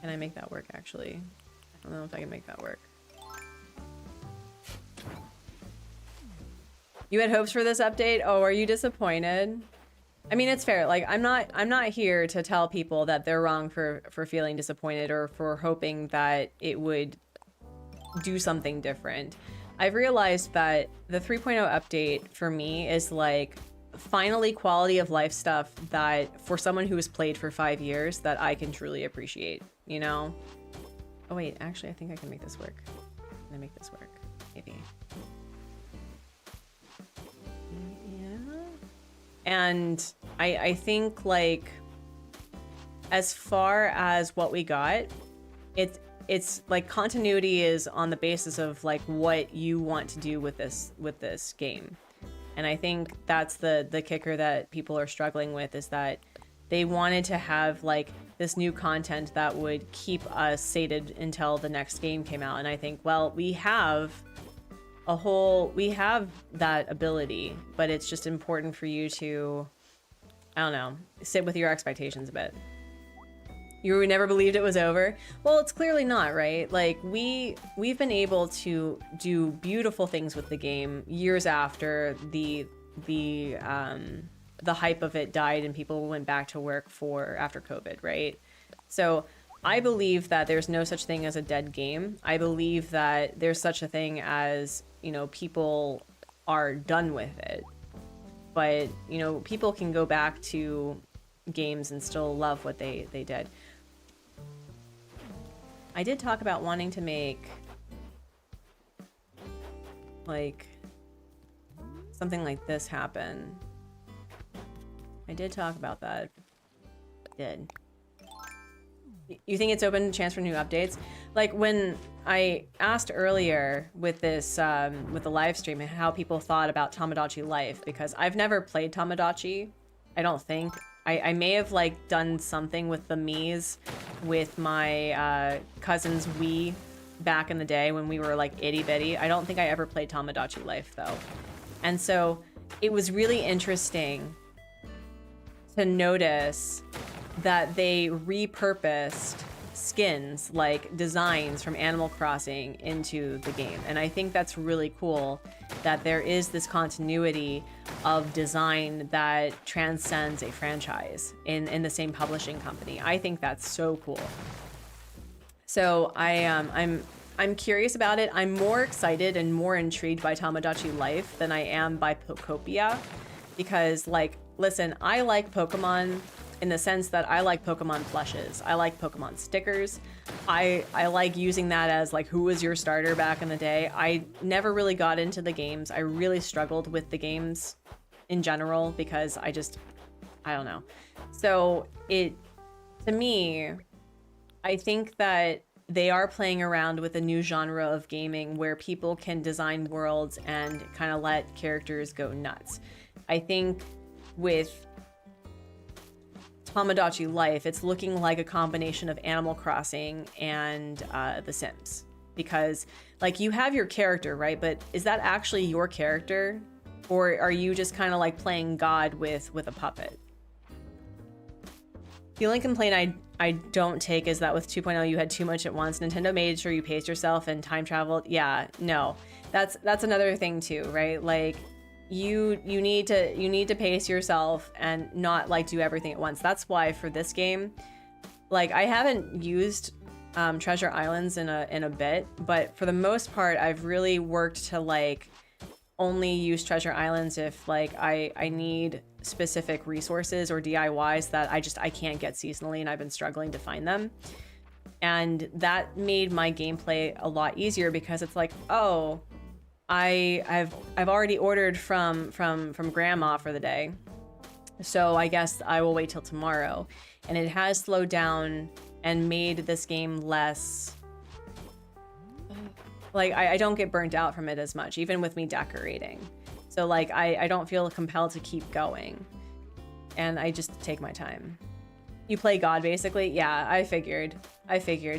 Can I make that work, actually? I don't know if I can make that work. You had hopes for this update? Oh, are you disappointed? I mean, it's fair. Like, I'm not here to tell people that they're wrong for feeling disappointed or for hoping that it would do something different. I've realized that the 3.0 update for me is like finally quality of life stuff that for someone who has played for 5 years that I can truly appreciate, you know? Oh wait, actually I think I can make this work. Can I make this work? Maybe. Yeah. And I think like as far as what we got, it's like continuity is on the basis of like what you want to do with this game. And I think that's the kicker that people are struggling with, is that they wanted to have like this new content that would keep us sated until the next game came out. And I think, well, we have that ability, but it's just important for you to, I don't know, sit with your expectations a bit. You never believed it was over? Well, it's clearly not, right? Like we've been able to do beautiful things with the game years after the hype of it died and people went back to work after COVID, right? So I believe that there's no such thing as a dead game. I believe that there's such a thing as, you know, people are done with it. But, you know, people can go back to games and still love what they did. I did talk about wanting to make like something like this happen. I did talk about that. I did. You think it's open to chance for new updates? Like when I asked earlier with this, with the live stream, how people thought about Tamagotchi Life, because I've never played Tamagotchi, I don't think. I may have like done something with the Miis with my cousin's Wii back in the day when we were like itty bitty. I don't think I ever played Tamagotchi Life though. And so it was really interesting to notice that they repurposed skins, like designs from Animal Crossing into the game. And I think that's really cool that there is this continuity of design that transcends a franchise in the same publishing company. I think that's so cool. So I'm curious about it. I'm more excited and more intrigued by Tamagotchi Life than I am by Pokopia, because like, listen, I like Pokemon in the sense that I like Pokemon plushes. I like Pokemon stickers. I like using that as like, who was your starter back in the day? I never really got into the games. I really struggled with the games in general because I don't know. So to me, I think that they are playing around with a new genre of gaming where people can design worlds and kind of let characters go nuts. I think with Tamagotchi Life, it's looking like a combination of Animal Crossing and The Sims. Because, like, you have your character, right? But is that actually your character? Or are you just kind of like playing God with a puppet? The only complaint I don't take is that with 2.0 you had too much at once. Nintendo made sure you paced yourself and time traveled. Yeah, no. That's another thing too, right? Like, you need to pace yourself and not like do everything at once. That's why for this game, like, I haven't used Treasure Islands in a bit, but for the most part I've really worked to like only use treasure islands if like I need specific resources or DIYs that I can't get seasonally, and I've been struggling to find them. And that made my gameplay a lot easier because it's like, oh, I've already ordered from grandma for the day, so I guess I will wait till tomorrow. And it has slowed down and made this game less like I don't get burnt out from it as much, even with me decorating. So like I don't feel compelled to keep going, and I just take my time. You play God basically? Yeah, I figured.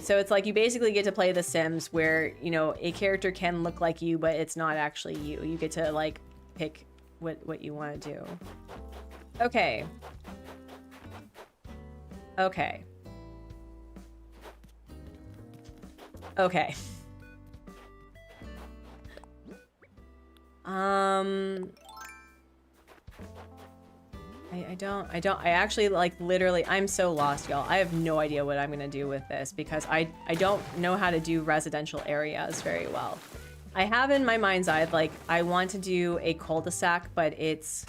So it's like you basically get to play The Sims where, you know, a character can look like you, but it's not actually you. You get to like pick what you want to do. Okay. Okay. Okay. I actually like literally, I'm so lost, y'all. I have no idea what I'm gonna do with this because I don't know how to do residential areas very well. I have in my mind's eye, like, I want to do a cul-de-sac, but it's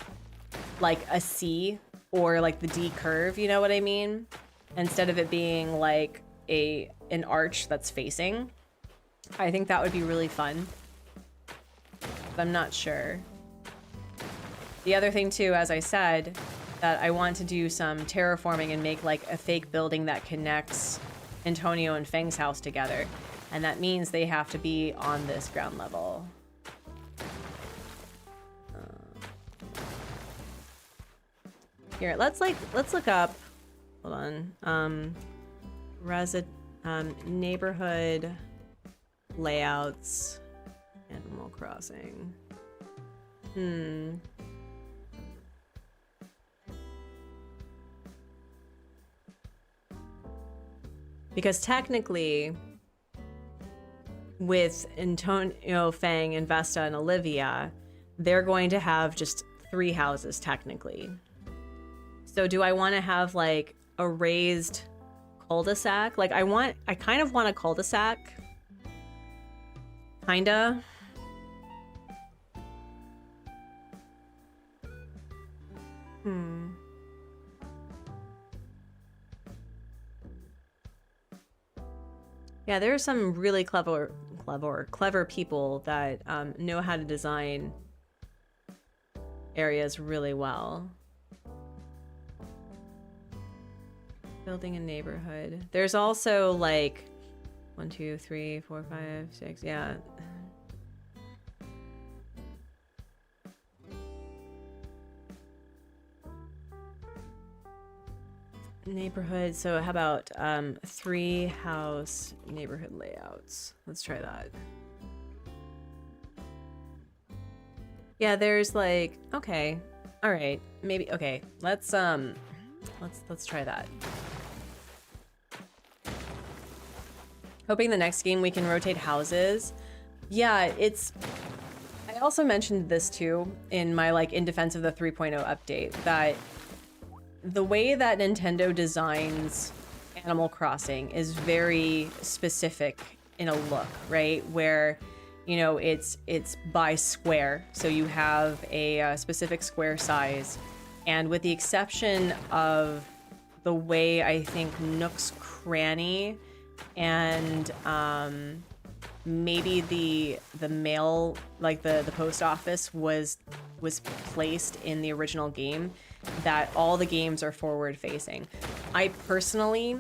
like a C or like the D curve, you know what I mean? Instead of it being like an arch that's facing. I think that would be really fun, but I'm not sure. The other thing too, as I said, that I want to do some terraforming and make like a fake building that connects Antonio and Feng's house together. And that means they have to be on this ground level. Here, let's look up, hold on, neighborhood layouts, Animal Crossing. Because technically, with Antonio, Feng, and Vesta, and Olivia, they're going to have just 3 houses, technically. So do I want to have, like, a raised cul-de-sac? Like, I kind of want a cul-de-sac. Kinda. Yeah, there are some really clever people that know how to design areas really well. Building a neighborhood. There's also like 1, 2, 3, 4, 5, 6. Yeah. Neighborhood. So how about 3 house neighborhood layouts? Let's try that. Yeah, there's like, okay, all right, maybe, okay, let's try that. Hoping the next game we can rotate houses. Yeah, I also mentioned this too in my like in defense of the 3.0 update, that the way that Nintendo designs Animal Crossing is very specific in a look, right? Where, you know, it's by square, so you have a specific square size, and with the exception of the way I think Nook's Cranny and maybe the mail, like the post office was placed in the original game, that all the games are forward facing. I personally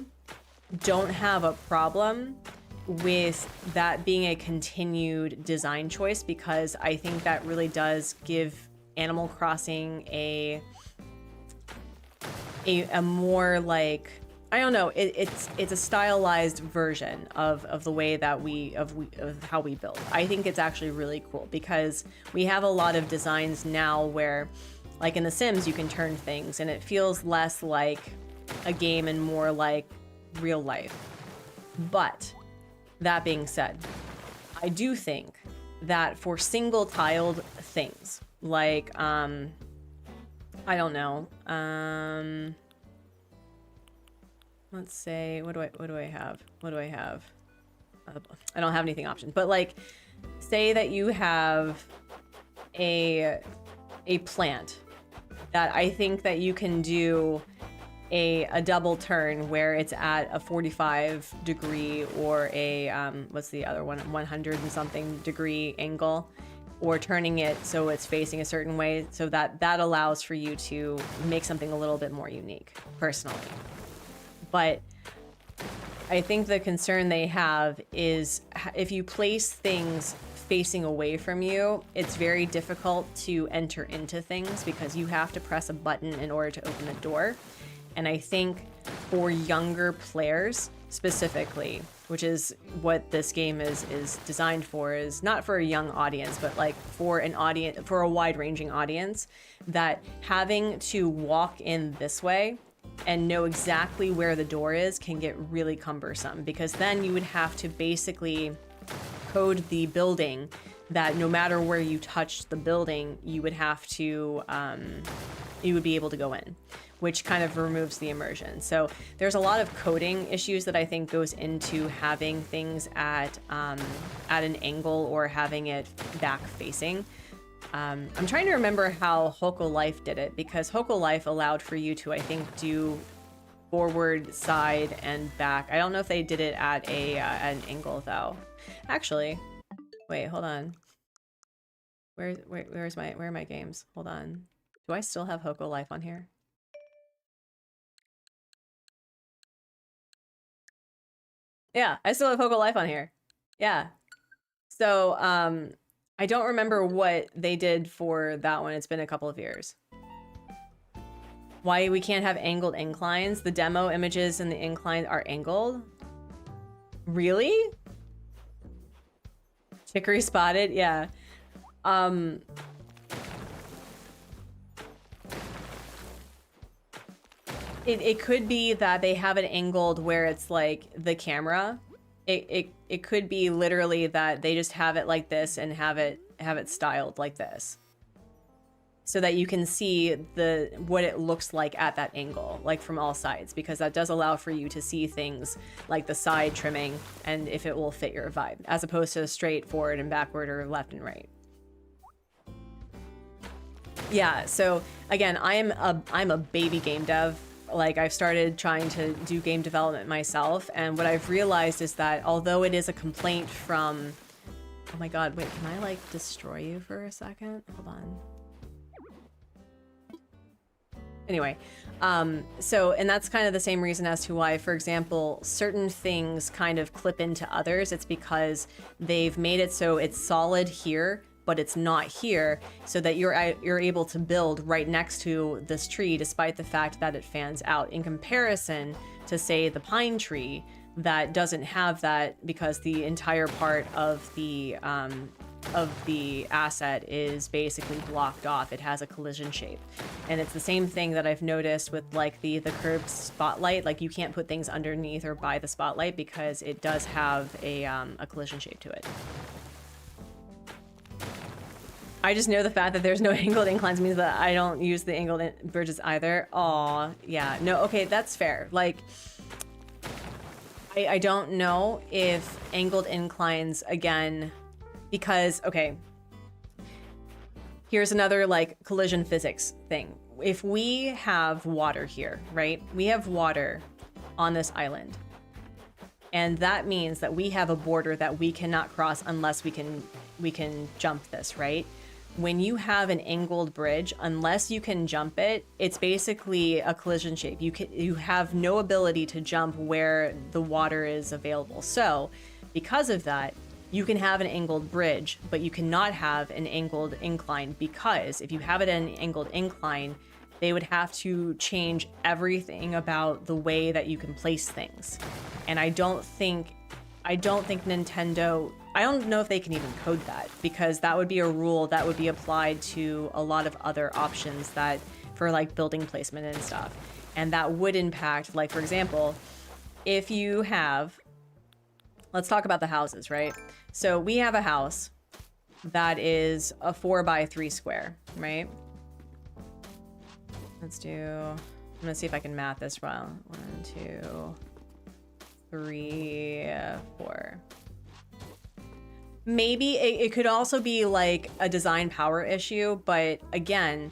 don't have a problem with that being a continued design choice, because I think that really does give Animal Crossing a more like, I don't know, it's a stylized version of the way that of how we build. I think it's actually really cool because we have a lot of designs now where, like in The Sims, you can turn things and it feels less like a game and more like real life. But that being said, I do think that for single-tiled things, like, I don't know, let's say, what do I have? I don't have anything options, but like, say that you have a plant that I think that you can do a double turn where it's at a 45 degree or a what's the other one, 100 and something degree angle, or turning it so it's facing a certain way, so that allows for you to make something a little bit more unique personally. But I think the concern they have is if you place things facing away from you, it's very difficult to enter into things because you have to press a button in order to open the door. And I think for younger players specifically, which is what this game is designed for, is not for a young audience, but like for an audience, for a wide-ranging audience, that having to walk in this way and know exactly where the door is can get really cumbersome, because then you would have to basically code the building that no matter where you touch the building, you would have to, you would be able to go in, which kind of removes the immersion. So there's a lot of coding issues that I think goes into having things at an angle or having it back facing. I'm trying to remember how Hoko Life did it, because Hoko Life allowed for you to, I think, do forward, side, and back. I don't know if they did it at an angle though. Actually, wait, hold on. Where are my games? Hold on. Do I still have Hoko Life on here? Yeah, I still have Hoko Life on here. Yeah. So, I don't remember what they did for that one. It's been a couple of years. Why we can't have angled inclines? The demo images and the inclines are angled? Really? Chicory spotted? Yeah. It could be that they have it angled where it's like the camera. It could be literally that they just have it like this and have it styled like this, so that you can see what it looks like at that angle, like from all sides, because that does allow for you to see things like the side trimming and if it will fit your vibe, as opposed to straight forward and backward or left and right. Yeah, so again, I'm a baby game dev. Like, I've started trying to do game development myself, and what I've realized is that although it is a complaint from... Oh my god, wait, can I, like, destroy you for a second? Hold on. Anyway, so, and that's kind of the same reason as to why, for example, certain things kind of clip into others. It's because they've made it so it's solid here, but it's not here, so that you're able to build right next to this tree, despite the fact that it fans out, in comparison to, say, the pine tree that doesn't have that, because the entire part of the asset is basically blocked off. It has a collision shape. And it's the same thing that I've noticed with like the curved spotlight. Like, you can't put things underneath or by the spotlight because it does have a collision shape to it. I just know the fact that there's no angled inclines means that I don't use the angled bridges either. Aw, yeah. No, okay, that's fair. Like, I don't know if angled inclines, again, because, okay, here's another, like, collision physics thing. If we have water here, right? We have water on this island. And that means that we have a border that we cannot cross unless we can jump this, right? When you have an angled bridge, unless you can jump it, it's basically a collision shape. You have no ability to jump where the water is available. So, because of that, you can have an angled bridge, but you cannot have an angled incline, because if you have it an angled incline, they would have to change everything about the way that you can place things. And I don't think Nintendo, I don't know if they can even code that, because that would be a rule that would be applied to a lot of other options that for like building placement and stuff. And that would impact, like, for example, if you have, let's talk about the houses, right? So we have a house that is a 4x3 square, right? Let's do, I'm gonna see if I can math this well. 1, 2, 3, 4. Maybe it could also be like a design power issue, but again,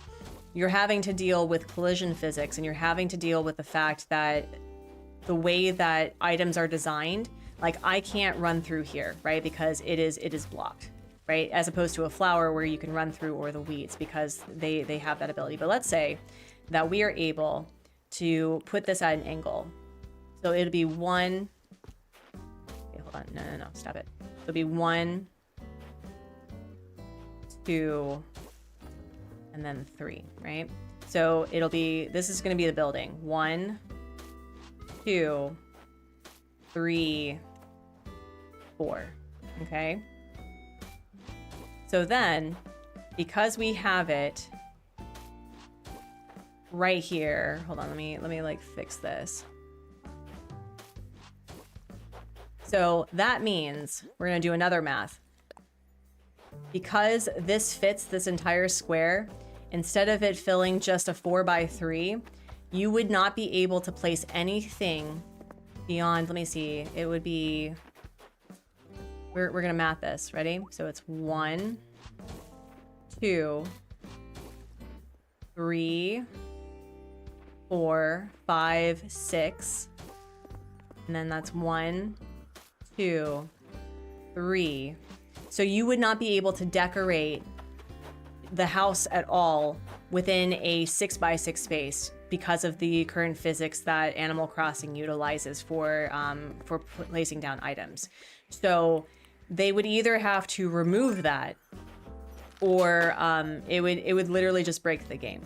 you're having to deal with collision physics, and you're having to deal with the fact that the way that items are designed, like I can't run through here, right? Because it is blocked, right? As opposed to a flower where you can run through, or the weeds, because they have that ability. But let's say that we are able to put this at an angle. So it'll be one, okay, hold on, no, stop it. It'll be 1, 2, and then 3, right? So it'll be, this is going to be the building. 1, 2, 3, 4. Okay. So then, because we have it right here, hold on, let me like fix this. So that means we're going to do another math. Because this fits this entire square, instead of it filling just a 4x3, you would not be able to place anything beyond, let me see, it would be, we're going to math this, ready? So it's 1, 2, 3, 4, 5, 6, and then that's 1, 2, 3. So you would not be able to decorate the house at all within a 6x6 space because of the current physics that Animal Crossing utilizes for placing down items. So they would either have to remove that, or it would literally just break the game.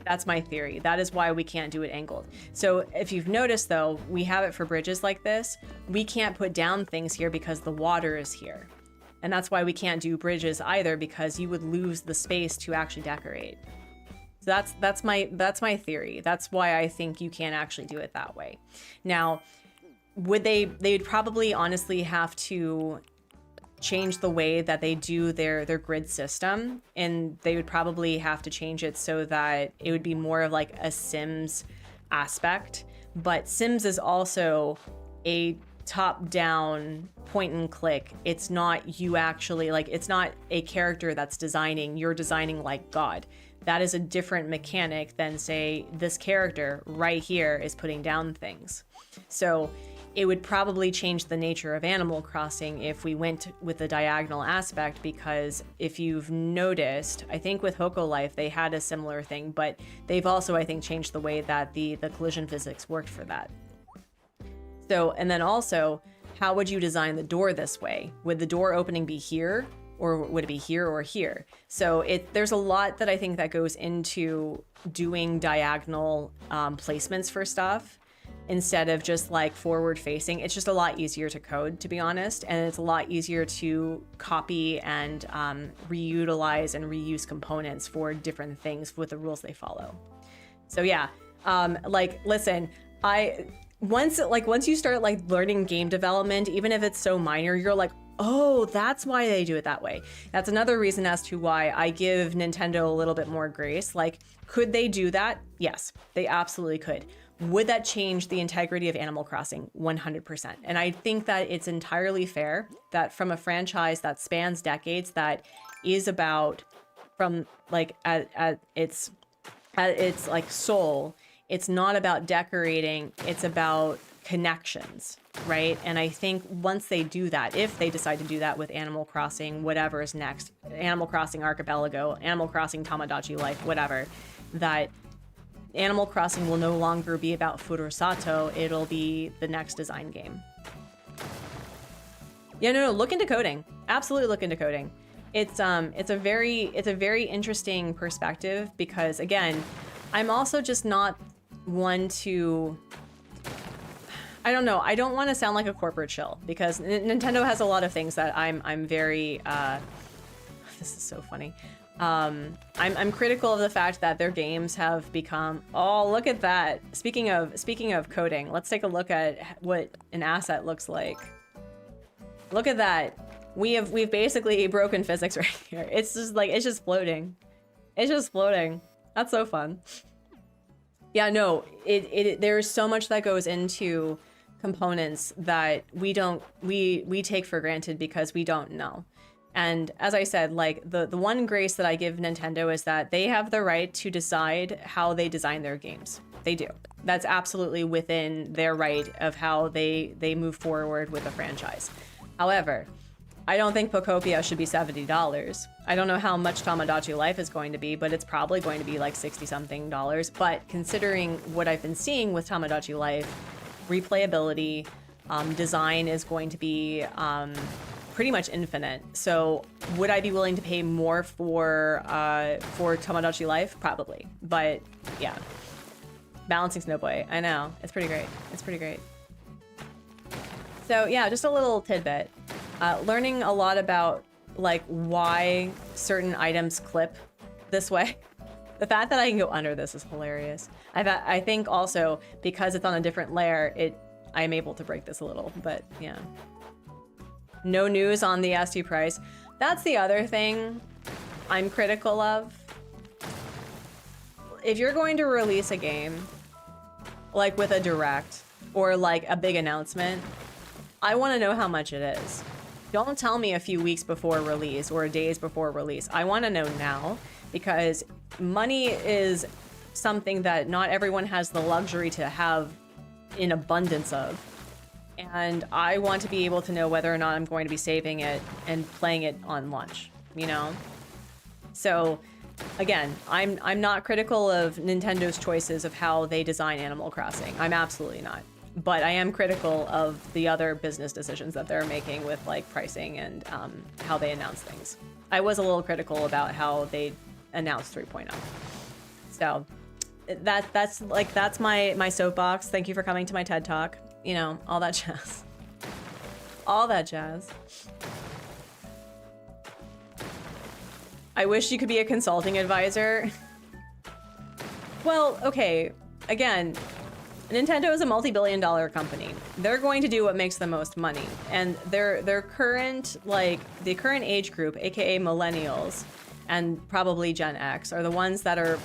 That's my theory. That is why we can't do it angled. So if you've noticed though, we have it for bridges like this. We can't put down things here because the water is here. And that's why we can't do bridges either, because you would lose the space to actually decorate. So that's my theory. That's why I think you can't actually do it that way. Now, they'd probably honestly have to change the way that they do their grid system, and they would probably have to change it so that it would be more of like a Sims aspect. But Sims is also a top-down point and click. It's not you actually, like, it's not a character that's designing, you're designing like God. That is a different mechanic than, say, this character right here is putting down things. So it would probably change the nature of Animal Crossing if we went with the diagonal aspect, because if you've noticed, I think with Hoko Life they had a similar thing, but they've also, I think, changed the way that the collision physics worked for that. So, and then also, how would you design the door this way? Would the door opening be here, or would it be here or here? So there's a lot that I think that goes into doing diagonal placements for stuff instead of just like forward facing. It's just a lot easier to code, to be honest, and it's a lot easier to copy and reutilize and reuse components for different things with the rules they follow. So yeah, like, listen, once you start like learning game development, even if it's so minor, you're like, oh, that's why they do it that way. That's another reason as to why I give Nintendo a little bit more grace. Like, could they do that? Yes, they absolutely could. Would that change the integrity of Animal Crossing? 100%. And I think that it's entirely fair that from a franchise that spans decades, that is about, from like at its like soul, it's not about decorating, it's about connections, right? And I think once they do that, if they decide to do that with Animal Crossing, whatever is next, Animal Crossing Archipelago, Animal Crossing Tamagotchi Life, whatever, that Animal Crossing will no longer be about Furusato, it'll be the next design game. Yeah, no, look into coding. Absolutely look into coding. It's a very interesting perspective, because again, I'm also just not one to, I don't know, I don't want to sound like a corporate shill, because Nintendo has a lot of things that I'm very this is so funny. I'm critical of the fact that their games have become, oh, look at that. Speaking of coding, let's take a look at what an asset looks like. Look at that. We've basically broken physics right here. It's just like, it's just floating. It's just floating. That's so fun. Yeah, no, there's so much that goes into components that we take for granted because we don't know. And as I said, like the one grace that I give Nintendo is that they have the right to decide how they design their games. They do. That's absolutely within their right of how they move forward with a franchise. However, I don't think Pokopia should be $70. I don't know how much Tamagotchi Life is going to be, but it's probably going to be like 60-something dollars. But considering what I've been seeing with Tamagotchi Life, replayability, design is going to be pretty much infinite. So would I be willing to pay more for Tamagotchi Life? Probably. But yeah. Balancing Snowboy. I know. It's pretty great. It's pretty great. So yeah, just a little tidbit. Learning a lot about like why certain items clip this way. The fact that I can go under this is hilarious. I think also because it's on a different layer, I am able to break this a little, but yeah. No news on the ST price. That's the other thing I'm critical of. If you're going to release a game, like with a direct or like a big announcement, I want to know how much it is. Don't tell me a few weeks before release or days before release. I want to know now, because money is something that not everyone has the luxury to have in abundance of. And I want to be able to know whether or not I'm going to be saving it and playing it on launch, you know? So again, I'm not critical of Nintendo's choices of how they design Animal Crossing. I'm absolutely not. But I am critical of the other business decisions that they're making with like pricing and how they announce things. I was a little critical about how they announced 3.0. So that's my soapbox. Thank you for coming to my TED Talk. You know, all that jazz. All that jazz. I wish you could be a consulting advisor. Well, okay, again, Nintendo is a multi-billion-dollar company. They're going to do what makes the most money. And their current, like, the current age group, aka millennials, and probably Gen X, are the ones that are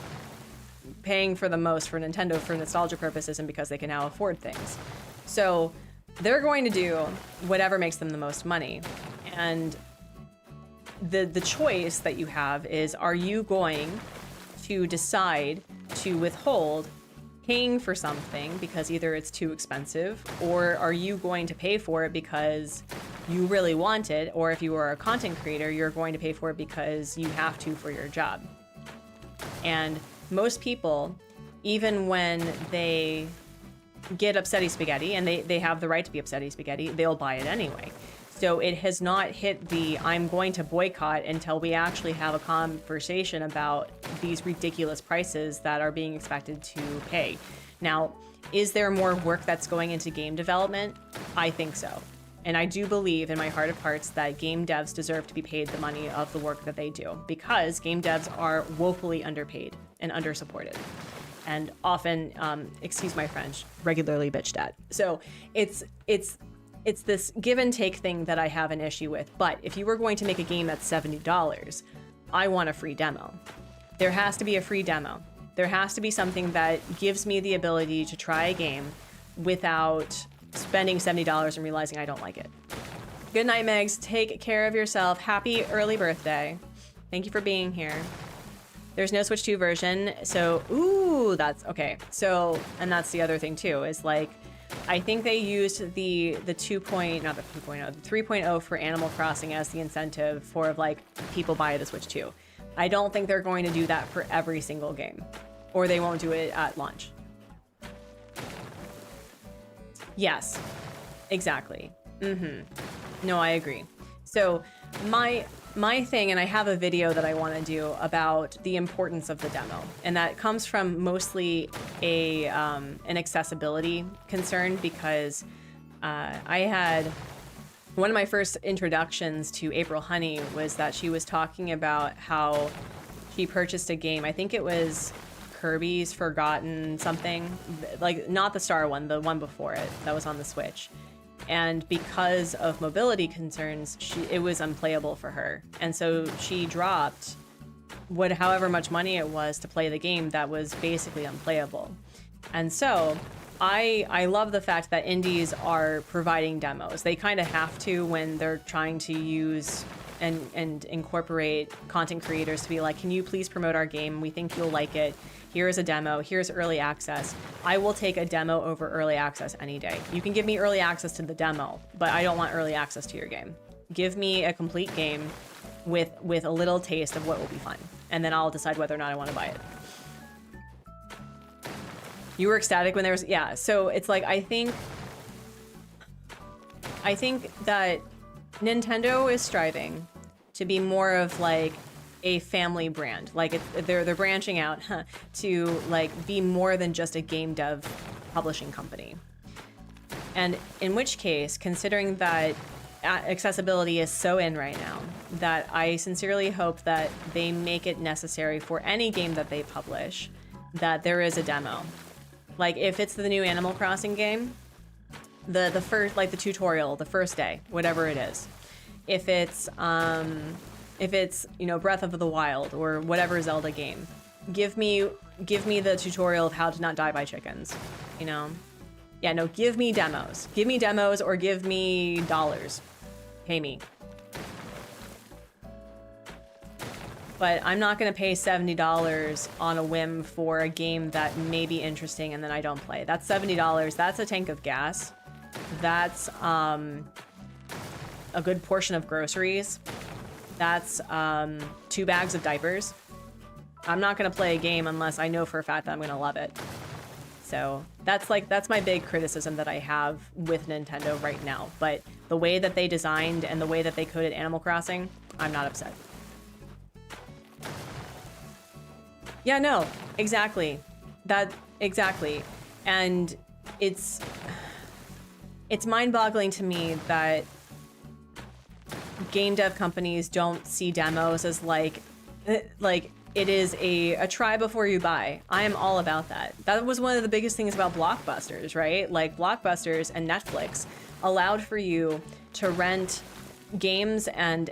paying for the most for Nintendo for nostalgia purposes and because they can now afford things. So they're going to do whatever makes them the most money. And the choice that you have is, are you going to decide to withhold paying for something because either it's too expensive, or are you going to pay for it because you really want it, or if you are a content creator, you're going to pay for it because you have to for your job. And most people, even when they get upsetty spaghetti, and they have the right to be upsetty spaghetti, they'll buy it anyway. So it has not hit the I'm going to boycott until we actually have a conversation about these ridiculous prices that are being expected to pay. Now, is there more work that's going into game development? I think so. And I do believe in my heart of hearts that game devs deserve to be paid the money of the work that they do, because game devs are woefully underpaid and undersupported. And often, excuse my French, regularly bitched at. So it's this give and take thing that I have an issue with. But if you were going to make a game that's $70, I want a free demo. There has to be a free demo. There has to be something that gives me the ability to try a game without spending $70 and realizing I don't like it. Good night, Megs. Take care of yourself. Happy early birthday. Thank you for being here. There's no Switch 2 version. So, ooh, that's okay. So, and that's the other thing too, is like, I think they used the 3.0 for Animal Crossing as the incentive for like people buy the Switch 2. I don't think they're going to do that for every single game, or they won't do it at launch. Yes, exactly. No, I agree. So my thing, and I have a video that I want to do about the importance of the demo, and that comes from mostly an accessibility concern, because I had one of my first introductions to April Honey was that she was talking about how she purchased a game. I think it was Kirby's Forgotten something, like not the Star one, the one before it that was on the Switch. And because of mobility concerns, it was unplayable for her. And so she dropped however much money it was to play the game that was basically unplayable. And so I love the fact that indies are providing demos. They kind of have to when they're trying to use and incorporate content creators to be like, can you please promote our game? We think you'll like it. Here's a demo. Here's early access. I will take a demo over early access any day. You can give me early access to the demo, but I don't want early access to your game. Give me a complete game with a little taste of what will be fun, and then I'll decide whether or not I want to buy it. You were ecstatic when there was, yeah. So it's like, I think that Nintendo is striving to be more of like a family brand. Like they're branching out to like be more than just a game dev publishing company. And in which case, considering that accessibility is so in right now, that I sincerely hope that they make it necessary for any game that they publish that there is a demo. Like if it's the new Animal Crossing game, the first, like the tutorial, the first day, whatever it is. If it's you know, Breath of the Wild or whatever Zelda game, give me the tutorial of how to not die by chickens, you know? Yeah, no, give me demos. Give me demos or give me dollars. Pay me. But I'm not going to pay $70 on a whim for a game that may be interesting and then I don't play. That's $70. That's a tank of gas. That's a good portion of groceries. That's 2 bags of diapers. I'm not going to play a game unless I know for a fact that I'm going to love it. So that's my big criticism that I have with Nintendo right now. But the way that they designed and the way that they coded Animal Crossing, I'm not upset. Yeah, no, exactly. Exactly. And it's mind-boggling to me that game dev companies don't see demos as like it is a try before you buy. I am all about that. That was one of the biggest things about Blockbusters, right? Like Blockbusters and Netflix allowed for you to rent games and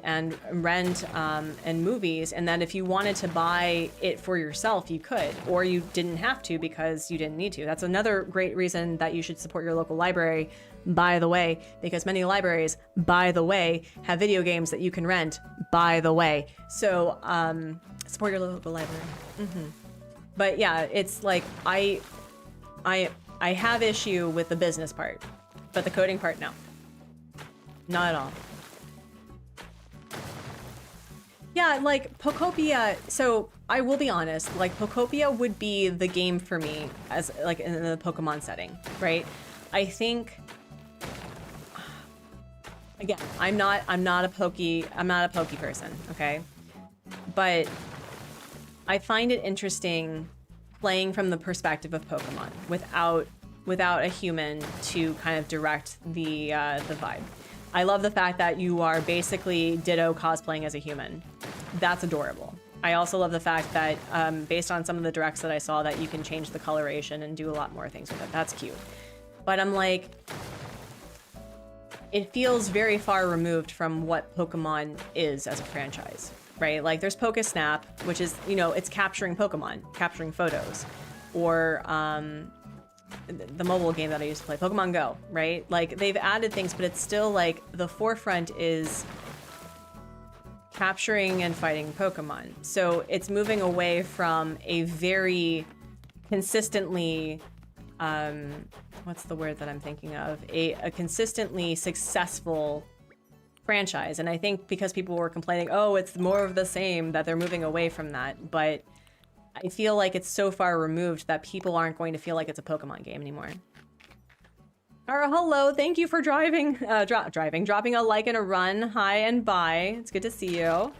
rent and movies, and that if you wanted to buy it for yourself, you could, or you didn't have to because you didn't need to. That's another great reason that you should support your local library, by the way, because many libraries, by the way, have video games that you can rent, by the way. So support your local library. But yeah, it's like I have issue with the business part, but the coding part, no, not at all. Yeah, like Pokopia, so I will be honest, like Pokopia would be the game for me as like in the Pokemon setting, right? I think, again, I'm not a Poke person, okay? But I find it interesting playing from the perspective of Pokemon without a human to kind of direct the vibe. I love the fact that you are basically Ditto cosplaying as a human. That's adorable. I also love the fact that based on some of the directs that I saw, that you can change the coloration and do a lot more things with it. That's cute. But I'm like, it feels very far removed from what Pokemon is as a franchise, right? Like there's Pokesnap, which is, you know, it's capturing Pokemon, capturing photos, or the mobile game that I used to play, Pokemon Go, right? Like they've added things, but it's still like the forefront is capturing and fighting Pokemon. So it's moving away from a very consistently, what's the word that I'm thinking of? A consistently successful franchise. And I think because people were complaining, oh, it's more of the same, that they're moving away from that. But I feel like it's so far removed that people aren't going to feel like it's a Pokemon game anymore. Ara, hello, thank you for dropping a like and a run. Hi and bye. It's good to see you.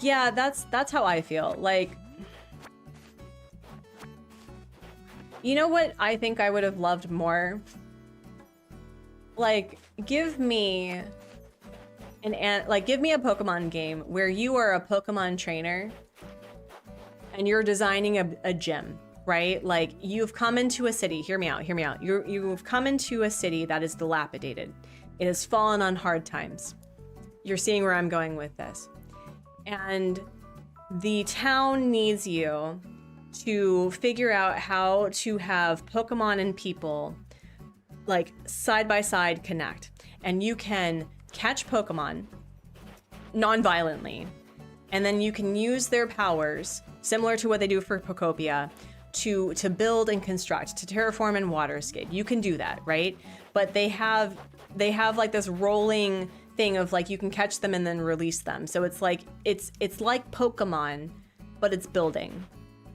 Yeah, that's how I feel. Like, you know what I think I would have loved more? Like, give me give me a Pokemon game where you are a Pokemon trainer and you're designing a gym, right? Like you've come into a city, hear me out. You've come into a city that is dilapidated. It has fallen on hard times. You're seeing where I'm going with this. And the town needs you to figure out how to have Pokemon and people like side by side connect. And you can catch Pokemon non-violently, and then you can use their powers, similar to what they do for Pokopia, to build and construct, to terraform and waterscape. You can do that, right? But they have like this rolling thing of like you can catch them and then release them. So it's like it's like Pokemon, but it's building.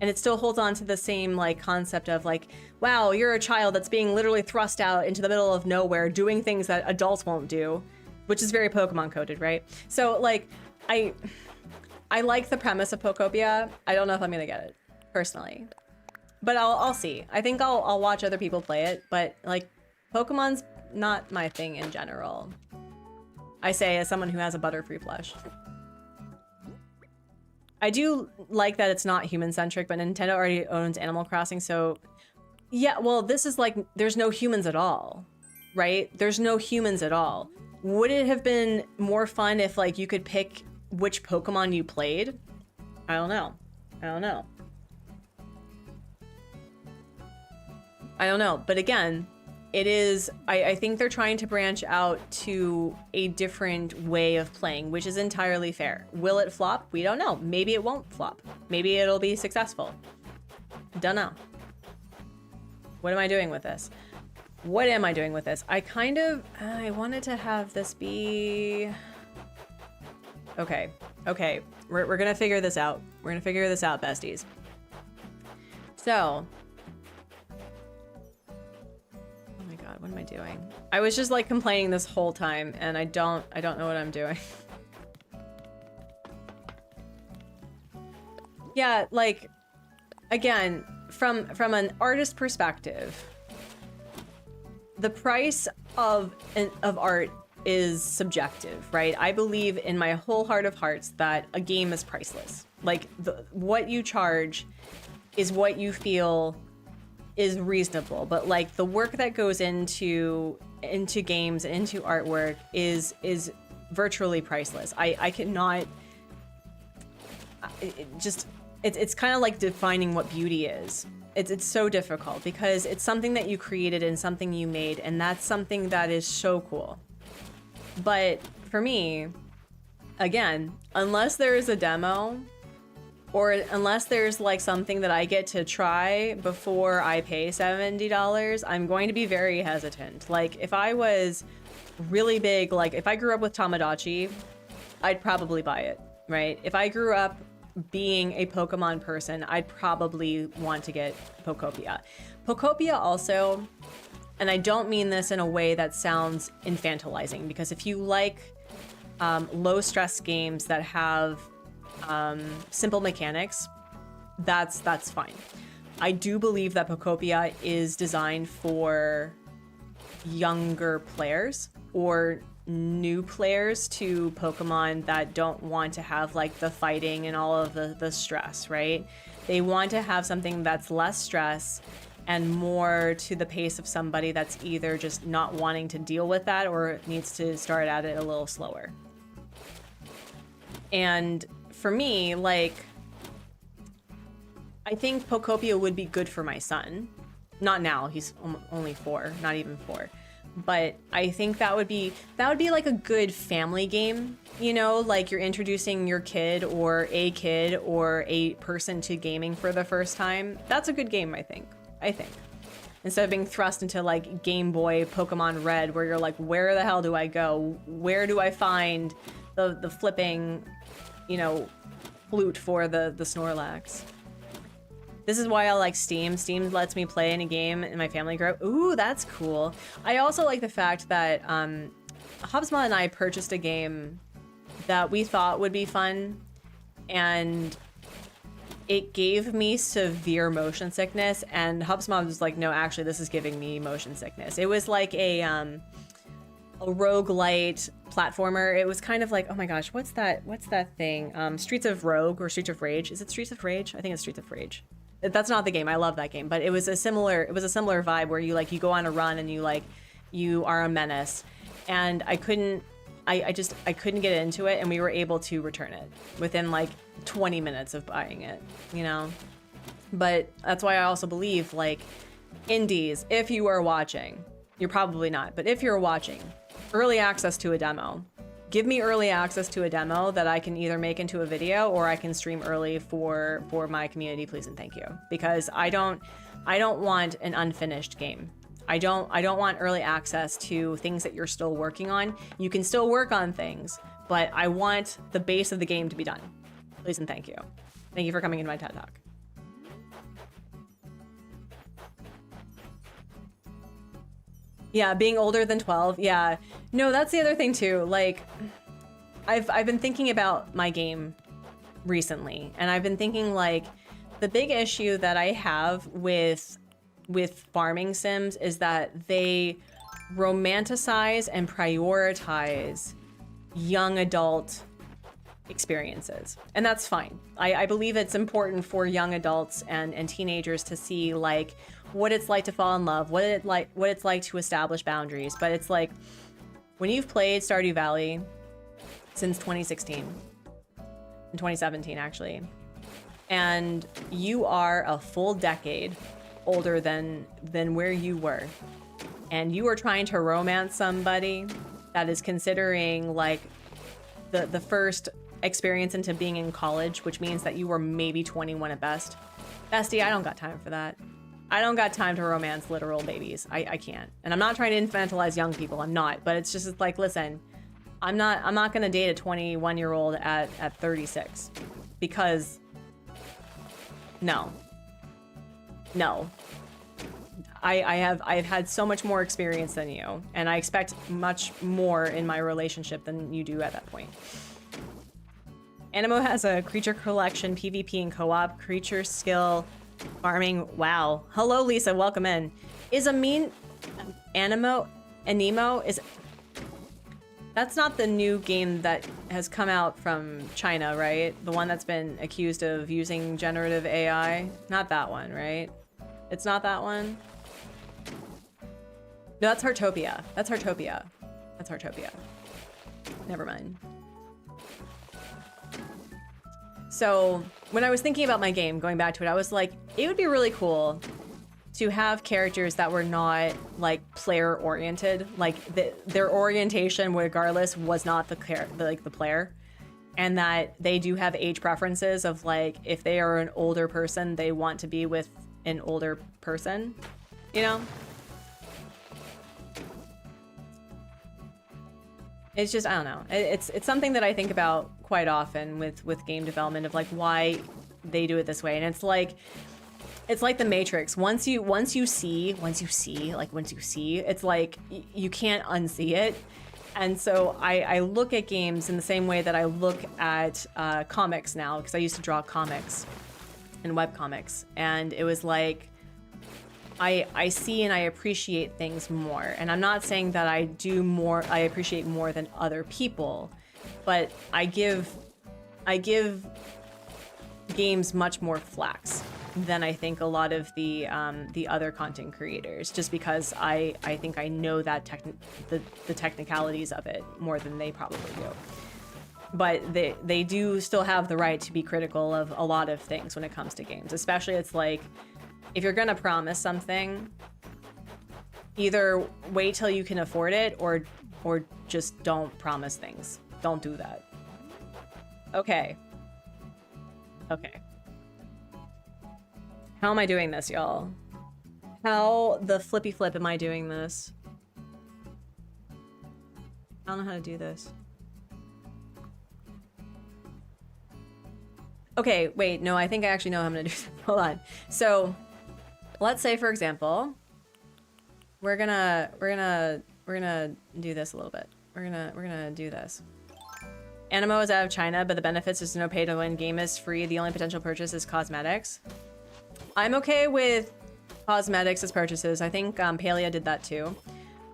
And it still holds on to the same like concept of like, wow, you're a child that's being literally thrust out into the middle of nowhere doing things that adults won't do, which is very Pokemon coded, right? So like I like the premise of Pokopia. I don't know if I'm gonna get it personally, but I'll see. I think I'll watch other people play it, but like Pokemon's not my thing in general. I say as someone who has a Butterfree plush. I do like that it's not human-centric, but Nintendo already owns Animal Crossing, so yeah, well, this is like, there's no humans at all, right? There's no humans at all. Would it have been more fun if like you could pick which Pokemon you played? I don't know. I don't know. I don't know, but again, it is, I think they're trying to branch out to a different way of playing, which is entirely fair. Will it flop? We don't know. Maybe it won't flop. Maybe it'll be successful. Don't know. What am I doing with this? What am I doing with this? I wanted to have this be... Okay, okay. We're gonna figure this out. We're gonna figure this out, besties. So... What am I doing? I was just like complaining this whole time and I don't know what I'm doing. Yeah, like again, from an artist perspective, the price of art is subjective, right? I believe in my whole heart of hearts that a game is priceless. Like what you charge is what you feel is reasonable, but like the work that goes into games and into artwork is virtually priceless. I cannot. It's kind of like defining what beauty is. It's so difficult because it's something that you created and something you made, and that's something that is so cool. But for me, again, unless there is a demo, or unless there's like something that I get to try before I pay $70, I'm going to be very hesitant. Like if I was really big, like if I grew up with Tamagotchi, I'd probably buy it, right? If I grew up being a Pokemon person, I'd probably want to get Pokopia. Pokopia also, and I don't mean this in a way that sounds infantilizing, because if you like low stress games that have simple mechanics, that's fine. I do believe that Pokopia is designed for younger players or new players to Pokemon that don't want to have like the fighting and all of the stress, right? They want to have something that's less stress and more to the pace of somebody that's either just not wanting to deal with that or needs to start at it a little slower. And for me, like, I think Pokopia would be good for my son. Not now, he's only 4, not even 4. But I think that would be like a good family game, you know, like you're introducing your kid or a person to gaming for the first time. That's a good game, I think. Instead of being thrust into like Game Boy Pokemon Red, where you're like, where the hell do I go? Where do I find the flipping, you know, flute for the Snorlax? This is why I like Steam. Steam lets me play in a game in my family group. Ooh, that's cool. I also like the fact that Hubsma and I purchased a game that we thought would be fun, and it gave me severe motion sickness, and Hubsma was like, no, actually, this is giving me motion sickness. It was like a roguelite platformer. It was kind of like, oh my gosh, what's that thing? Streets of Rogue or Streets of Rage. Is it Streets of Rage? I think it's Streets of Rage. That's not the game. I love that game, but it was a similar vibe where you go on a run and you are a menace. And I couldn't get into it, and we were able to return it within like 20 minutes of buying it, you know? But that's why I also believe, like, indies, if you are watching, you're probably not, but if you're watching, Early access to a demo. Give me early access to a demo that I can either make into a video or I can stream early for my community, please and thank you. Because I don't want an unfinished game. I don't want early access to things that you're still working on. You can still work on things, but I want the base of the game to be done. Please and thank you. Thank you for coming into my TED Talk. Yeah, being older than 12. Yeah. No, that's the other thing too. Like, I've been thinking about my game recently, and I've been thinking like the big issue that I have with farming sims is that they romanticize and prioritize young adult experiences, and that's fine. I believe it's important for young adults and teenagers to see like what it's like to fall in love, what it's like to establish boundaries. But it's like when you've played Stardew Valley since 2016 and 2017 actually, and you are a full decade older than where you were, and you are trying to romance somebody that is considering like the first experience into being in college, which means that you were maybe 21 at best. Bestie, I don't got time for that. I don't got time to romance literal babies. I can't. And I'm not trying to infantilize young people. I'm not. But it's just like, listen, I'm not gonna date a 21-year-old at 36. Because no. I've had so much more experience than you, and I expect much more in my relationship than you do at that point. Animo has a creature collection, PvP and co-op, creature skill, farming. Wow. Hello, Lisa. Welcome in. Is Animo is... That's not the new game that has come out from China, right? The one that's been accused of using generative AI? Not that one, right? It's not that one? No, that's Heartopia. That's Heartopia. That's Heartopia. Never mind. So when I was thinking about my game, going back to it, I was like, it would be really cool to have characters that were not like player oriented, like their orientation regardless was not the player, and that they do have age preferences of like, if they are an older person, they want to be with an older person, you know? It's just, I don't know. It's something that I think about quite often with game development, of like why they do it this way. And it's like the Matrix. Once you see, it's like you can't unsee it. And so I look at games in the same way that I look at comics now, because I used to draw comics and webcomics, and it was like I see and I appreciate things more. And I'm not saying that I appreciate more than other people, but I give games much more flax than I think a lot of the other content creators, just because I think I know that the technicalities of it more than they probably do. But they do still have the right to be critical of a lot of things when it comes to games. Especially, it's like, if you're gonna promise something, either wait till you can afford it or just don't promise things. Don't do that. Okay. How am I doing this, y'all? How the flippy flip am I doing this? I don't know how to do this. Okay, wait, no, I think I actually know how I'm gonna do this. Hold on. So, let's say, for example, we're gonna do this a little bit. We're gonna do this. Animo is out of China, but the benefits is no pay to win. Game is free. The only potential purchase is cosmetics. I'm okay with cosmetics as purchases. I think Paleo did that too.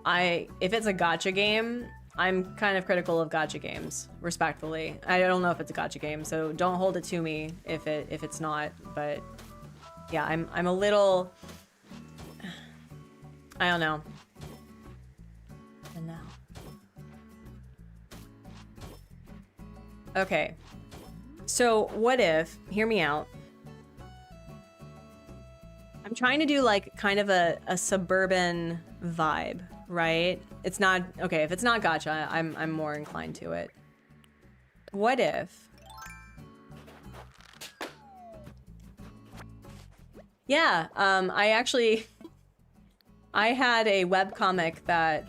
If it's a gacha game, I'm kind of critical of gacha games, respectfully. I don't know if it's a gacha game, so don't hold it to me if it's not. But yeah, I'm a little, I don't know. And now. Okay. So what if, hear me out. I'm trying to do like kind of a suburban vibe, right? It's not okay. If it's not gacha, I'm more inclined to it. What if? Yeah, I had a webcomic that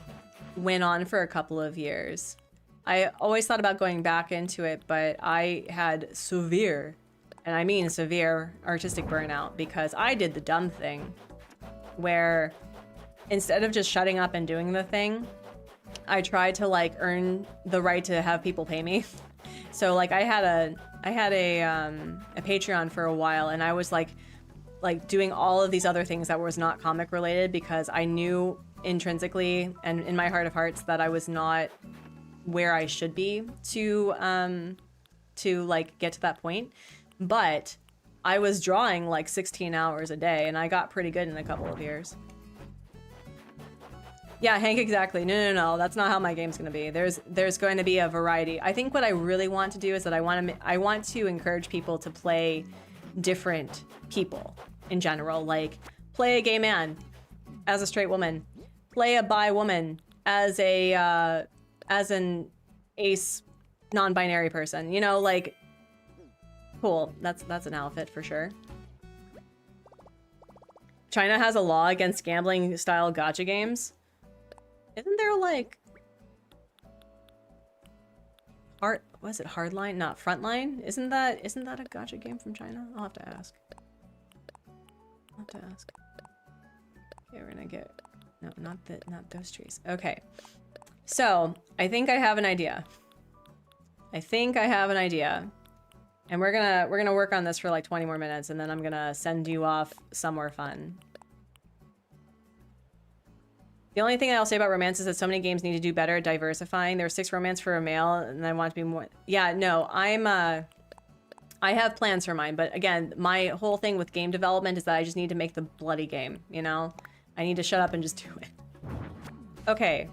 went on for a couple of years. I always thought about going back into it, but I had severe, and I mean severe, artistic burnout because I did the dumb thing where instead of just shutting up and doing the thing, I tried to like earn the right to have people pay me. So like I had a Patreon for a while, and I was like doing all of these other things that was not comic related because I knew intrinsically and in my heart of hearts that I was not where I should be to like get to that point. But I was drawing like 16 hours a day, and I got pretty good in a couple of years. Yeah, Hank, exactly. No. That's not how my game's gonna be. There's going to be a variety. I think what I really want to do is that I want to encourage people to play different people in general. Like, play a gay man as a straight woman. Play a bi woman as a as an ace non-binary person. You know, like, cool. That's an outfit for sure. China has a law against gambling style gacha games. Isn't there like was it Hardline? Not Frontline? Isn't that a gacha game from China? I'll have to ask. Okay, we're gonna get not those trees. Okay. So, I think I have an idea. And we're gonna work on this for like 20 more minutes, and then I'm gonna send you off somewhere fun. The only thing I'll say about romance is that so many games need to do better at diversifying. There's 6 romance for a male, and I want to be more. Yeah, no, I have plans for mine, but again, my whole thing with game development is that I just need to make the bloody game, you know? I need to shut up and just do it. Okay,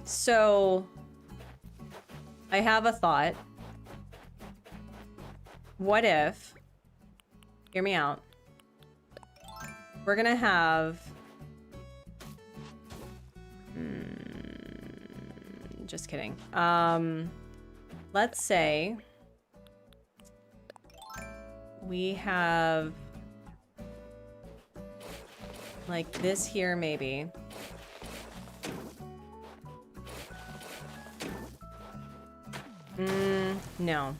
so I have a thought. What if, hear me out, we're gonna have, just kidding. Let's say we have like this here, maybe. No,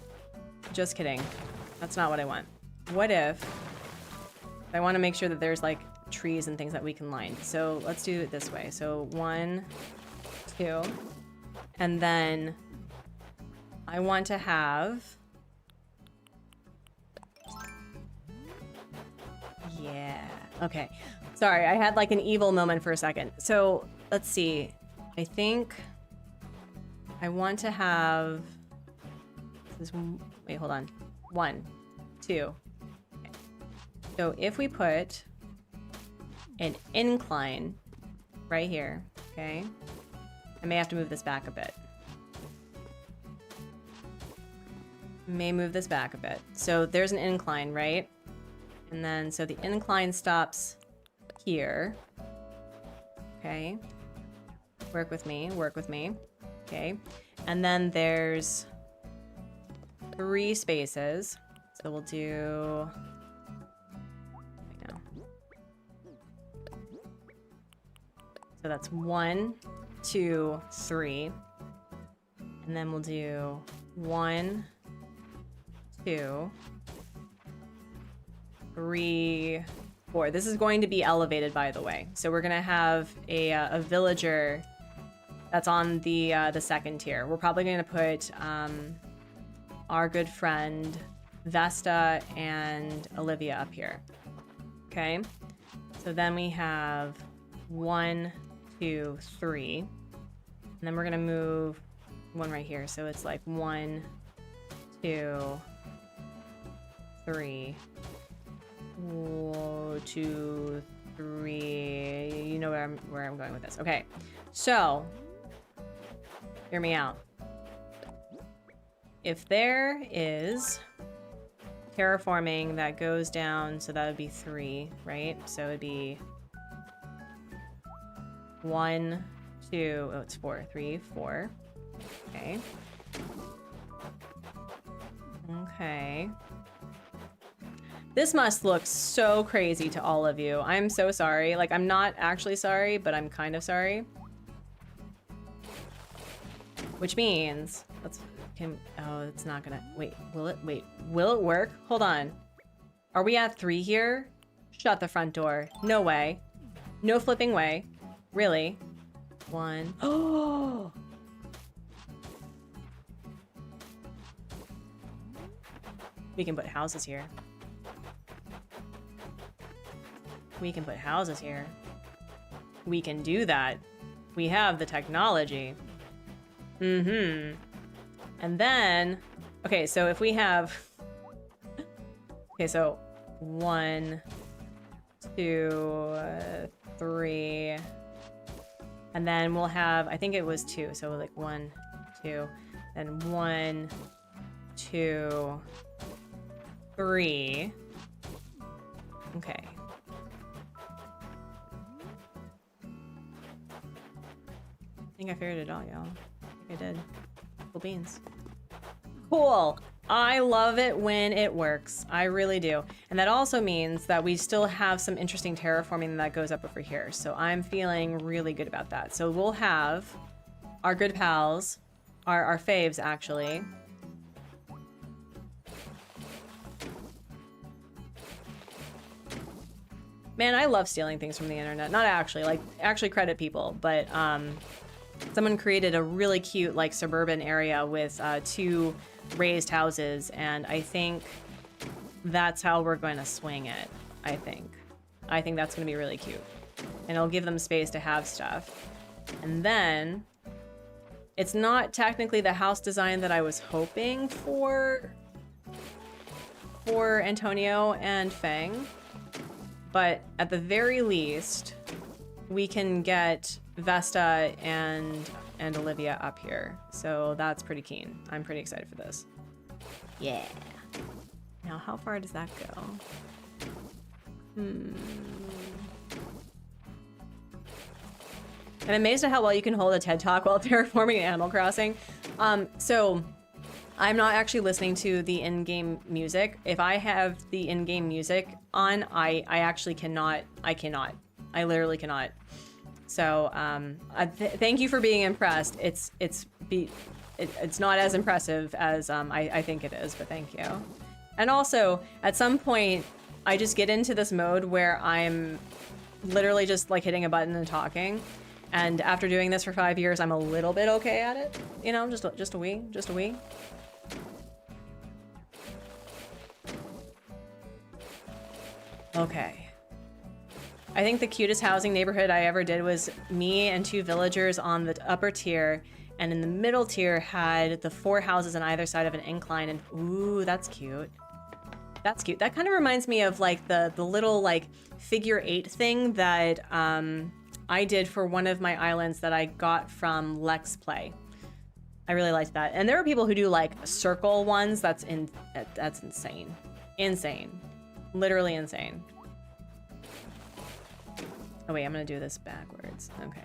just kidding. That's not what I want. What if I want to make sure that there's like trees and things that we can line? So let's do it this way. So 1, 2, and then I want to have, yeah, okay. Sorry, I had like an evil moment for a second. So let's see. I think I want to have this. Wait, hold on. 1, 2. Okay. So if we put an incline right here, okay, I may have to move this back a bit. May move this back a bit. So there's an incline, right? And then, so the incline stops here. Okay. Work with me, work with me. Okay. And then there's 3 spaces. So we'll do, so that's 1, 2, 3. And then we'll do 1, 2, 3, 4. This is going to be elevated, by the way. So we're gonna have a villager that's on the second tier. We're probably gonna put our good friend Vesta and Olivia up here. Okay. So then we have 1, 2, 3, and then we're gonna move 1 right here. So it's like 1, 2, 3. 1, 2, 3. You know where I'm going with this. Okay, so hear me out. If there is terraforming that goes down, so that would be 3, right? So it'd be 1, 2, oh, it's 4, 3, 4. Okay. Okay. This must look so crazy to all of you. I'm so sorry. Like, I'm not actually sorry, but I'm kind of sorry. Which means, oh, it's not gonna, wait, will it work? Hold on. Are we at 3 here? Shut the front door. No way. No flipping way. Really? 1. Oh! We can put houses here. We can put houses here. We can do that. We have the technology. Mm-hmm. And then, okay, so if we have, okay, so 1, 2, 3, and then we'll have, I think it was 2, so like 1, 2, then 1, 2, 3. Okay. I think I figured it out, y'all. I think I did. Cool beans. Cool. I love it when it works. I really do. And that also means that we still have some interesting terraforming that goes up over here. So I'm feeling really good about that. So we'll have our good pals, our faves actually. Man, I love stealing things from the internet. Not actually, like actually credit people, but someone created a really cute like suburban area with 2 raised houses, and I think that's how we're going to swing it. I think that's going to be really cute, and it'll give them space to have stuff. And then it's not technically the house design that I was hoping for Antonio and Fang, but at the very least we can get Vesta and Olivia up here. So that's pretty keen. I'm pretty excited for this. Yeah. Now, how far does that go? I'm amazed at how well you can hold a TED Talk while terraforming Animal Crossing. So I'm not actually listening to the in-game music. If I have the in-game music on, I actually cannot. I literally cannot. So thank you for being impressed. It's not as impressive as I think it is, but thank you. And also, at some point, I just get into this mode where I'm literally just like hitting a button and talking. And after doing this for 5 years, I'm a little bit okay at it. You know, just a wee. Okay. I think the cutest housing neighborhood I ever did was me and 2 villagers on the upper tier, and in the middle tier had the 4 houses on either side of an incline, and ooh, that's cute. That's cute. That kind of reminds me of like the little like figure 8 thing that I did for one of my islands that I got from Lex Play. I really liked that. And there are people who do like circle ones. That's insane. Insane. Literally insane. Oh wait, I'm gonna do this backwards. Okay.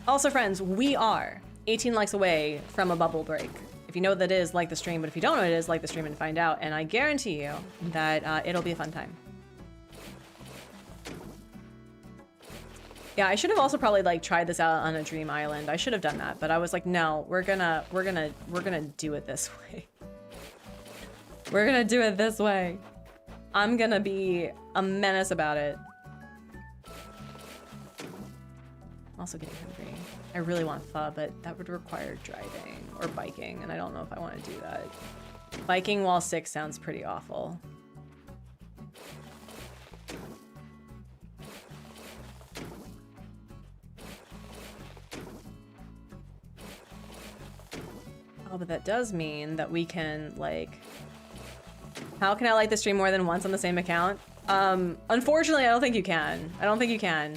Also, friends, we are 18 likes away from a bubble break. If you know what that is, like the stream, but if you don't know what it is, like the stream and find out. And I guarantee you that it'll be a fun time. Yeah, I should have also probably like tried this out on a dream island. I should have done that, but I was like, no, we're gonna do it this way. We're gonna do it this way. I'm gonna be a menace about it. I'm also getting hungry. I really want pho, but that would require driving or biking, and I don't know if I want to do that. Biking while sick sounds pretty awful. Oh, but that does mean that we can, like... How can I like the stream more than once on the same account? Unfortunately, I don't think you can. I don't think you can.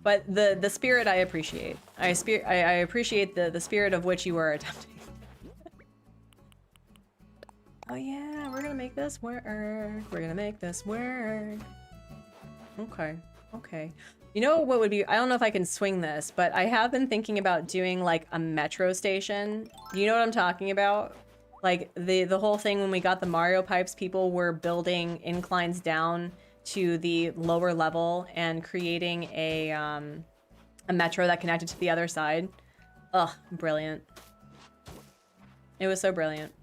But the spirit I appreciate. I appreciate the spirit of which you were attempting. Oh yeah, we're gonna make this work. We're gonna make this work. Okay, okay. You know what would be, I don't know if I can swing this, but I have been thinking about doing like a metro station. You know what I'm talking about? Like the whole thing when we got the Mario pipes, people were building inclines down to the lower level and creating a metro that connected to the other side. Ugh, brilliant. It was so brilliant.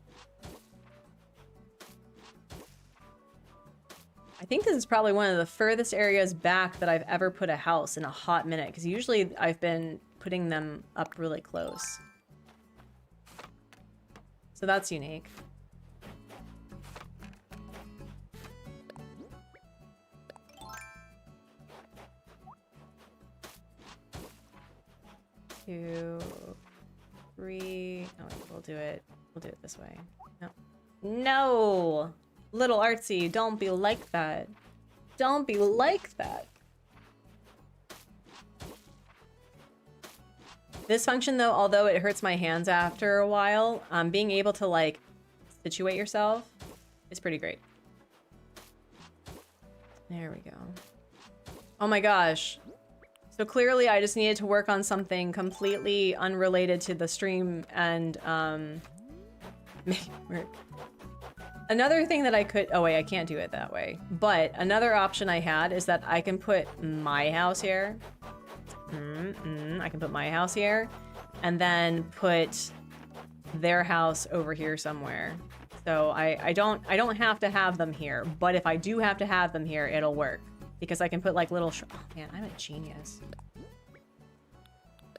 I think this is probably one of the furthest areas back that I've ever put a house in a hot minute, because usually I've been putting them up really close. So that's unique. Two, three. Oh, we'll do it. We'll do it this way. No. No! Little Artsy, don't be like that. Don't be like that. This function, though, although it hurts my hands after a while, being able to, like, situate yourself is pretty great. There we go. Oh my gosh. So clearly I just needed to work on something completely unrelated to the stream and, make it work. Another thing that I could, oh wait, I can't do it that way. But another option I had is that I can put my house here. I can put my house here and then put their house over here somewhere. So I don't have to have them here, but if I do have to have them here, it'll work because I can put like little, oh man, I'm a genius.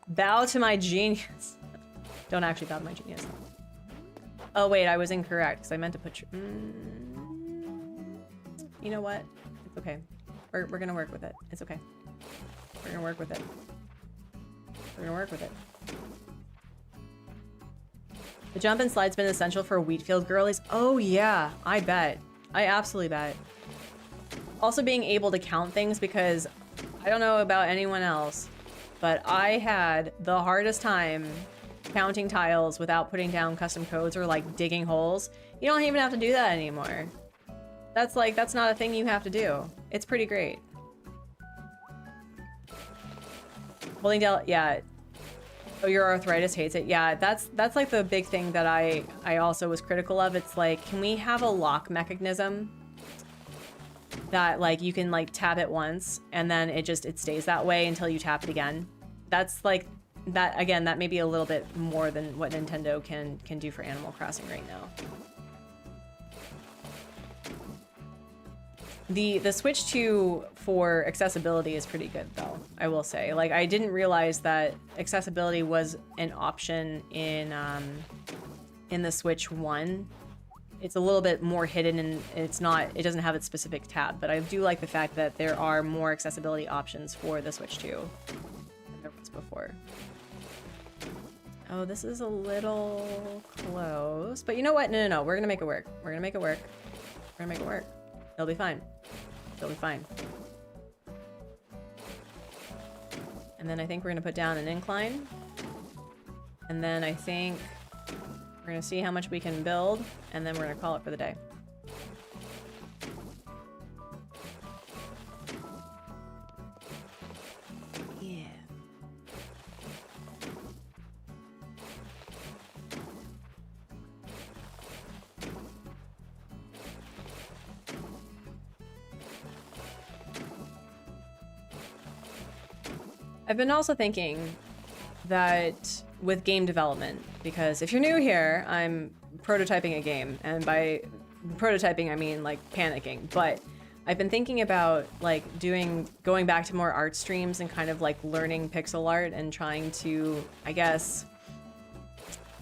Bow to my genius. Don't actually bow to my genius. Oh wait, I was incorrect because I meant to put. You know what? It's okay. We're gonna work with it. It's okay. We're gonna work with it. We're gonna work with it. The jump and slide's been essential for Wheatfield girlies. Oh yeah, I bet. I absolutely bet. Also being able to count things because I don't know about anyone else, but I had the hardest time counting tiles without putting down custom codes or like digging holes. You don't even have to do that anymore. That's not a thing you have to do. It's pretty great. Holding down, yeah. Oh, your arthritis hates it. Yeah, that's like the big thing that I also was critical of. It's like, can we have a lock mechanism that like you can like tap it once and then it stays that way until you tap it again? That's like, that again, that may be a little bit more than what Nintendo can do for Animal Crossing right now. The Switch 2 for accessibility is pretty good though, I will say. Like I didn't realize that accessibility was an option in the Switch 1. It's a little bit more hidden and it doesn't have its specific tab, but I do like the fact that there are more accessibility options for the Switch 2 than there was before. Oh, this is a little close, but you know what? No, we're gonna make it work. We're gonna make it work. We're gonna make it work. It'll be fine. It'll be fine. And then I think we're gonna put down an incline. And then I think we're gonna see how much we can build, and then we're gonna call it for the day. Yeah. I've been also thinking that with game development, because if you're new here, I'm prototyping a game, and by prototyping I mean like panicking, but I've been thinking about like going back to more art streams and kind of like learning pixel art and trying to, I guess,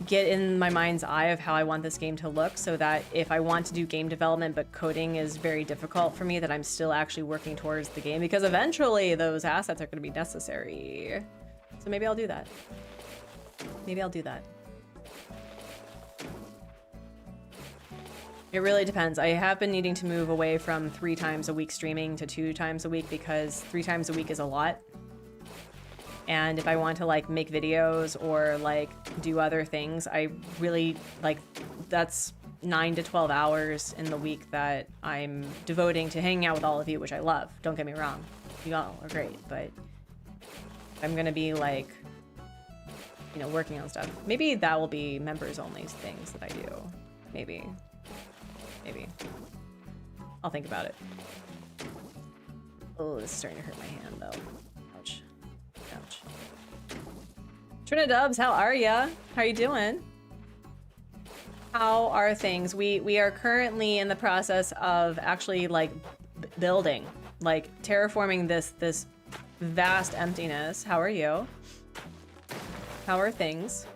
get in my mind's eye of how I want this game to look, so that if I want to do game development but coding is very difficult for me, that I'm still actually working towards the game, because eventually those assets are going to be necessary. So maybe I'll do that. Maybe I'll do that. It really depends. I have been needing to move away from 3 times a week streaming to 2 times a week, because 3 times a week is a lot. And if I want to like make videos or like do other things, I really like, that's 9 to 12 hours in the week that I'm devoting to hanging out with all of you, which I love. Don't get me wrong. You all are great, but I'm gonna be like, you know, working on stuff. Maybe that will be members only things that I do. Maybe. I'll think about it. Oh, this is starting to hurt my hand though. Ouch. Ouch. Trinidubs, how are ya? How you doing? How are things? We are currently in the process of actually like building, like terraforming this vast emptiness. How are you? How are things?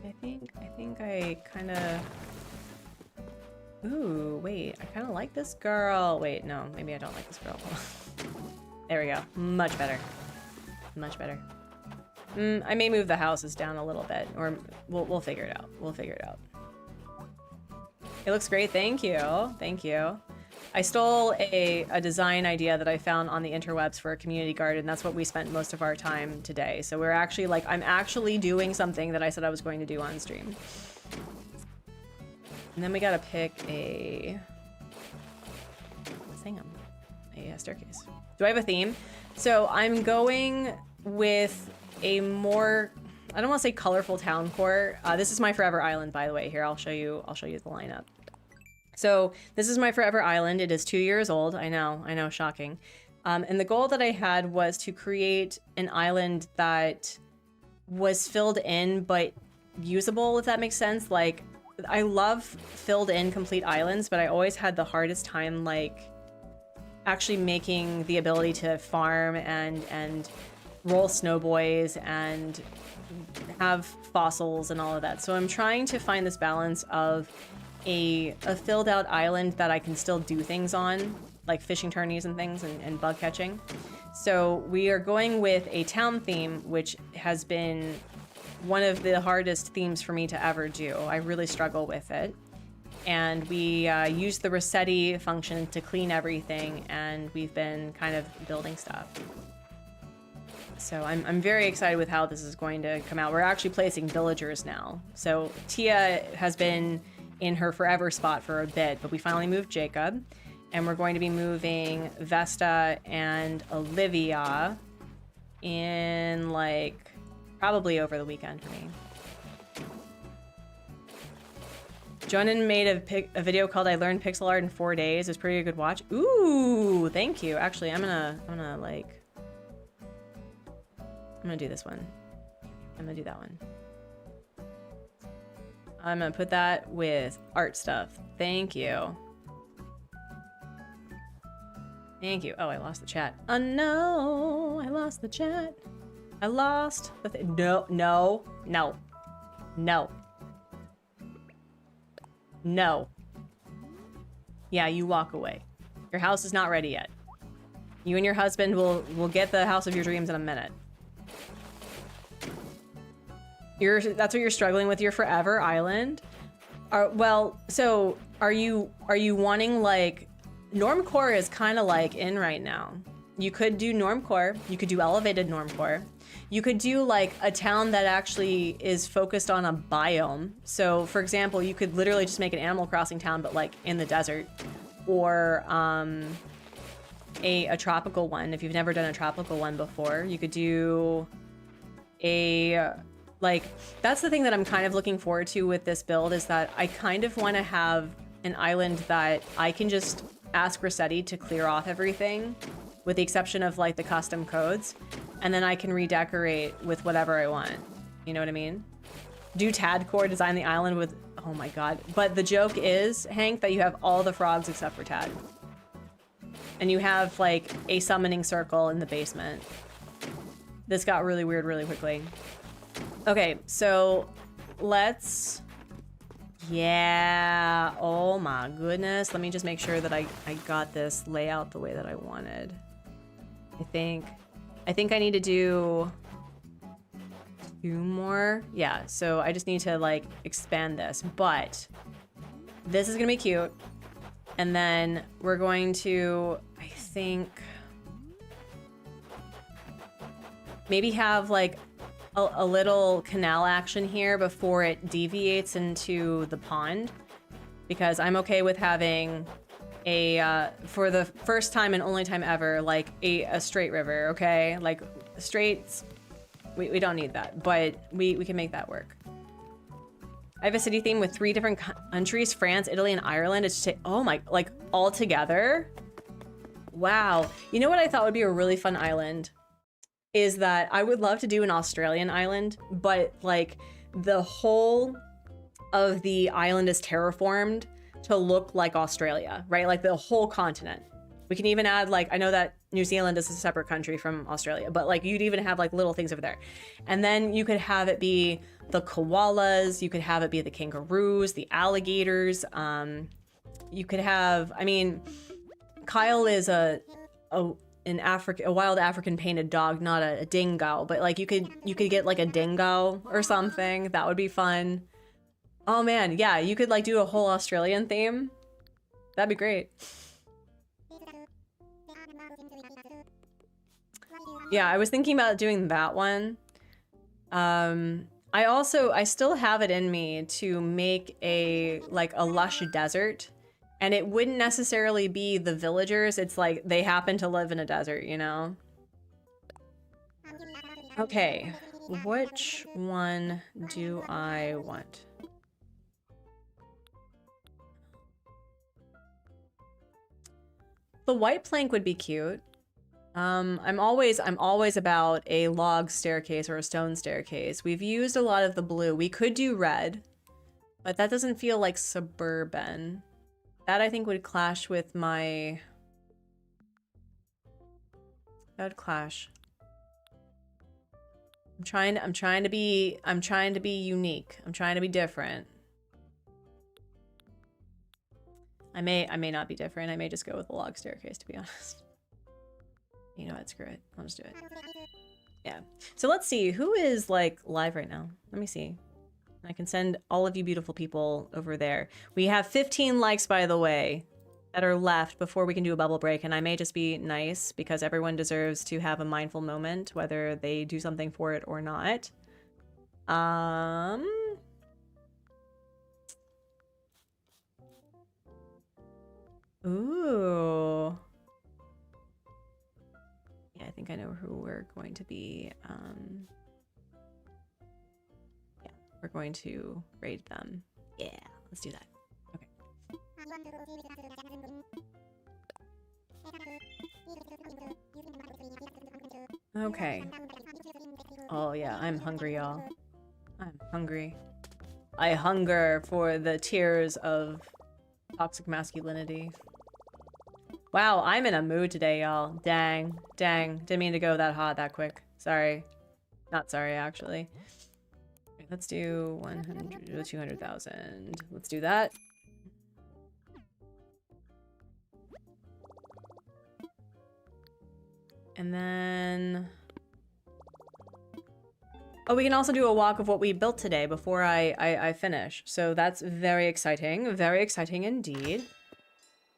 I think I kind of... Ooh, wait, I kind of like this girl. Wait, no, maybe I don't like this girl. There we go. Much better. Much better. I may move the houses down a little bit, or we'll figure it out. We'll figure it out. It looks great. Thank you. Thank you. I stole a design idea that I found on the interwebs for a community garden. That's what we spent most of our time today. So we're actually like, I'm actually doing something that I said I was going to do on stream. And then we gotta pick a staircase. Do I have a theme? So I'm going with a more, I don't want to say colorful town core. This is my Forever Island, by the way. Here, I'll show you the lineup. So this is my Forever Island. It is 2 years old. I know, shocking. And the goal that I had was to create an island that was filled in, but usable, if that makes sense. Like, I love filled in complete islands, but I always had the hardest time, like, actually making the ability to farm and roll snowboys and have fossils and all of that. So I'm trying to find this balance of a filled out island that I can still do things on, like fishing tourneys and things and bug catching. So we are going with a town theme, which has been one of the hardest themes for me to ever do. I really struggle with it. And we use the Rossetti function to clean everything, and we've been kind of building stuff. So I'm very excited with how this is going to come out. We're actually placing villagers now. So Tia has been in her forever spot for a bit, but we finally moved Jacob, and we're going to be moving Vesta and Olivia in like probably over the weekend for me. Jonan made a video called "I Learned Pixel Art in 4 days." It was pretty good watch. Ooh, thank you. Actually, I'm gonna do this one. I'm gonna do that one. I'm gonna put that with art stuff. Thank you. Thank you. Oh, I lost the chat. Oh no, I lost the chat. I lost the thing. No. Yeah, you walk away. Your house is not ready yet. You and your husband will get the house of your dreams in a minute. That's what you're struggling with your Forever Island? So are you wanting, like, Normcore is kind of like in right now. You could do Normcore, you could do elevated Normcore. You could do like a town that actually is focused on a biome. So for example, you could literally just make an Animal Crossing town, but like in the desert, or a tropical one. If you've never done a tropical one before, you could do like, that's the thing that I'm kind of looking forward to with this build, is that I kind of want to have an island that I can just ask Rossetti to clear off everything, with the exception of like the custom codes, and then I can redecorate with whatever I want. You know what I mean? Do Tadcore design the island with, oh my god. But the joke is, Hank, that you have all the frogs except for Tad. And you have like a summoning circle in the basement. This got really weird really quickly. Okay, so let's... Yeah, oh my goodness. Let me just make sure that I got this layout the way that I wanted. I think I need to do 2 more. Yeah, so I just need to like expand this, but this is gonna be cute. And then we're going to, I think, maybe have like a little canal action here before it deviates into the pond, because I'm okay with having a, for the first time and only time ever, like a straight river, okay? Like straights, we don't need that, but we can make that work. I have a city theme with 3 different countries, France, Italy, and Ireland. It's just, oh my, like all together. Wow. You know what I thought would be a really fun island is that I would love to do an Australian island, but like the whole of the island is terraformed to look like Australia, right? Like the whole continent. We can even add like, I know that New Zealand is a separate country from Australia, but like you'd even have like little things over there. And then you could have it be the koalas, you could have it be the kangaroos, the alligators. You could have, I mean, Kyle is a wild African painted dog, not a dingo, but like you could get like a dingo or something. That would be fun. Oh man, yeah, you could like do a whole Australian theme. That'd be great. Yeah, I was thinking about doing that one. I still have it in me to make a lush desert, and it wouldn't necessarily be the villagers. It's like they happen to live in a desert, you know? Okay, which one do I want? The white plank would be cute. I'm always about a log staircase or a stone staircase. We've used a lot of the blue. We could do red, but that doesn't feel like suburban. That I think would clash with my... That would clash. I'm trying to be unique. I'm trying to be different. I may not be different. I may just go with the log staircase, to be honest. You know what? Screw it. I'll just do it. Yeah. So let's see. Who is like live right now? Let me see. I can send all of you beautiful people over there. We have 15 likes, by the way, that are left before we can do a bubble break. And I may just be nice because everyone deserves to have a mindful moment, whether they do something for it or not. Ooh. Yeah, I think I know who we're going to be. Yeah, we're going to raid them. Yeah, let's do that. Okay. Okay. Oh yeah, I'm hungry, y'all. I'm hungry. I hunger for the tears of toxic masculinity. Wow, I'm in a mood today, y'all. Dang. Didn't mean to go that hot that quick. Sorry. Not sorry, actually. Let's do 100, 200,000. Let's do that. And then... Oh, we can also do a walk of what we built today before I finish. So that's very exciting. Very exciting indeed.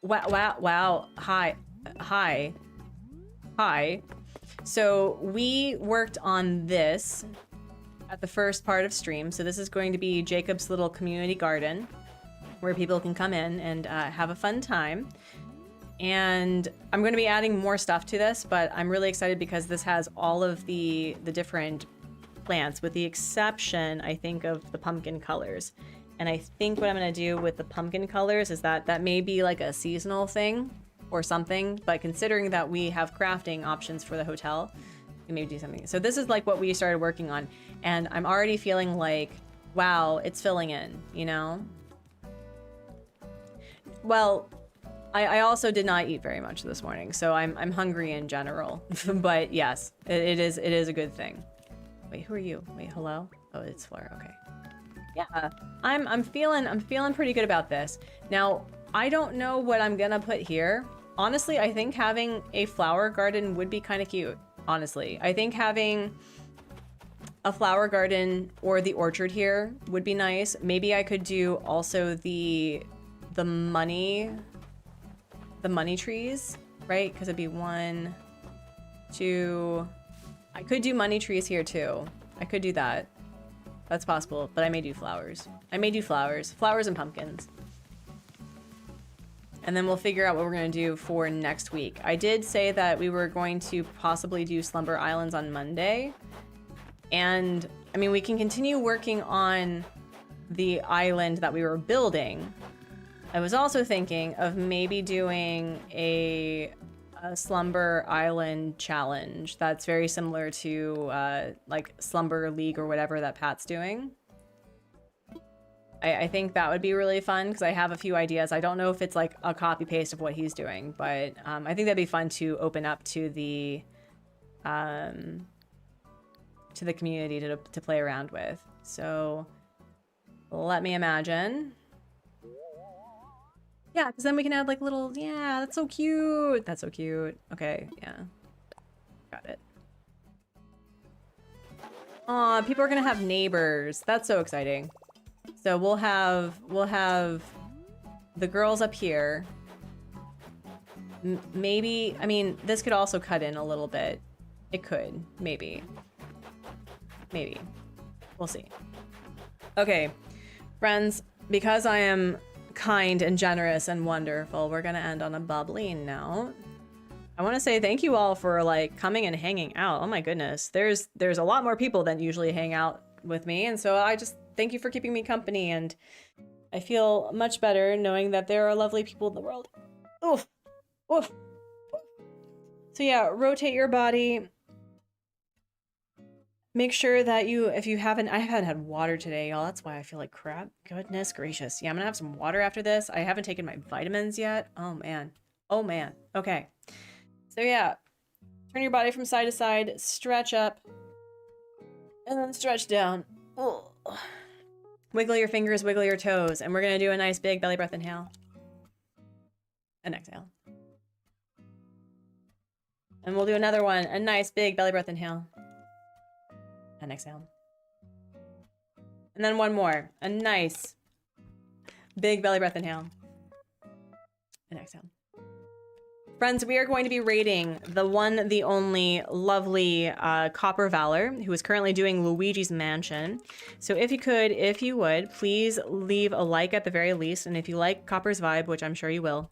Wow. Hi. So we worked on this at the first part of stream. So this is going to be Jacob's little community garden where people can come in and have a fun time. And I'm going to be adding more stuff to this, but I'm really excited because this has all of the different plants, with the exception, I think, of the pumpkin colors. And I think what I'm going to do with the pumpkin colors is that may be like a seasonal thing or something, but considering that we have crafting options for the hotel, we can maybe do something. So this is like what we started working on, and I'm already feeling like, wow, it's filling in, you know? Well, I also did not eat very much this morning, so I'm hungry in general. But yes, it is a good thing. Wait, who are you? Wait, hello? Oh, it's Flora. Okay. Yeah, I'm feeling pretty good about this. Now, I don't know what I'm gonna put here. Honestly, I think having a flower garden would be kind of cute. Honestly, I think having a flower garden or the orchard here would be nice. Maybe I could do also the money trees, right? Because it'd be 1, 2. I could do money trees here too. I could do that. That's possible, but I may do flowers. Flowers and pumpkins. And then we'll figure out what we're going to do for next week. I did say that we were going to possibly do Slumber Islands on Monday. And, I mean, we can continue working on the island that we were building. I was also thinking of maybe doing a Slumber Island challenge that's very similar to, like, Slumber League or whatever that Pat's doing. I think that would be really fun because I have a few ideas. I don't know if it's like a copy paste of what he's doing, but I think that'd be fun to open up to the community to play around with. So let me imagine. Yeah, because then we can add like little, yeah, that's so cute. That's so cute. Okay, yeah. Got it. Aw, people are gonna have neighbors. That's so exciting. So we'll have the girls up here. Maybe, I mean, this could also cut in a little bit. It could, maybe. Maybe. We'll see. Okay, friends, because I am kind and generous and wonderful, we're gonna end on a bubbly note. I want to say thank you all for like coming and hanging out. Oh my goodness, there's a lot more people than usually hang out with me, and so I just thank you for keeping me company, and I feel much better knowing that there are lovely people in the world. Oof. Oof. So yeah, rotate your body. Make sure that if you haven't, I haven't had water today, y'all. That's why I feel like crap. Goodness gracious. Yeah, I'm gonna have some water after this. I haven't taken my vitamins yet. Oh man. Oh man. Okay. So yeah, turn your body from side to side, stretch up, and then stretch down. Ugh. Wiggle your fingers, wiggle your toes, and we're gonna do a nice big belly breath inhale. And exhale. And we'll do another one, a nice big belly breath inhale. And exhale. And then one more, a nice big belly breath inhale. And exhale. Friends, we are going to be rating the one, the only lovely Copper Valor, who is currently doing Luigi's Mansion. So if you would, please leave a like at the very least. And if you like Copper's vibe, which I'm sure you will,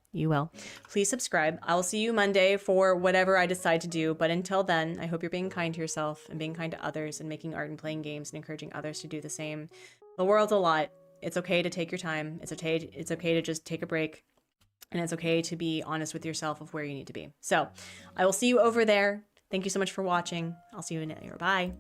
please subscribe. I'll see you Monday for whatever I decide to do. But until then, I hope you're being kind to yourself and being kind to others and making art and playing games and encouraging others to do the same. The world's a lot. It's okay to take your time. It's okay to just take a break. And it's okay to be honest with yourself of where you need to be. So I will see you over there. Thank you so much for watching. I'll see you in later. Bye.